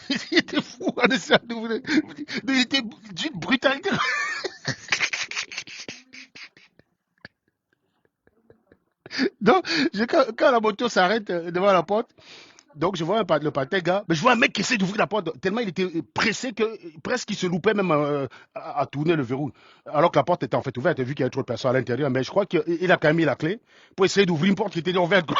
Il était fou en essayant d'ouvrir. Il était d'une brutalité. Donc, quand la moto s'arrête devant la porte, donc je vois le patin gars, mais je vois un mec qui essaie d'ouvrir la porte, tellement il était pressé que presque il se loupait même à tourner le verrou. Alors que la porte était en fait ouverte, vu qu'il y avait trop de personnes à l'intérieur, mais je crois qu'il a quand même mis la clé pour essayer d'ouvrir une porte qui était ouverte.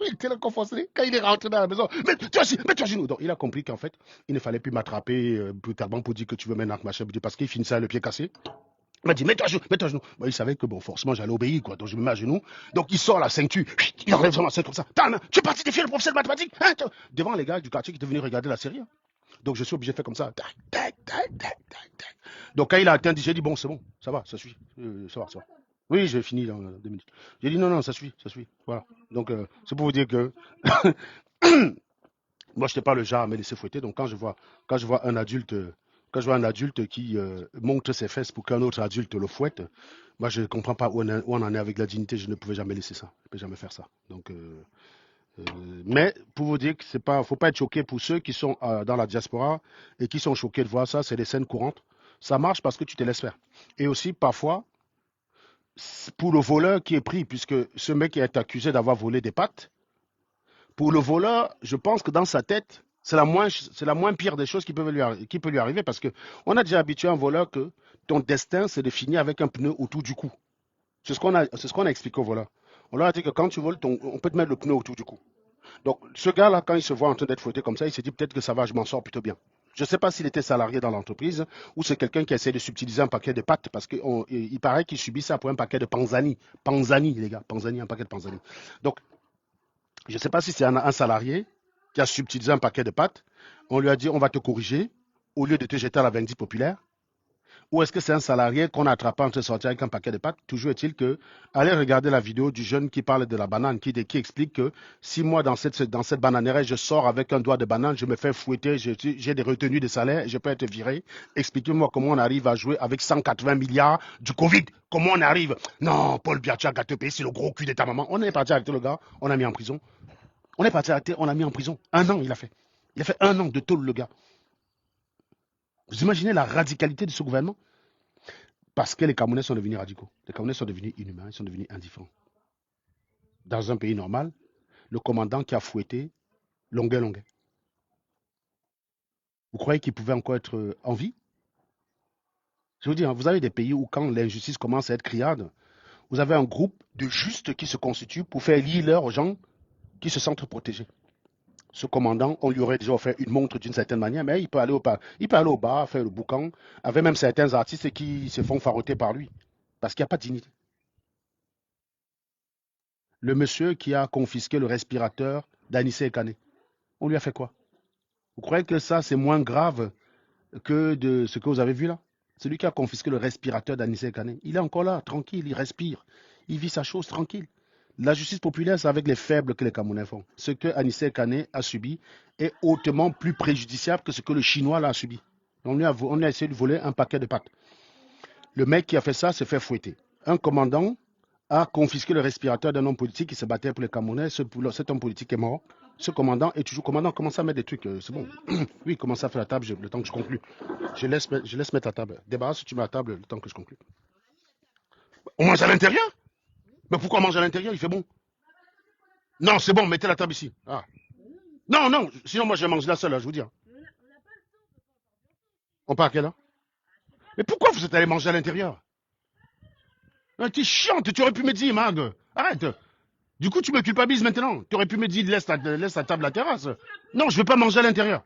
Il était là confoncé. Quand il est rentré dans la maison, mets-toi assis, mets-toi à genoux. Donc il a compris qu'en fait, il ne fallait plus m'attraper brutalement pour dire que tu veux maintenant machin, parce qu'il finissait à le pied cassé. Il m'a dit, mets-toi à genoux, mets-toi à genoux. Bon, il savait que bon, forcément, j'allais obéir, quoi. Donc je me mets à genoux. Donc il sort la ceinture, il enlève vraiment la ceinture comme ça. T'as la main, tu es parti défier le professeur de mathématiques, hein, devant les gars du quartier qui étaient venus regarder la série, hein. Donc je suis obligé de faire comme ça. Tac, tac, tac, tac, tac, tac. Donc quand il a atteint, j'ai dit, bon, c'est bon, ça va, ça suffit. Ça va, ça va. Oui, j'ai fini dans 2 minutes. J'ai dit, non, non, ça suffit, ça suffit. Voilà. Donc c'est pour vous dire que moi, je n'étais pas le genre à me laisser fouetter. Donc, quand je vois un adulte, quand je vois un adulte qui montre ses fesses pour qu'un autre adulte le fouette, moi, je ne comprends pas où on en est avec la dignité. Je ne pouvais jamais laisser ça. Je ne pouvais jamais faire ça. Donc, euh, mais pour vous dire que c'est pas, faut pas être choqué pour ceux qui sont dans la diaspora et qui sont choqués de voir ça. C'est des scènes courantes. Ça marche parce que tu te laisses faire. Et aussi, parfois, pour le voleur qui est pris, puisque ce mec est accusé d'avoir volé des pâtes, pour le voleur, je pense que dans sa tête, c'est la moins pire des choses qui peut lui arriver parce que on a déjà habitué un voleur que ton destin, c'est de finir avec un pneu autour du cou. C'est ce qu'on a expliqué au voleur. On leur a dit que quand tu voles, on peut te mettre le pneu autour du cou. Donc, ce gars-là, quand il se voit en train d'être fouetté comme ça, il s'est dit peut-être que ça va, je m'en sors plutôt bien. Je ne sais pas s'il était salarié dans l'entreprise ou c'est quelqu'un qui essaie de subtiliser un paquet de pâtes parce qu'il paraît qu'il subit ça pour un paquet de panzani. Panzani, les gars, panzani, un paquet de panzani. Donc, je ne sais pas si c'est un salarié qui a subtilisé un paquet de pâtes. On lui a dit on va te corriger au lieu de te jeter à la vindicte populaire. Ou est-ce que c'est un salarié qu'on a attrapé en train de sortir avec un paquet de pâtes? Toujours est-il que, allez regarder la vidéo du jeune qui parle de la banane, qui explique que si moi, dans cette bananière, je sors avec un doigt de banane, je me fais fouetter, j'ai des retenues de salaire, je peux être viré. Expliquez-moi comment on arrive à jouer avec 180 milliards du Covid. Comment on arrive? Non, Paul Biachak, gâteau pays, c'est le gros cul de ta maman. On est parti arrêter le gars, on a mis en prison. On est parti arrêter, on l'a mis en prison. 1 an, il a fait. Il a fait 1 an de tôle, le gars. Vous imaginez la radicalité de ce gouvernement? Parce que les Camerounais sont devenus radicaux. Les Camerounais sont devenus inhumains, ils sont devenus indifférents. Dans un pays normal, le commandant qui a fouetté Longuet Longuet, vous croyez qu'il pouvait encore être en vie? Je veux dire, vous avez des pays où quand l'injustice commence à être criarde, vous avez un groupe de justes qui se constitue pour faire lire aux gens qui se sentent protégés. Ce commandant, on lui aurait déjà offert une montre d'une certaine manière, mais il peut aller au bar, faire le boucan, avec même certains artistes qui se font faroter par lui, parce qu'il n'y a pas de dignité. Le monsieur qui a confisqué le respirateur d'Anissé Kane, on lui a fait quoi? Vous croyez que ça, c'est moins grave que de ce que vous avez vu là? Celui qui a confisqué le respirateur d'Anissé Kane, il est encore là, tranquille, il respire, il vit sa chose tranquille. La justice populaire, c'est avec les faibles que les Camerounais font. Ce que Anissé Kane a subi est hautement plus préjudiciable que ce que le Chinois là a subi. On a essayé de voler un paquet de pâtes. Le mec qui a fait ça s'est fait fouetter. Un commandant a confisqué le respirateur d'un homme politique qui se battait pour les Camerounais. Cet homme politique est mort. Ce commandant est toujours commandant. Commence à mettre des trucs. C'est bon. Oui, commence à faire la table le temps que je conclue. Je laisse mettre la table. Débarrasse, tu mets la table le temps que je conclue. On mange à l'intérieur? Mais pourquoi on mange à l'intérieur? Il fait bon. Non, c'est bon, mettez la table ici. Ah. Non, non, sinon moi je vais manger la seule, là, je vous dis. On part à quelle heure? Mais pourquoi vous êtes allé manger à l'intérieur? T'es chiante, tu aurais pu me dire, Mag. Arrête. Du coup, tu me culpabilises maintenant. Tu aurais pu me dire, laisse ta table à la terrasse. Non, je ne veux pas manger à l'intérieur.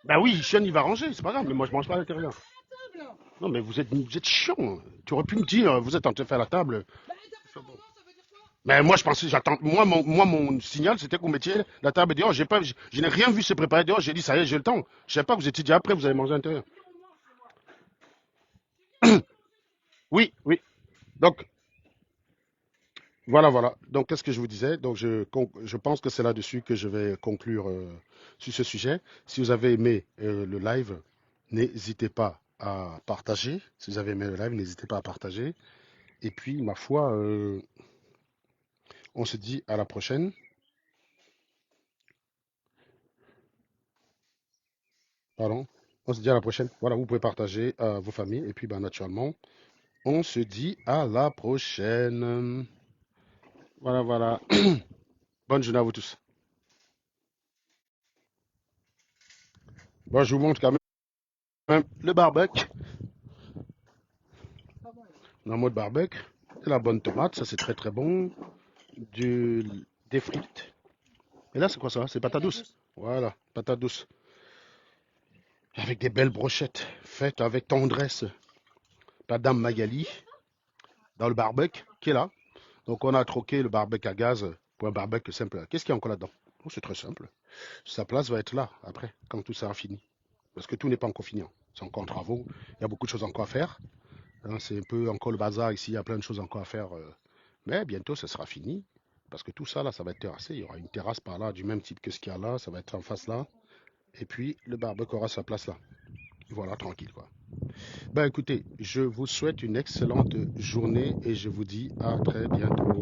Bah oui, Sean, il va ranger, c'est pas grave, mais moi, je mange pas à l'intérieur. Non, mais vous êtes chiant. Tu aurais pu me dire, vous êtes en train de faire la table. Mais moi, je pensais, j'attends. Mon signal, c'était que vous mettiez la table dehors. Je n'ai rien vu se préparer dehors. J'ai dit, ça y est, j'ai le temps. Je ne savais pas que vous étiez déjà après, vous allez manger à l'intérieur. Oui, oui. Donc, voilà. Donc, qu'est-ce que je vous disais? Donc, je pense que c'est là-dessus que je vais conclure sur ce sujet. Si vous avez aimé le live, n'hésitez pas à partager. Si vous avez aimé le live, n'hésitez pas à partager. Et puis, ma foi, on se dit à la prochaine. Pardon. On se dit à la prochaine. Voilà, vous pouvez partager à vos familles. Et puis, ben, naturellement, on se dit à la prochaine. Voilà. Bonne journée à vous tous. Bon, je vous montre quand même le barbecue. En mode barbecue. De la bonne tomate, ça c'est très très bon. Des frites. Et là, c'est quoi ça? C'est patate douce. Voilà, patate douce. Avec des belles brochettes faites avec tendresse. La dame Magali dans le barbecue qui est là. Donc on a troqué le barbecue à gaz pour un barbecue simple. Qu'est-ce qu'il y a encore là-dedans? Oh, c'est très simple. Sa place va être là après, quand tout sera fini. Parce que tout n'est pas encore fini. C'est encore en travaux. Il y a beaucoup de choses encore à faire. C'est un peu encore le bazar ici. Il y a plein de choses encore à faire. Mais bientôt, ça sera fini. Parce que tout ça, là, ça va être terrassé. Il y aura une terrasse par là, du même type que ce qu'il y a là. Ça va être en face là. Et puis, le barbecue aura sa place là. Voilà, tranquille, quoi. Ben, écoutez, je vous souhaite une excellente journée et je vous dis à très bientôt.